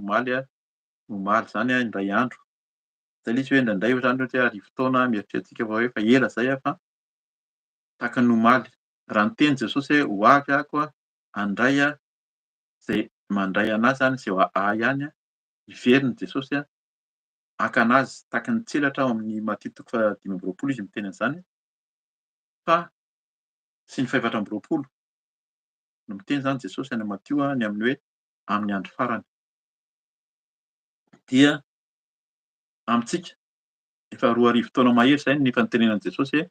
omaly zany indray andro. Zay le izy hoe indraindray zany ohatra hoe arivo-taona mieritreretintsika fa hoe fa ela zay fa tahaka ny omaly. Raha ny teny Jesosy hoe ho avy aho handray zay mandray anazy zany zay ahy ihany iveriny Jesosy haka anazy tahaka ny tselatra ao amin'ny Matthieu 5:20 izy miteny an'izany fa sy ny 7:20 no miteny zany Jesosy any Matthieu ny amin'ny hoe amin'ny andro farany. Dia amintsika efa 2000 taona mahery zay ny efa nitenenan'i Jesosy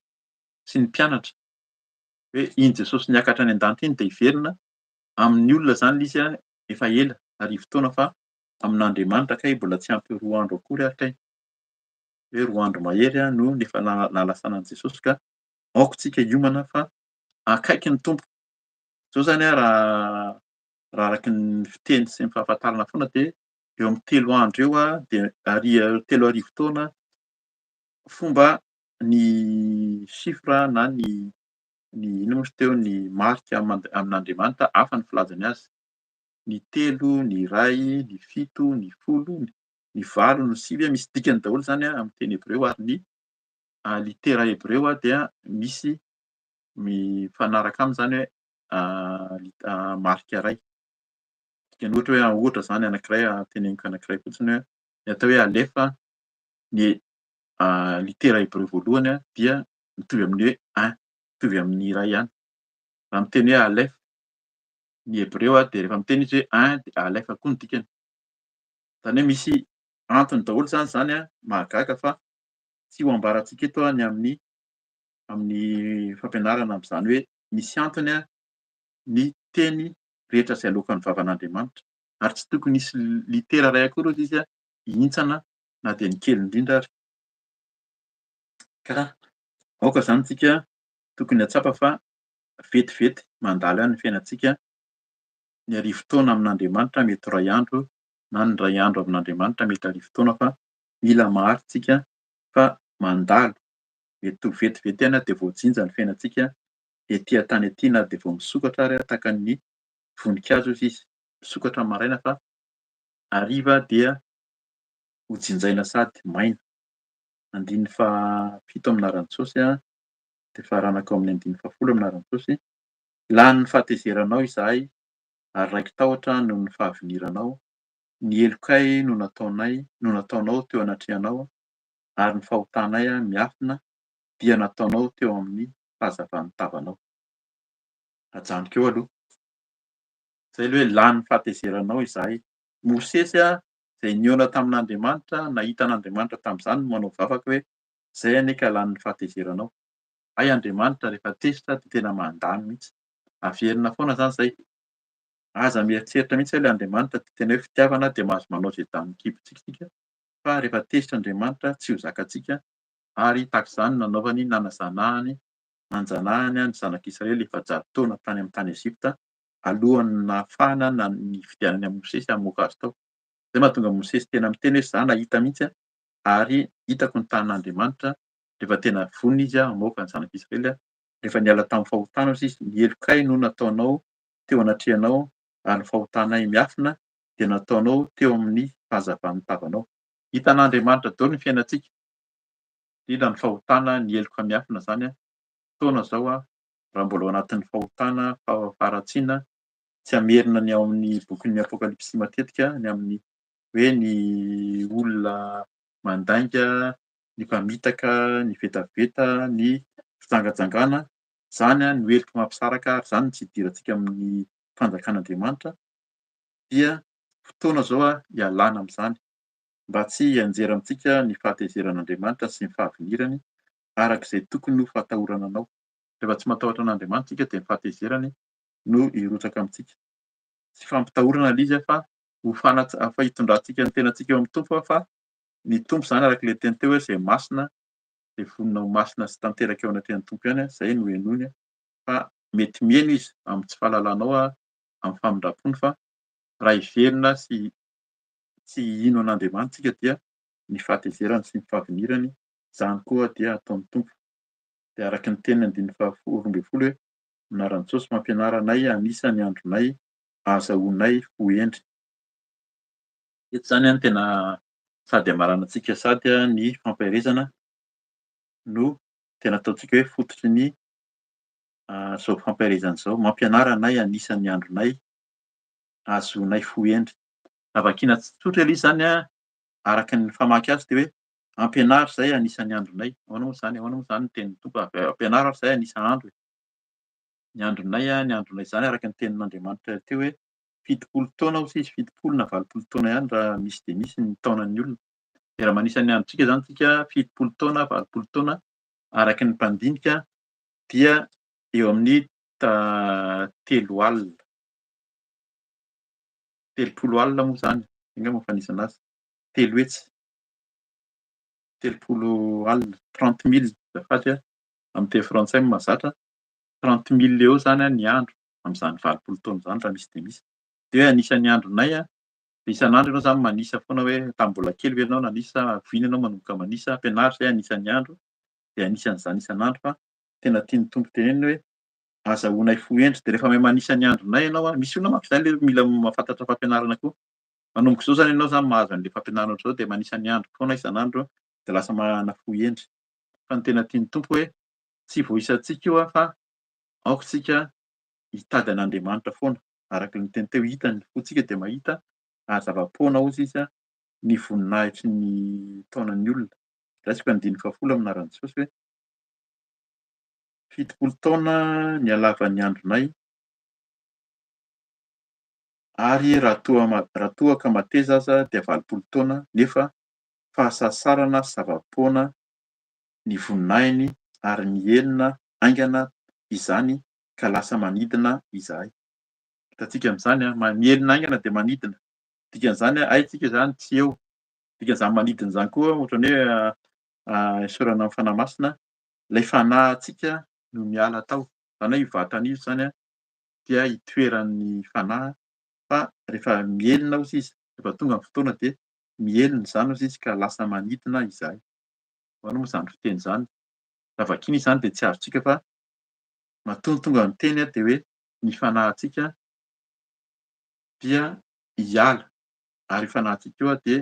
sy ny mpianatra hoe iny Jesosy niakatra any an-danitra iny dia hiverina amin'ny olona zany ilay izy efa ela arivo taona fa amin'Andriamanitra kay mbola tsy ampy 2 andro akory kay. Hoe 2 andro mahery no efa nalasana an'i Jesosy ka aoka tsika hiomana fa akaiky ny Tompo. Zao zany raha araky ny fiteny sy ny fahafantarana foana dia eo amin'ny 3 andro eo dia 3 arivo taona fomba ny chiffre na ny ino moa izy teo ny marika amin'Andriamanitra hafa ny filazany azy. Ny 3, ny 1, ny 7, ny 10, ny 8, ny 9 misy dikany daholo zany amin'ny teny hebreo ary ny litera hebreo dia misy mifanaraka aminy zany hoe marika iray. Dikany ohatra zany anankiray teneniko anankiray fotsiny hoe ny atao hoe alefa ny litera hebreo voalohany dia mitovy amin'ny hoe 1, mitovy amin'ny iray ihany. Raha miteny hoe alef ny hebreo dia rehefa miteny izy hoe 1 dia alefa koa ny dikany. Zany hoe misy antony daholo zany mahagaga fa tsy ho ambarantsika eto ny amin'ny fampianarana amin'izany hoe misy antony ny teny rehetra izay alokan'ny vavan'Andriamanitra ary tsy tokony hisy litera iray akory ozy izy hintsana na dia ny kely indrindra ary. Ka aoka zany tsika tokony hatsapa fa vetivety mandalo ihany ny fiainantsika. Ny arivo taona amin'Andriamanitra mety 2 andro na ny 2 andro amin'Andriamanitra mety arivo taona fa mila maharitsika fa mandalo mety ho vetivety ihany dia voajinja ny fiainantsika etỳ tany etỳ na dia vao misokatra ary tahaka ny voninkazo ozy izy. Misokatra maraina fa hariva dia hojinjaina sady maina. 17 amin'aran'i Jesosy dia faranako amin'ny 10 amin'aran'i Jesosy. Lany ny fahatezeranao izahay ary raiky tahotra noho ny fahaviniranao. Ny elokay no nataonao teo anatrehanao ary ny fahotanay miafina dia nataonao teo amin'ny fahazavan'ny tavanao. Ajanoko eo aloha. Zay ilay hoe lany ny fahatezeranao izahay. Mosesy izay nihaona tamin'Andriamanitra nahita an'Andriamanitra tamin'izany no manao vavaka hoe zay anie ka lany ny fahatezeranao. Hay Andriamanitra rehefa tezitra dia tena mandamy mihitsy. Averina foana zany izay. Aza mieritreritra mihitsy hoe ilay Andriamanitra dia tena hoe fitiavana dia mahazo manao izay tamin'ny kibontsika isika fa rehefa tezitra Andriamanitra tsy ho zakantsika ary tahaka izany nanaovany nanazanahany nanjanahany ny zanak'Israely efa 100 taona tany amin'ny tany Ezipta alohan'ny nahafahana ny fidianany amin'i Mosesy hamoaka azy tao. Zay mahatonga Mosesy tena miteny hoe izaho nahita mihitsy ary hitako ny tanan'Andriamanitra rehefa tena vonona izy hamoaka ny zanak'Israely. Rehefa niala tamin'ny fahotana izy, ny elokay no nataonao teo anatrehanao ary ny fahotanay miafina dia nataonao teo amin'ny fahazavan'ny tavanao. Hitan'Andriamanitra daholo ny fiainantsika. Indrindra ny fahotana, ny eloka miafina zany taona zao raha mbola ao anatin'ny fahotana faharatsiana tsy hamerina ny ao amin'ny bokin'ny Apokalipsy matetika ny amin'ny hoe ny olona mandainga, ny mpamitaka, ny vetaveta, ny fitsangajangana, zany no heloka mampisaraka ary zany tsy idirantsika amin'ny fanjakan'Andriamanitra dia fotoana zao hialana amin'izany mba tsy hianjera amintsika ny fahatezeran'Andriamanitra sy ny fahavinirany arak'izay tokony ho fatahorana anao. Rehefa tsy matahotra an'Andriamanitra tsika dia ny fahatezerany no hirotsaka amintsika. Tsy fampitahorana ilay izy fa ho hitondrantsika ny tenantsika eo amin'ny Tompo fa ny Tompo zany arak'ilay teny teo hoe izay masina dia vonona ho masina sy tanteraka eo anatrehan'ny Tompo ihany izay no henony fa mety mihaino izy amin'ny tsy fahalalànao amin'ny famindrampony fa raha hiverina sy tsy hino an'Andriamanitra tsika dia ny fahatezerany sy ny fahavinirany zany koa dia ataon'ny Tompo. Dia araka ny teniny 12 hoe anaran'i Jesosy mampianara anay anisan'ny andronay ahazoanay ho endry. Eto zany tena sady hamarana antsika sady ny fampielezana no tena ataontsika hoe fototry ny zao fampielezana izao. Mampianara anay anisan'ny andronay ahazoanay ho endry. Havakiana tsotra ilay izy zany araka ny famaky azy dia hoe ampianaro izahay anisan'ny andronay. Ahoana moa izany no tenin'ny Tompo? Ampianaro izahay anisa andro. Ny andronay zany araka ny tenin'Andriamanitra teo hoe 70 taona hozy izy, 70 na 80 taona ihany raha misy dia misy ny taonan'ny olona. Dia raha manisa ny androntsika zany tsika 70 taona, 80 taona araka ny mpandinika dia eo amin'ny 3 alina. 30 alina moa zany, angamba mafanisana azy. 3 hetsy. 30 alina, 30 000 azafady amin'ny teny frantsay mahazatra. 30 000 eo zany ny andro amin'izany 20 taona zany raha misy de misy. De hoe anisan'ny andronay de isan'andro ianao zany manisa foana hoe tamin'ny mbola kely ve ianao nanisa, avy iny ianao manomboka manisa, ampianary zay anisan'ny andro, de anisan'izany isan'andro fa tena tian'ny tompo teneniny hoe azahoanay fohendry. De rehefa mahay manisa ny andronay ianao misy olona manko zany le mila mahafantatra fampianarana koa. Manomboka zao zany ianao zany mahazo an'le fampianarana ohatr'izao de manisa ny andro foana isan'andro de lasa manana fohendry. Fa ny tena tian'ny tompo hoe tsy voisantsika io fa aoka tsika hitady an'Andriamanitra foana. Araka ny teny teo hita ny fontsika de mahita ahazava-poana ozy izy ny voninahitry ny taonan'ny olona. Raisiko andiny 10 amin'anaran'i Jesosy hoe 70 taona ny halavan'ny andronay ary raha toa ka mateza aza dia 80 taona, nefa fahasasarana sy zava-poana ny voninahiny ary mienina aingana izany ka lasa manidina izahay. Hitantsika amin'izany mienina aingana de manidina. Dikan'izany aintsika zany tsy eo. Dikan'izany manidina zany koa ohatran'ny hoe esorana amin'ny fanahy masina, ilay fanahintsika no miala tao. Zany hoe io vatana io zany dia itoeran'ny fanahy, fa rehefa mienina ozy izy, rehefa tonga ny fotoana de mienina izany ozy izy ka lasa manidina izahay. Ahoana moa zany fiteny zany? Zavakina izy zany de tsy azontsika fa mahatonga ny teny de hoe ny fanahintsika dia hiala ary io fanahintsika io de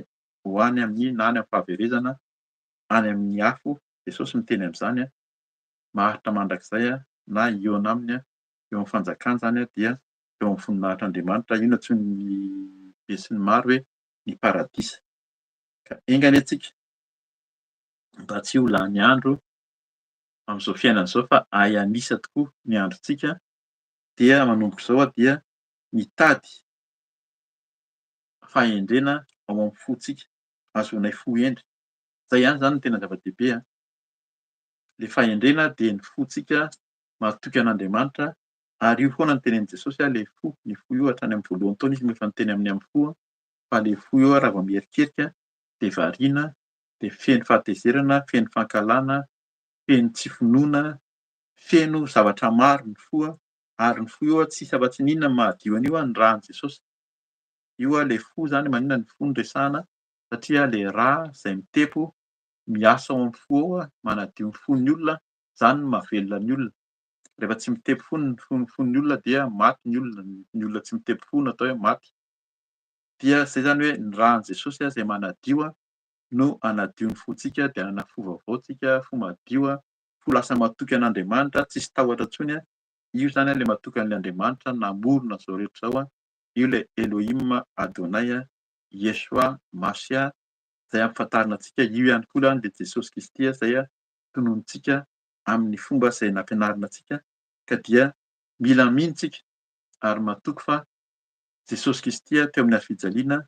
ho any amin'ny na any amin'ny fahaverezana, any amin'ny afo. Jesosy miteny amin'izany maharitra mandrakizay na eo an'aminy eo amin'ny fanjakana zany dia eo amin'ny voninahitr'Andriamanitra. Io no antsoin'ny be sy ny maro hoe ny paradisa. Ka engany antsika mba tsy ho lany andro amin'izao fiainana izao fa hay anisa tokoa ny androntsika, dia manomboka izao dia mitady fahendrena ao amin'ny fontsika, azahoanay fohendry. Zay ihany zany no tena zava-dehibe. Le fahendrena de ny fontsika mahatoky an'Andriamanitra, ary io foana no tenenin' Jesosy le fo, ny fo io hatrany amin'ny voalohan'ny taona izy no efa niteny amin'ny fo, fa le fo io raha vao mierikerika de variana, de feno fahatezerana, feno fankalana, feno tsy finoana, feno zavatra maro ny fo, ary ny fo io tsisy afa-tsy n'inona ny mahadio an'io ny rahan'i Jesosy. Io le fo zany maninona ny fo no resahana, satria le rà izay mitempo miasa ao amin'ny fo ao manadio ny fon'ny olona, zany no mahavelona ny olona. Rehefa tsy mitempo fon'ny olona dia maty ny olona. Ny olona tsy mitempo fo no atao hoe maty. Dia zay zany hoe ny rahan'i Jesosy izay manadio no anadio ny fontsika, de hanana fo vaovao tsika, fo madio, fo lasa mahatoky an'Andriamanitra, tsisy tahotra intsony. Io zany le mahatoky an'ilay Andriamanitra namorona zao rehetra zao. Io le Elohim Adonai, Yeshua Masia, zay ampahafantarina antsika. Io ihany koa le Jesosy Kristy zay tononontsika amin'ny fomba izay nampianarina antsika, ka dia mila mino tsika ary matoky fa Jesosy Kristy teo amin'ny hazofijaliana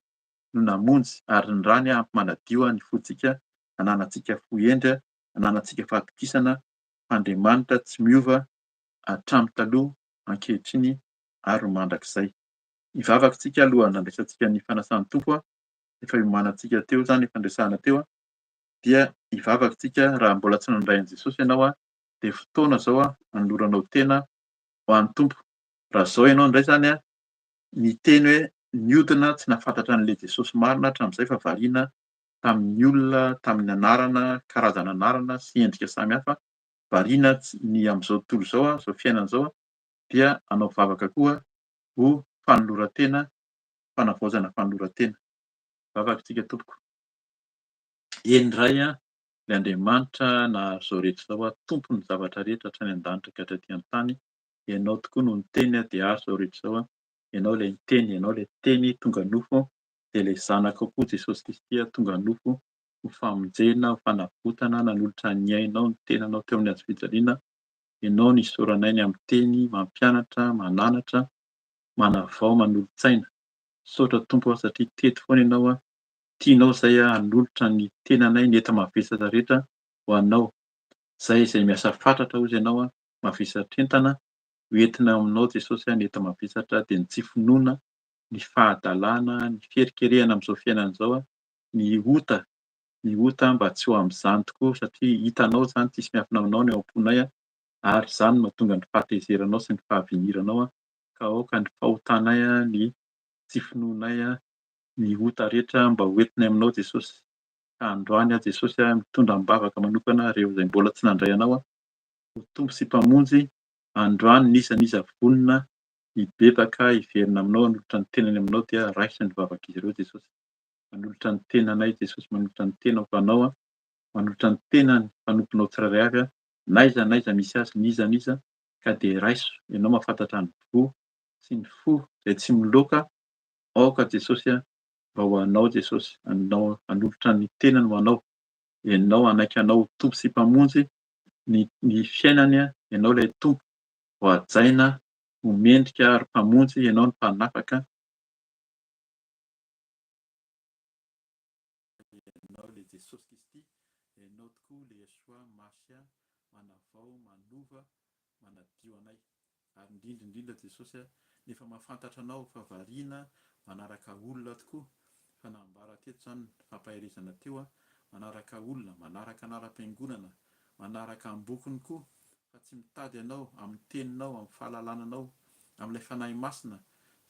no namonjy ary ny rany manadio ny fontsika, hananantsika fohendry, hananantsika fahatokisana. Andriamanitra tsy miova hatramin'ny taloha, ankehitriny ary ho mandrakizay. Hivavaka tsika alohan'ny handraisantsika ny fanasan'ny tompo. Efa iomanantsika teo zany, efa niresahana teo, dia hivavaka tsika raha mbola tsy nandray an'i Jesosy ianao de fotoana zao hanoloranao tena ho an'ny tompo. Raha zao ianao indray zany miteny hoe niodina tsy nahafantatra an'ilay Jesosy marina hatramin'izay, fa variana tamin'ny olona, tamin'ny anarana, karazana anarana sy endrika samihafa, variana ny amin'izao tontolo izao, zao fiainana izao, dia hanao vavaka koa ho fanoloran-tena, fanavaozana fanoloran-tena. Vavaka tsika tompoko. Eny indray le Andriamanitra nahary zao rehetra zao, tompony zavatra rehetra hatrany an-danitra ka hatraty an-tany. Ianao tokoa no niteny de ary zao rehetra zao. Ianao le niteny, ianao le teny tonga nofo, de le zanaka koa Jesosy Kristy tonga nofo ho famonjena, ho fanavotana, nanolotra ny ainao, ny tenanao teo amin'ny hazofijaliana. Ianao no isaoranay ny amin'ny teny, mampianatra, mananatra, manavao, manolontsaina. Saotra tompo satria teto foana ianao, tianao izay hanolotra ny tenanay, ny enta-mavesatra rehetra ho anao. Zay miasa fatratra hozy ianao mavesatra entana hoentina aminao Jesosy ny enta mavesatra dia ny tsy finoana, ny fahadalàna, ny fieritkerehana amin'izao fiainana izao ny ota mba tsy ho amin'izany tokoa satria hitanao izany tsisy miafina aminao ny ao am-ponay ary izany mahatonga ny fahatezeranao sy ny fahaviniranao ka aoka ny fahotanay ny tsy finoanay ny ota rehetra mba hoentina aminao Jesosy. Ka androany Jesosy mitondra mibavaka manokana ireo izay mbola tsy nandray anao ho tompo sy mpamonjy. Androany n'isan'iza vonona hibebaka hiverina aminao hanolotra ny tenany aminao dia raisiny ny vavank'izy ireo Jesosy. Manolotra ny tenanay Jesosy, manolotra ny tenako anao manolotra ny tenany mpanomponao tsirairay avy n'aiza misy azy n'iza ka dia raiso ianao mahafantatra ny vo sy ny fo izay tsy miloaka aoka Jesosy mba ho anao Jesosy, hanolotra ny tenany ho anao, ianao hanaiky anao ho tompo sy mpamonjy ny fiainany ianao ilay tompo ho hajaina ho mendrika ary mpamonjy ianao ny mpanapaka ianao ilay Jesosy Kristy, ianao tokoa ilay Yesoa Masia manavao manova manadio anay ary indrindra Jesosy nefa mahafantatra anao fa variana manaraka olona tokoa fanambara teto izany fampaherezana teo manaraka olona manaraka anara-piangonana manaraka am-bokony koa fa tsy mitady ianao amin'ny teninao amin'ny fahalalananao amin'ilay fanahy masina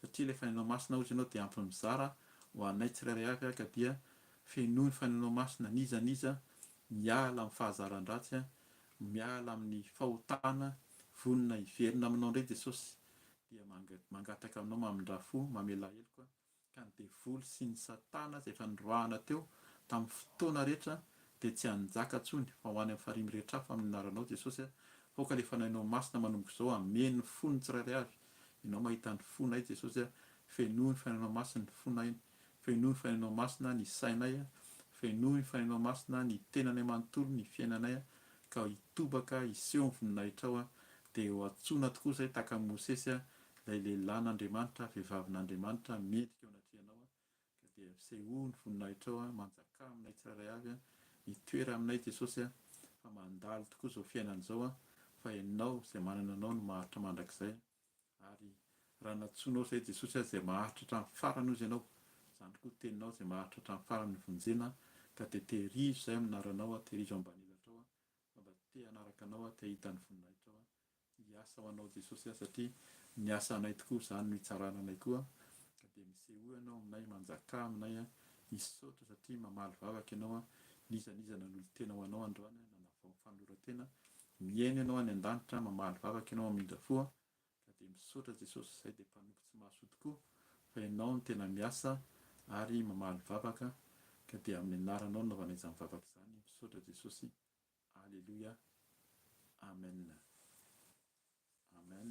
satria ilay fanahinao masina ozy ianao dia ampy mizara ho anay tsirairay avy ka dia fenoy ny fanahinao masina n'iza miala amin'ny fahazaran-dratsy miala amin'ny fahotana vonona hiverina aminao indray Jesosy dia mangataka aminao mamindra fo mamela heloko ka ny devoly sy ny satana izay efa noroahana teo tamin'ny fotoana rehetra dia tsy hanjaka intsony fa ho any amin'ny farimy rehetra hafa amin'ny anaranao Jesosy foka ilay fanahinao masina manomboka izao ameny ny fony tsirairay avy ianao mahita ny fonay Jesosy fenoy ny fanahinao masina ny fonay, fenoy ny fanahinao masina ny sainay, fenoy ny fanahinao masina ny tenanay manontolo ny fiainanay ka hitobaka hiseho ny voninahitra ao dia ho antsoina tokoa izay tahaka ny Mosesy ilay lehilahin'Andriamanitra vehivavin''Andriamanitra mendrika ao anatrianao ka dia sehoa ny voninahitra ao manjaka aminay tsirairay avy hitoera aminay Jesosy fa mandalo tokoa izao fiainana izao fa ianao izay manana anao no maharitra mandrakizay ary raha natsoinao izay Jesosy izay maharitra hatramin'ny farany ozy ianao izany koa teninao izay maharitra hatramin'ny farany vonjena ka dia tehirizo izay aminaranao tehirizo ambanilatra ao mba te hanaraka anao te hahita ny voninahitra ao hiasa ho anao Jesosy satria ny asa anay tokoa izany no hitsarana anay koa ka dia misehoa ianao aminay manjaka aminay misaotra satria mamaly vavaka ianao n'iza nanolo tena ho anao androany nanavao fanoloran-tena miaina ianao any an-danitra mamaly vavaka ianao mamindra fo ka dia misaotra Jesosy izay dia mpanompo tsy mahasoa tokoa fa ianao no tena miasa ary mamaly vavaka ka dia amin'ny anaranao naovana izany vavaka izany misaotra Jesosy. Alleluia. Amen. Amen.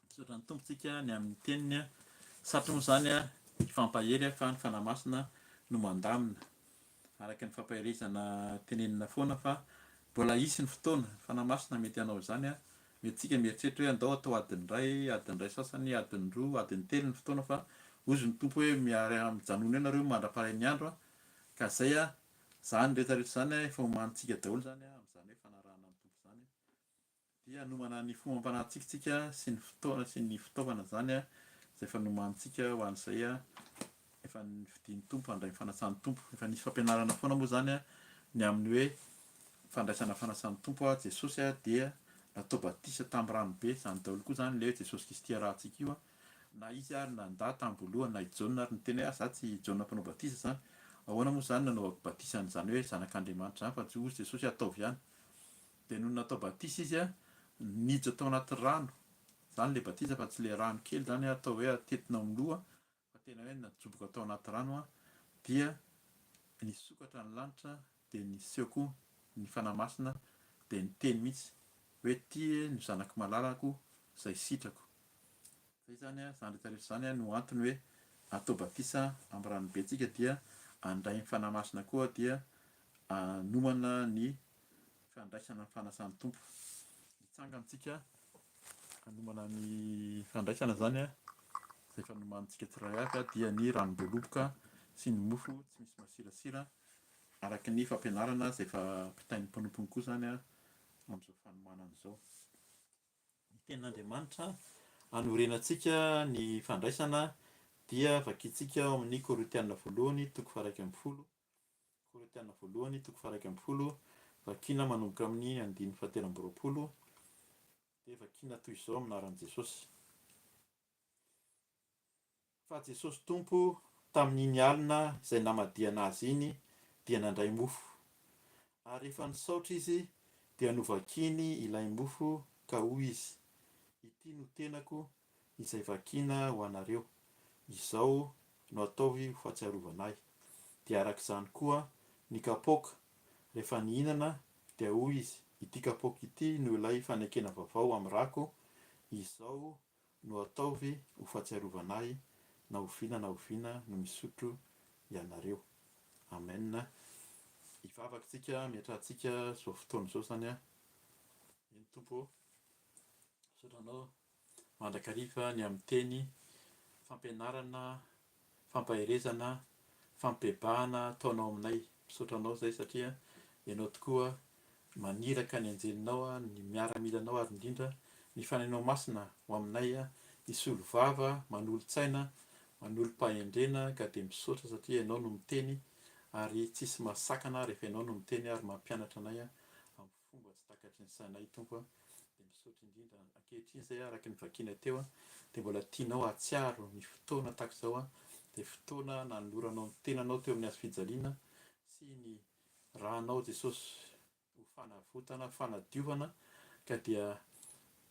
Misaotra ny tompontsika ny amin'ny teniny satromo izany hifampahery fa ny fanahy masina no mandamina araka ny fampaherezana tenenina foana fa mbola hisy ny fotoana fanahy masina mety anao izany mety tsika mieritreritra hoe andao atao adiny ray sasany adiny roa adiny telo ny fotoana fa ozy ny tompo hoe mijanona ianareo mandra-paray ny andro ka izay izany rehetrarehetra izany efa homanintsika daholo izany amin'izany hoe fanarahana amin'ny tompo izany dia nomana ny fomba ampanarahantsika sy ny fotoana sy ny fitaovana izany izay efa nomanintsika ho an'izay efa nividian'ny tompo handray fanasan'ny tompo efa nisy fampianarana foana moa izany ny amin'ny hoe fandraisana fanasan'ny tompo Jesosy dia natao batisa tamin'ny ranobe izany daholo koa izany ilay hoe Jesosy Kristy arahantsika io na izy ary nandà tamin'ny voalohany na i Jaona ary niteny hoe za tsy Jaona mpanao batisa izany ahoana moa izany nanaovako batisa n'izany hoe zanak'Andriamanitra izany fa tsy ozy Jesosy ataovy ihany dia noho natao batisa izy niditra tao anaty rano izany ilay batisa fa tsy ilay rano kely izany atao hoe atetina amin'ny loha fa tena hoe najoboka tao anaty rano dia nisokatra ny lanitra dia niseho koa ny fanahy masina dia niteny mihitsy hoe ty no zanako malalako izay sitrako. Izay zany izany rehetrarehetra izany no antony hoe atao batisa amin'ny ranobe antsika dia handray ny fanahy masina koa dia hanomana ny fandraisana ny fanasan'ny tompo. Hitsanga amintsika hanomana ny fandraisana izany izay fanomanintsika tsirairay avy dia ny ranom-boaloboka sy ny mofo tsy misy masirasira araka ny fampianarana izay efa mpitain'ny mpanompony koa izany amin'izao fanomanana izao. Ny tenin'Andriamanitra anorenantsika ny fandraisana dia vakintsika ao amin'ny Korintianina voalohany toko faha 1 Korintianina voalohany toko faha 1 vakiana manomboka amin'ny 17 dia vakiana toy izao aminaran'i Jesosy. Fa Jesosy Tompo tamin'iny alina izay namadiana azy iny dia nandray mofo, ary rehefa nisaotra izy dia novakiny ilay mofo ka hoy izy, ity no tenako izay vakiana ho anareo, izao no ataovy ho fahatsiarovana ahy. Dia arak'izany koa ny kapoaka rehefa nihinana dia hoy izy, ity kapoaka ity no ilay fanekena vaovao amin'ny rako, izao no ataovy ho fahatsiarovana ahy, na oviana no misotro ianareo. Amen. Ivavakintsika miatrantsika izao fotoana izao zany a. Eny Tompo, sotranao mandrakariva ny amin'ny teny fampianarana, fampaherezana, fampibebahana ataonao aminay. Misotranao izay satria ianao tokoa maniraka ny anjelinao, ny miaramilanao ary indrindra ny fanainao masina ho aminay hisolo vava, manolo-tsaina, manolo-pahendrena ka dia misaotra satria ianao no miteny ary tsisy masakana rehefa ianao no miteny ary mampianatra anay amin'ny fomba tsy takatry ny sainay Tompo. Dia misaotra indrindra ankehitriny izay araka ny vakiana teo dia mbola tianao hatsiaro ny fotoana tahaka izao dia fotoana nanoloranao ny tenanao teo amin'ny hazo fijaliana sy ny rahanao Jesosy ho fanavotana, fanadiovana ka dia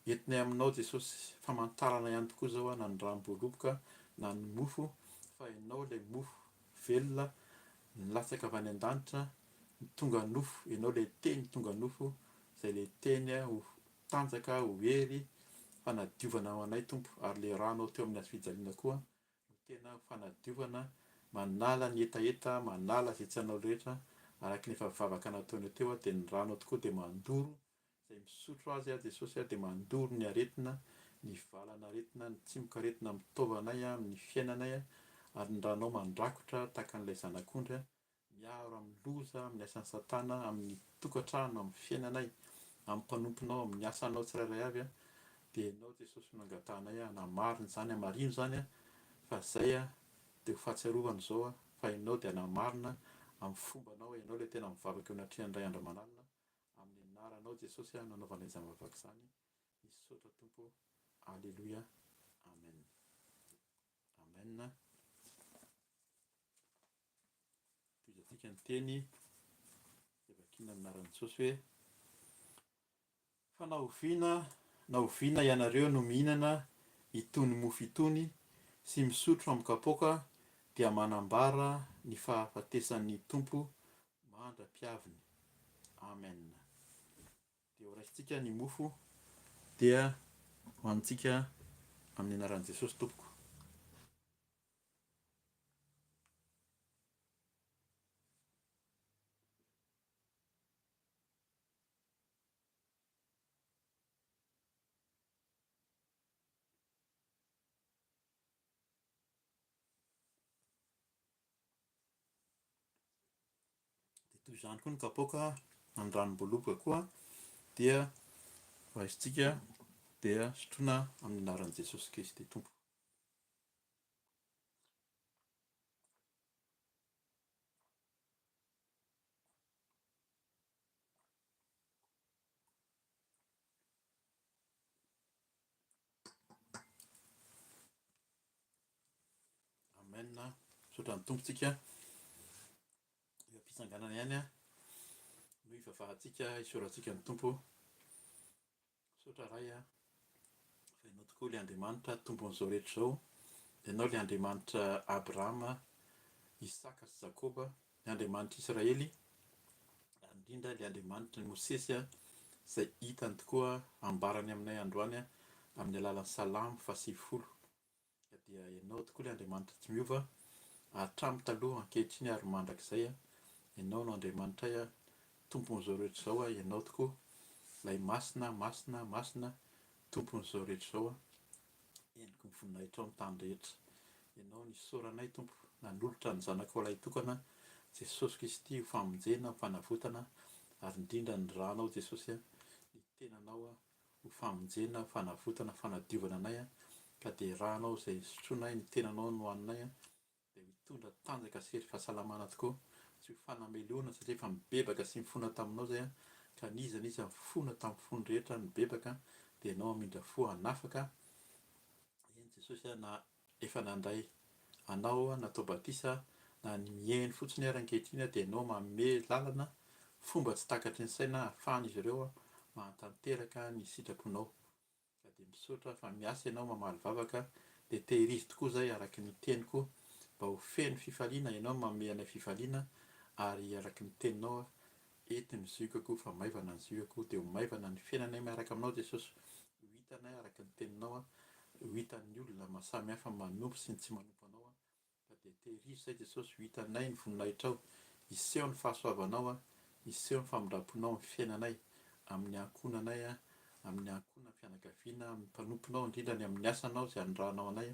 entinay aminao Jesosy famantarana ihany tokoa izao na ny ranom-boaloboka na ny mofo fa ianao ilay mofo velona nilatsaka avy any an-danitra, tonga nofo, ianao ilay teny tonga nofo izay ilay teny ho tanjaka, ho hery fanadiovana ho anay Tompo, ary ilay rahanao teo amin'ny hazo fijaliana koa no tena fanadiovana, manala ny etaeta, manala izay tsy anao rehetra araka ny efa mivavaka nataonao teo dia ny rahanao tokoa dia mandoro izay misotro azy Jesosy dia mandoro ny aretina, ny valana aretina, ny tsimoka aretina mitaovanay amin'ny fiainanay ary ny rahanao mandrakotra tahaka an'ilay zanak'ondry miaro amin'ny loza, amin'ny asan'ny satana, amin'ny tokantrano, amin'ny fiainanay, amin'ny mpanomponao, amin'ny asanao tsirairay avy dia ianao Jesosy no angatanay hanamarina izany, hamarino izany fa izay dia ho fahatsiarovana izao fa ianao dia hanamarina amin'ny fombanao, ianao ilay tena mivavaka eo anatrehany iray andro aman'alina, amin'ny anaranao Jesosy nanaovana izany mivavaka izany. Misaotra Tompo. Alleluia. Amen. Amen. Toizantsika ny teny dia vakiana aminaran'i Jesosy hoe, fa na oviana ianareo no mihinana itony mofo itony sy misotro amin'ny kapoaka dia manambara ny fahafatesan'ny Tompo mandra-piaviny. Amen. Dia ho raisintsika ny mofo dia hohanintsika amin'ny anaran'i Jesosy Tompoko. Dia toy izany koa ny kapoaka na ny ranom-boaloboka koa dia hohanintsika dia sotroina amin'ny anaran'i Jesosy Kristy Tompo. Amen. Misaotra ny tompontsika eo am-pitsanganana ihany no hivavahantsika hisorantsika ny Tompo. Misaotra ray fa ianao tokoa ilay Andriamanitra tompon'izao rehetra izao, ianao ilay Andriamanitra Abrahama, Isaka sy Jakoba, ny Andriamanitra Israely, ary indrindra ilay Andriamanitra ny Mosesy izay hitany tokoa ambarany aminay androany amin'ny alalan'ny Salamo 120. Dia ianao tokoa ilay Andriamanitra tsy miova hatramin'ny taloha ankehitriny ary mandrakizay ianao no Andriamanitra tompon'izao rehetra izao, ianao tokoa ilay masina tompon'izao rehetra izao eniko ny voninahitra ao amin'ny tany rehetra. Ianao ny soranay Tompo, nanolotra ny zanakao ilay tokana Jesosy Kristy ho famonjena, ho fanavotana ary indrindra ny rahanao Jesosy tenanao ho famonjena, fanavotana, fanadiovana anay ka dia raha anao izay sotroinay ny tenanao no hoaninay dia hitondra tanjaka sery fahasalamana tokoa, tsy ho fanameloana satria efa mibebaka sy mifona taminao zay ka niza mifona tamin'ny fony rehetra mibebaka dia ianao hamindra fo hanafaka. Eny Jesosy na efa nandray anao natao batisa na ny mihaino fotsiny ary ankehitriny dia ianao manome lalana fomba tsy takatry ny saina ahafahan'izy ireo mahatanteraka ny sitraponao. Ka dia misaotra fa miasa ianao mamaly vavaka dia tehirizy tokoa zay araky ny teniko mba ho feno fifaliana, ianao manome anay fifaliana ary araky ny teninao ety ny ziokako fa maivana ny ziokako dia ho maivana ny fiainanay miaraka aminao Jesosy. Ho hitanay araky ny teninao, ho hitan'ny olona mahasamy hafa manompo sy ny tsy manompo anao ka dia tehirizy zay Jesosy, ho hitanay ny voninahitrao, hiseho ny fahasoavanao, hiseho ny famindramponao amin'ny fiainanay, amin'ny ankonanay, amin'ny ankonana fianakaviana, amin'ny mpanomponao indrindra ny amin'ny asanao izay andrahanao anay,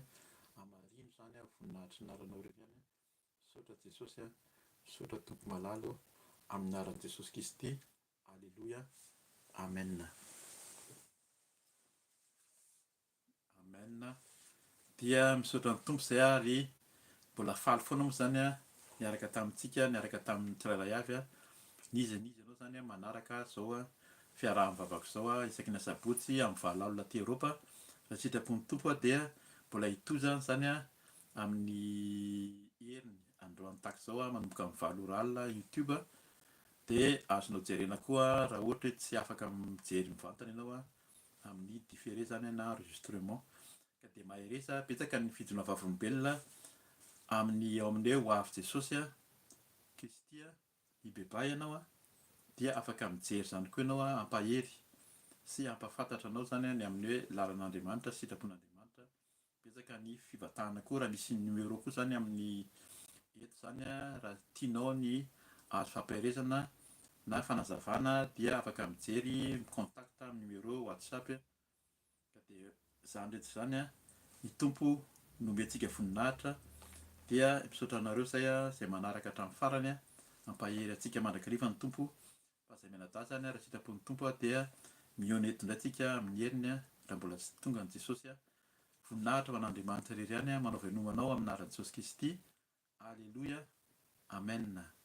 amarino zany voninahitry ny naranao irery ihany. Misaotra Jesosy, misaotra Tompo malalo amin'ny naran'i Jesosy Kristy. Alleluia. Amen. Amen. Dia misaotra ny Tompo izay ary mbola faly foana moa zany niaraka tamintsika, niaraka tamin'ny tsirairay avy niza ianao zany manaraka zao fiaraha-mivavaka zao isaky ny sabotsy amin'ny valo alina aty Eropa. Raha sitrapon'ny Tompo dia mbola hitoza zany amin'ny heriny androany tahaka izao manomboka amin'ny 7 alina YouTube dia azonao jerena koa raha ohatra hoe tsy afaka mijery mivantana ianao amin'ny différé zany na enregistrement. Ka dia mahereza betsaka ny fijona vavolombelona amin'ny ao amin'io ho avy Jesosy Kristy hibebay ianao dia afaka mijery zany koa ianao ampahery sy ampahafantatra anao zany ny amin'ny hoe lalan'Andriamanitra, sitrapon'Andriamanitra. Betsaka ny fivatahana koa raha misy numéro koa zany amin'ny eto zany raha tianao ny azo fampiarezana na fanazavana dia afaka mijery contact amin'ny numéro WhatsApp. Ka dia zany rehetra zany ny Tompo nomby antsika voninahitra dia misaotra anareo izay manaraka hatramin'ny farany ampahery antsika mandrakariva ny Tompo. Fa izay mianadahy zany raha sitrapon'ny Tompo dia mioneto indraitsika amin'ny heriny raha mbola tsy tonga ny Jesosy. Voninahitra ho an'Andriamanitra irery ihany manao velomanao amin'ny naran'i Jesosy Kristy. Alleluia. Amen.